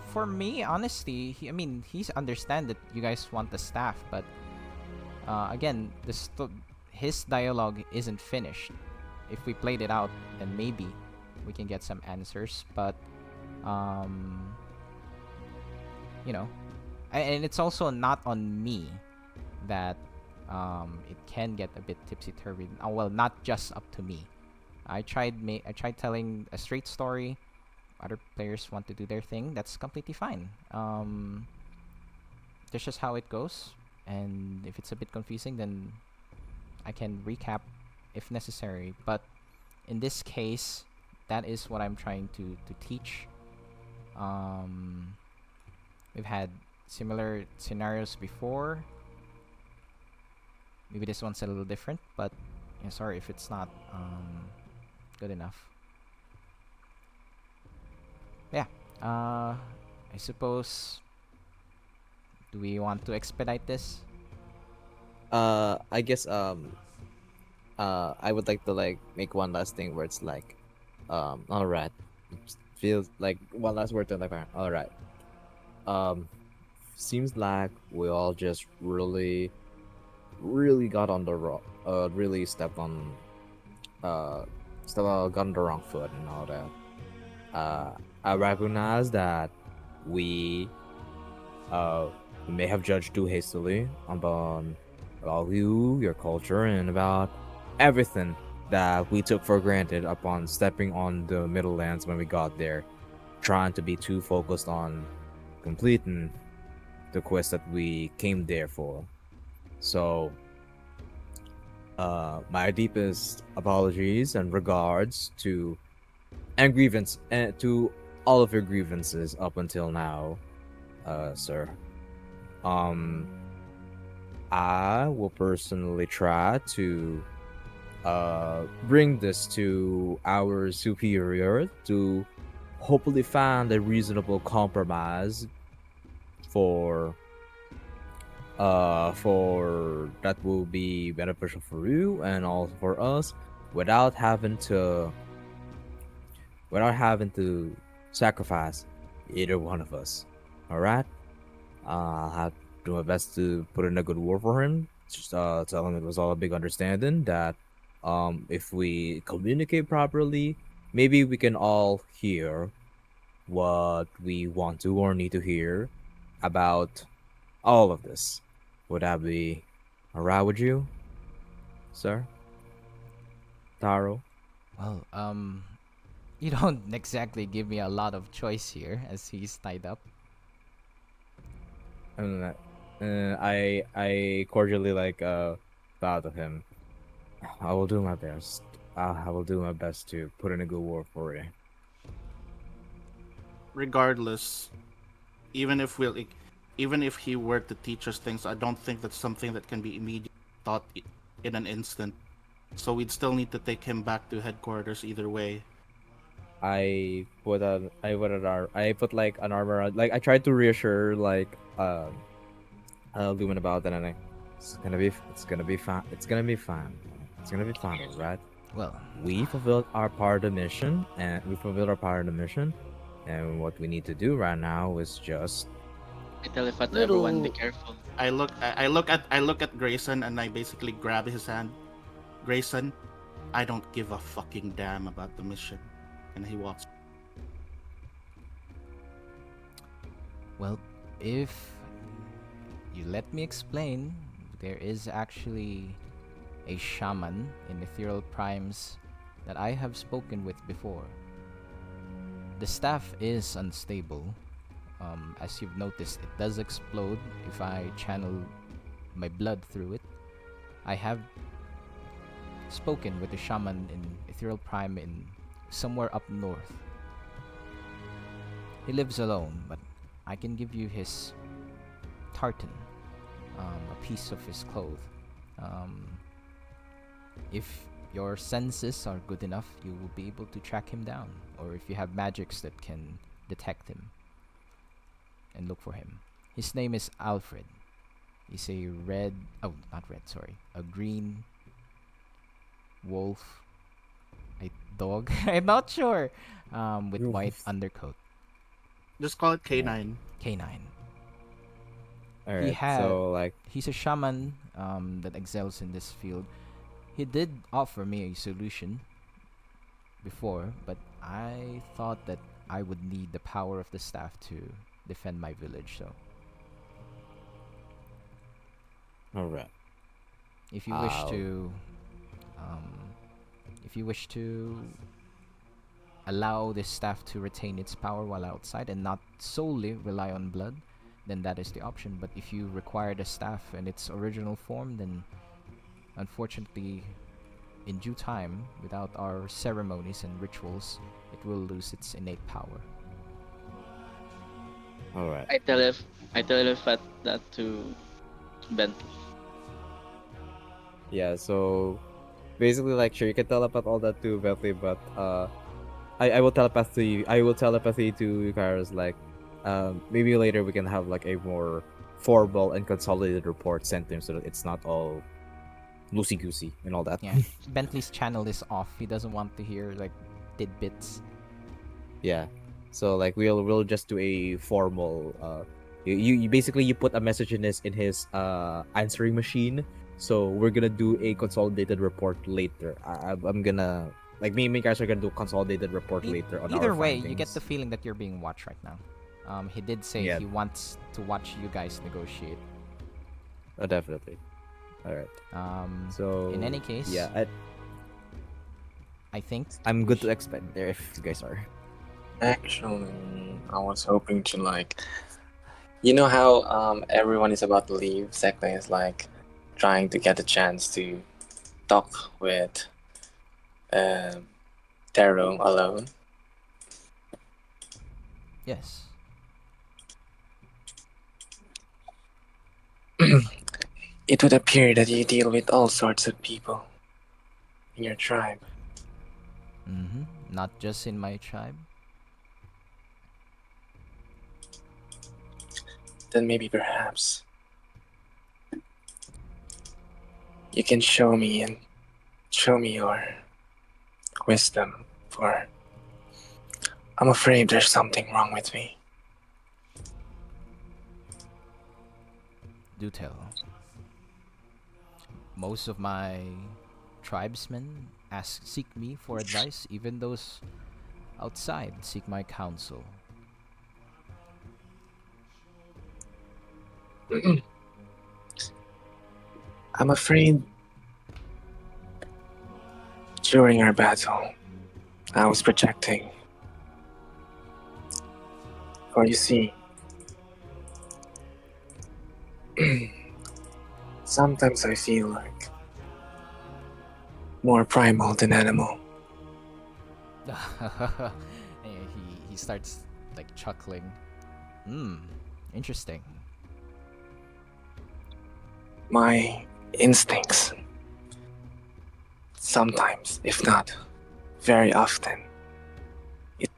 for me, honestly, he's understand that you guys want the staff, but again, his dialogue isn't finished. If we played it out, then maybe we can get some answers. But um, and it's also not on me that it can get a bit tipsy turvy. Well, not just up to me. I tried telling a straight story. Other players want to do their thing. That's completely fine. That's just how it goes. And if it's a bit confusing, then I can recap if necessary. But in this case, that is what I'm trying to teach. We've had similar scenarios before. Maybe this one's a little different, but sorry if it's not good enough. Yeah. I suppose. Do we want to expedite this? I guess I would like to like make one last thing where it's like, all right, feels like one last word to like, all right. Seems like we all just really, really got on the wrong, really stepped on, got on the wrong foot and all that. I recognize that we, may have judged too hastily about you, your culture, and about everything that we took for granted upon stepping on the Middle Lands when we got there, trying to be too focused on completing the quest that we came there for. So, my deepest apologies and regards to and grievance and to all of your grievances up until now, sir. I will personally try to bring this to our superior to hopefully find a reasonable compromise for that will be beneficial for you and also for us without having to sacrifice either one of us. All right. I'll have to do my best to put in a good word for him. Just tell him it was all a big understanding that if we communicate properly, maybe we can all hear what we want to or need to hear about all of this. Would that be alright with you, sir? Taro? Well, you don't exactly give me a lot of choice here as he's tied up. I cordially like bow to him. I will do my best. I will do my best to put in a good word for you. regardless, even if even if he were to teach us things, I don't think that's something that can be immediately taught in an instant. So we'd still need to take him back to headquarters either way. I put like an armor on. Like I tried to reassure Lumen about it, and it's gonna be fine. It's gonna be fine. It's gonna be fine, alright? Well, We fulfilled our part of the mission, and what we need to do right now is just I teleport to everyone, be Little. careful. I look at Grayson and I basically grab his hand. Grayson, I don't give a fucking damn about the mission. And he walks. well, if you let me explain, there is actually a shaman in Ethereal Primes that I have spoken with before. The staff is unstable. As you've noticed, it does explode if I channel my blood through it. I have spoken with a shaman in Ethereal Prime in somewhere up north. He lives alone, but I can give you his tartan, a piece of his cloth. If your senses are good enough, you will be able to track him down, or if you have magics that can detect him and look for him. His name is Alfred. He's a a green wolf, a dog. I'm not sure. With white undercoat. Just call it K9. Canine. alright. So like He's a shaman that excels in this field. He did offer me a solution before, but I thought that I would need the power of the staff to defend my village. So, alright. if you wish to, if you wish to allow this staff to retain its power while outside and not solely rely on blood, then that is the option. But if you require the staff in its original form, then unfortunately, in due time, without our ceremonies and rituals, it will lose its innate power. Alright. I teleport that to Bentley. Yeah, so basically like sure you can telepath all that to Bentley, but I will telepath to you. I will telepathy to Kairos. Like, maybe later we can have like a more formal and consolidated report sent to him, so that it's not all loosey goosey and all that. Yeah, Bentley's channel is off. He doesn't want to hear like tidbits. Yeah. So like we'll just do a formal. You basically you put a message in his answering machine. So we're gonna do a consolidated report later. I'm gonna like me and guys are gonna do a consolidated report later on our Either way, you get findings. the feeling that you're being watched right now. He did say Yeah. he wants to watch you guys negotiate. Definitely. All right. So in any case, yeah, I think I'm we good sh- to expect there if you guys are. Actually, I was hoping to like, you know how everyone is about to leave. Sek'na is like trying to get a chance to talk with Terro alone. Yes. It would appear that you deal with all sorts of people in your tribe. Not just in my tribe. Then maybe perhaps you can show me your wisdom, for I'm afraid there's something wrong with me. Do tell. Most of my tribesmen seek me for advice, even those outside seek my counsel. I'm afraid during our battle, I was projecting. For you see, sometimes I feel like more primal than animal. he starts like chuckling. Interesting. My instincts sometimes, if not very often, it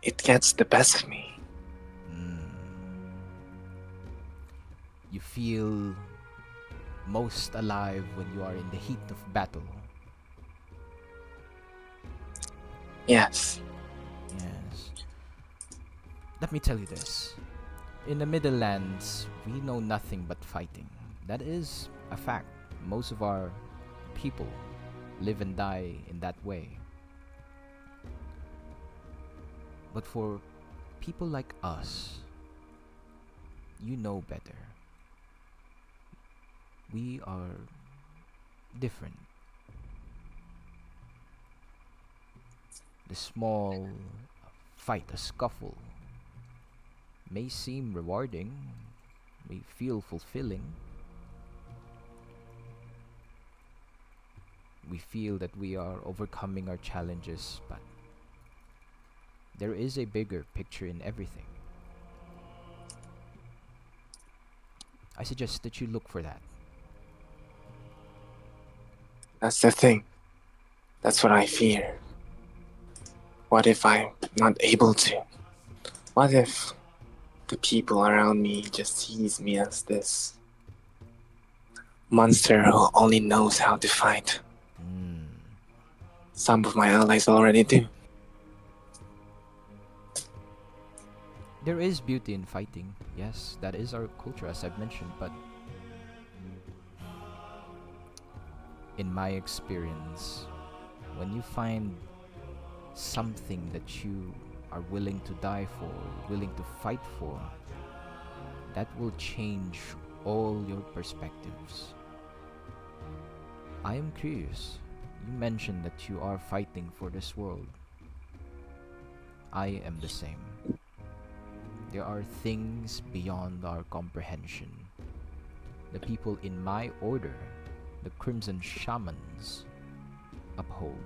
it gets the best of me. You feel most alive when you are in the heat of battle. Yes, Yes. Let me tell you this. In the Middlelands, we know nothing but fighting. That is a fact. Most of our people live and die in that way. But for people like us, you know better. We are different. The small fight, a scuffle, may seem rewarding, may feel fulfilling. We feel that we are overcoming our challenges, but there is a bigger picture in everything. I suggest that you look for that. that's the thing. That's what I fear. What if I'm not able to? What if the people around me just sees me as this monster who only knows how to fight? Some of my allies already do. There is beauty in fighting. Yes, that is our culture, as I've mentioned, but in my experience, when you find something that you are willing to die for, willing to fight for, that will change all your perspectives. I am curious. You mentioned that you are fighting for this world. I am the same. There are things beyond our comprehension. The people in my order, the Crimson Shamans, uphold.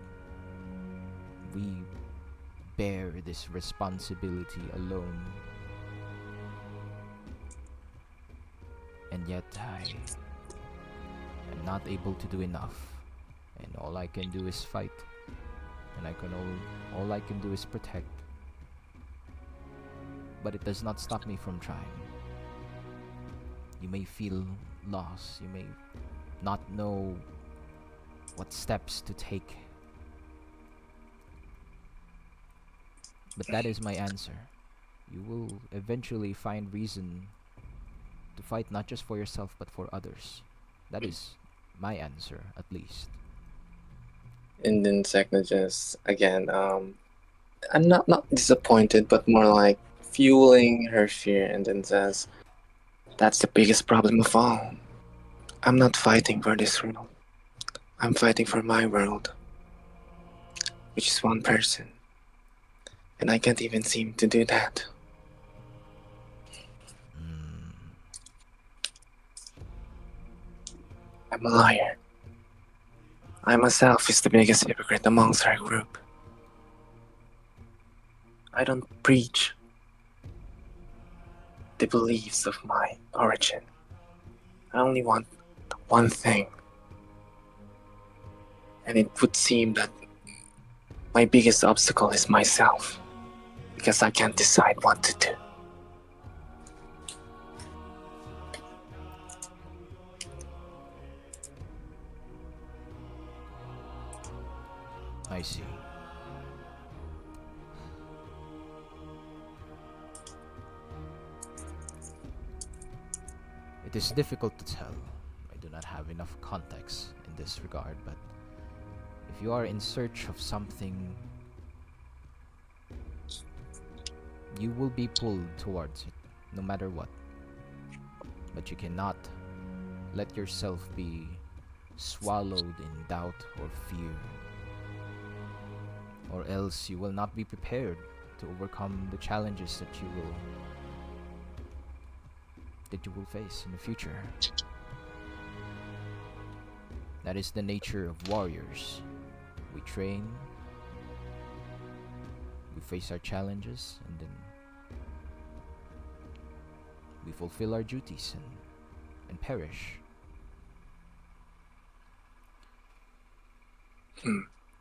We bear this responsibility alone. And yet I am not able to do enough. And all I can do is fight. And all I can do is protect. But it does not stop me from trying. You may feel lost. You may not know what steps to take. But that is my answer. You will eventually find reason to fight not just for yourself but for others. That is my answer, at least. And then Sek'na just again, I'm not disappointed, but more like fueling her fear, and then says, "That's the biggest problem of all. I'm not fighting for this world. I'm fighting for my world, which is one person, and I can't even seem to do that." I'm a liar. I myself is the biggest hypocrite amongst our group. I don't preach the beliefs of my origin. I only want one thing. And it would seem that my biggest obstacle is myself, because I can't decide what to do. I see. It is difficult to tell. I do not have enough context in this regard, but if you are in search of something, you will be pulled towards it, no matter what. But you cannot let yourself be swallowed in doubt or fear, or else you will not be prepared to overcome the challenges that you will face in the future. That is the nature of warriors. We train, we face our challenges, and then we fulfill our duties and perish.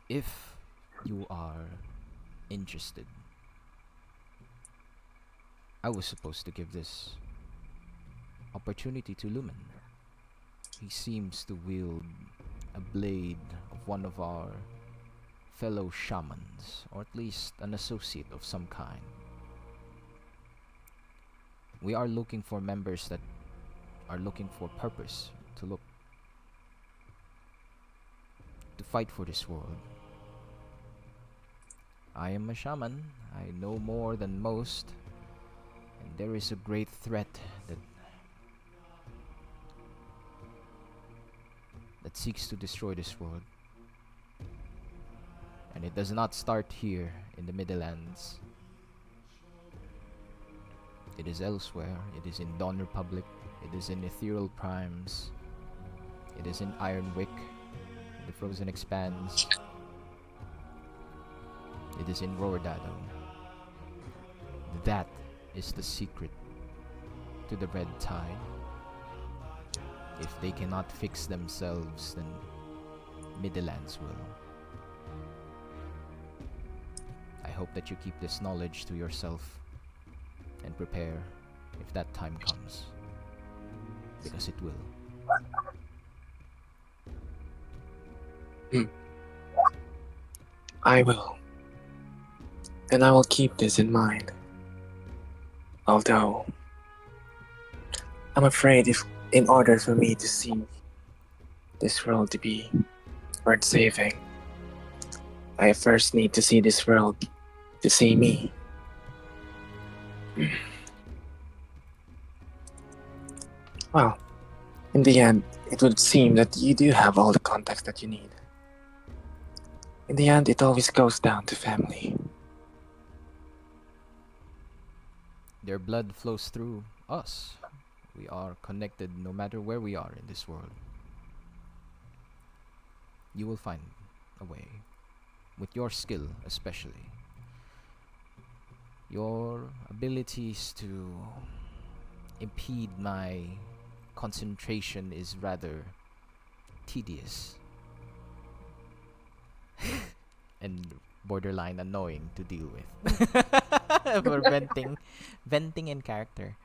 If you are interested, I was supposed to give this opportunity to Lumen. He seems to wield a blade of one of our fellow shamans, or at least an associate of some kind. We are looking for members that are looking for purpose, to fight for this world. I am a shaman. I know more than most, and there is a great threat that seeks to destroy this world. And it does not start here in the Middlelands. It is elsewhere. It is in Dawn Republic. It is in Ethereal Primes. It is in Ironwick, the Frozen Expanse. It is in Rordado. That is the secret to the Red Tide. If they cannot fix themselves, then Middlelands will. I hope that you keep this knowledge to yourself and prepare if that time comes, because it will. I will. And I will keep this in mind. Although, I'm afraid if in order for me to see this world to be worth saving, I first need to see this world to see me. Well, in the end, it would seem that you do have all the context that you need. In the end, it always goes down to family. Their blood flows through us. We are connected no matter where we are in this world. You will find a way, with your skill especially. Your abilities to impede my concentration is rather tedious and borderline annoying to deal with. For venting in character.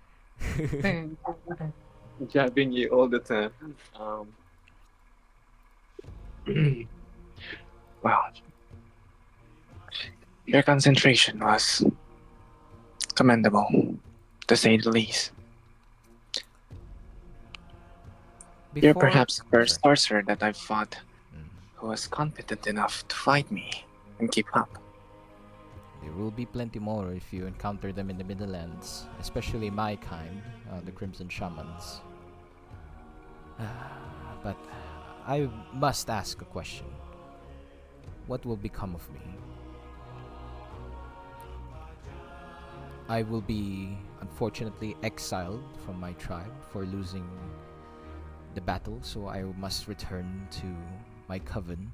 Jabbing you all the time. Well, your concentration was commendable, to say the least. You're perhaps the first sorcerer that I've fought who was competent enough to fight me and keep up. There will be plenty more if you encounter them in the Middlelands, especially my kind, the Crimson Shamans. But I must ask a question. What will become of me? I will be, unfortunately, exiled from my tribe for losing the battle, so I must return to my coven,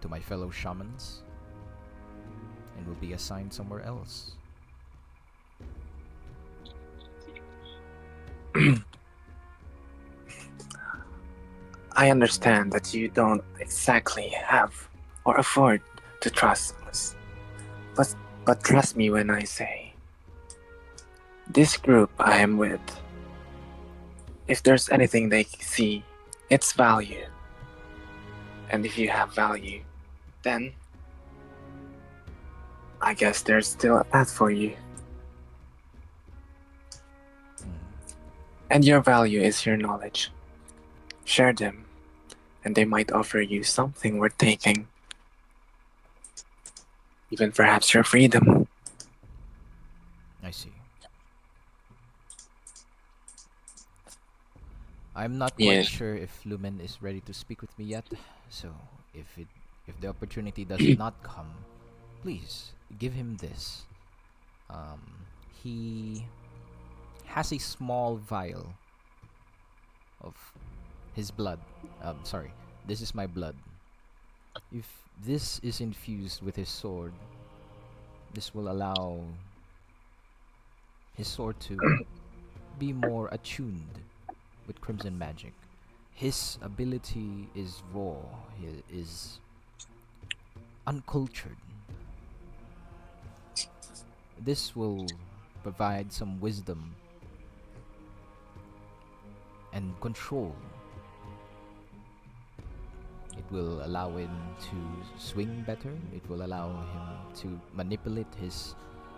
to my fellow shamans, and will be assigned somewhere else. I understand that you don't exactly have or afford to trust us. But trust me when I say, this group I am with, if there's anything they see, it's value. And if you have value, then I guess there's still a path for you. And your value is your knowledge. Share them, and they might offer you something worth taking. Even perhaps your freedom. I see. I'm not quite sure if Lumen is ready to speak with me yet, so if the opportunity does not come, please give him this. He has a small vial of his blood. Sorry, this is my blood. If this is infused with his sword, this will allow his sword to be more attuned with crimson magic. His ability is raw. is uncultured. This will provide some wisdom and control. It will allow him to swing better. It will allow him to manipulate his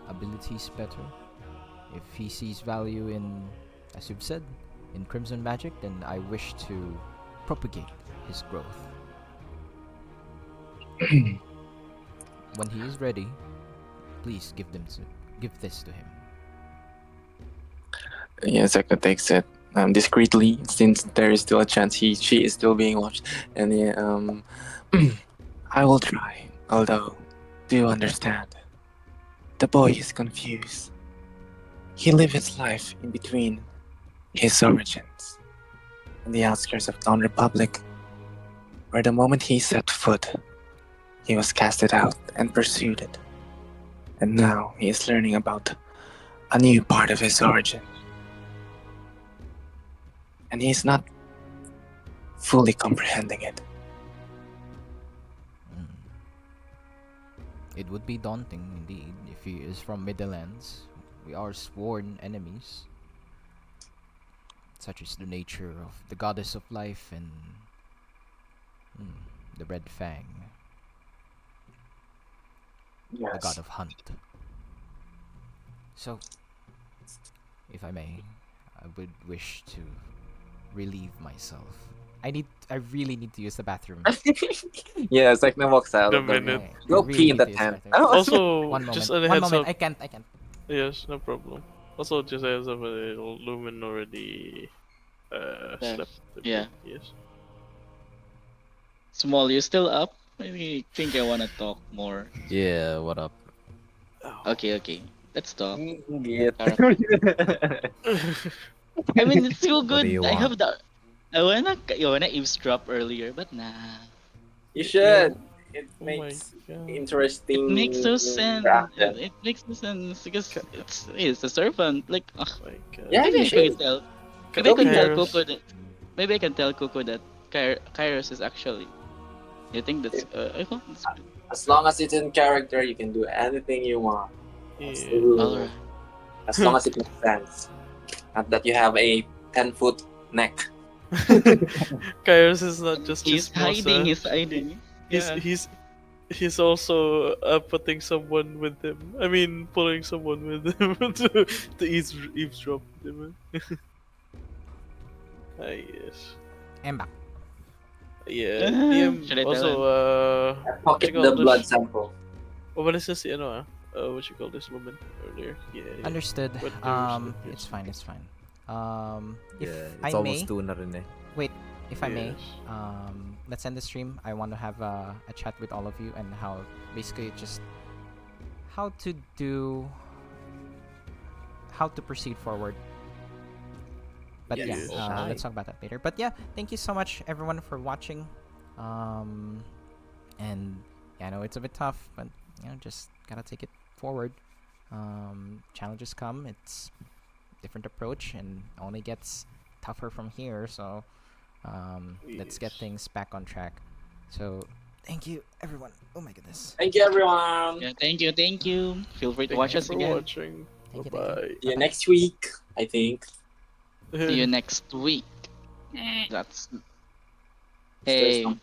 abilities better. If he sees value in, as you've said, in Crimson Magic, then I wish to propagate his growth. When he is ready, please give this to him. Yes, Sek'na takes it discreetly, since there is still a chance she is still being watched. And yeah, I will try. Although, do you understand? The boy is confused. He lived his life in between his origins and the outskirts of Dawn Republic, where the moment he set foot, he was casted out and pursued. And now he is learning about a new part of his origin. And he is not fully comprehending it. Mm. It would be daunting indeed if he is from Middlelands. We are sworn enemies. Such is the nature of the goddess of life and the Red Fang, the god of hunt. So, if I may, I would wish to relieve myself. I really need to use the bathroom. Yeah, Sek'na walks out The of the minute. room. I Go really pee in need the to use the tent. bathroom. Also, One moment. just a One heads moment. up. I can't. Yes, no problem. Also, just a heads up, Lumen already Yeah. slept. a bit, Yeah. Yes. Smol, you still up? I think I wanna talk more. Yeah, what up? Okay. Let's talk. Get. I mean, it's so What do good. you I want? have the. I wanna eavesdrop earlier, but nah. You should. It Oh my makes god. interesting It makes no sense. interaction. It makes no sense because it's a servant. Like, Oh my god. Yeah, maybe you I can should. tell. Ka- Maybe I can tell Kairos. Coco that. Maybe I can tell Coco that Kairos is actually. You think that's? I hope it's. As long as it's in character, you can do anything you want. That's the Yeah. rule. Alright. As long as it makes sense. Not that you have a 10-foot neck. Kairos is not just He's hiding. He's hiding. He's Yeah. he's he's also putting someone with him. I mean, pulling someone with him to eavesdrop with him. Yes. I'm back. Yeah. DM Should I tell also what Pocket you the call blood this? sample. What is this? What you call this woman earlier? Yeah. Understood. But there was a- It's fine. It's fine. If Yeah, I it's almost may, 2 na rin eh. if I may, Yes. let's end the stream. I want to have a chat with all of you and how basically just how to proceed forward. But Yes. let's talk about that later. But yeah, thank you so much everyone for watching. And yeah, I know it's a bit tough, but just gotta take it forward. Challenges come. It's different approach and only gets tougher from here. So let's get Yes. things back on track. So thank you everyone. Oh my goodness. Thank you, everyone. Yeah. Thank you. Feel free to Thank watch you us for again. watching. Thank you, Bye thank bye. See you next week, I think. See you next week. Eh. That's. There's Hey. some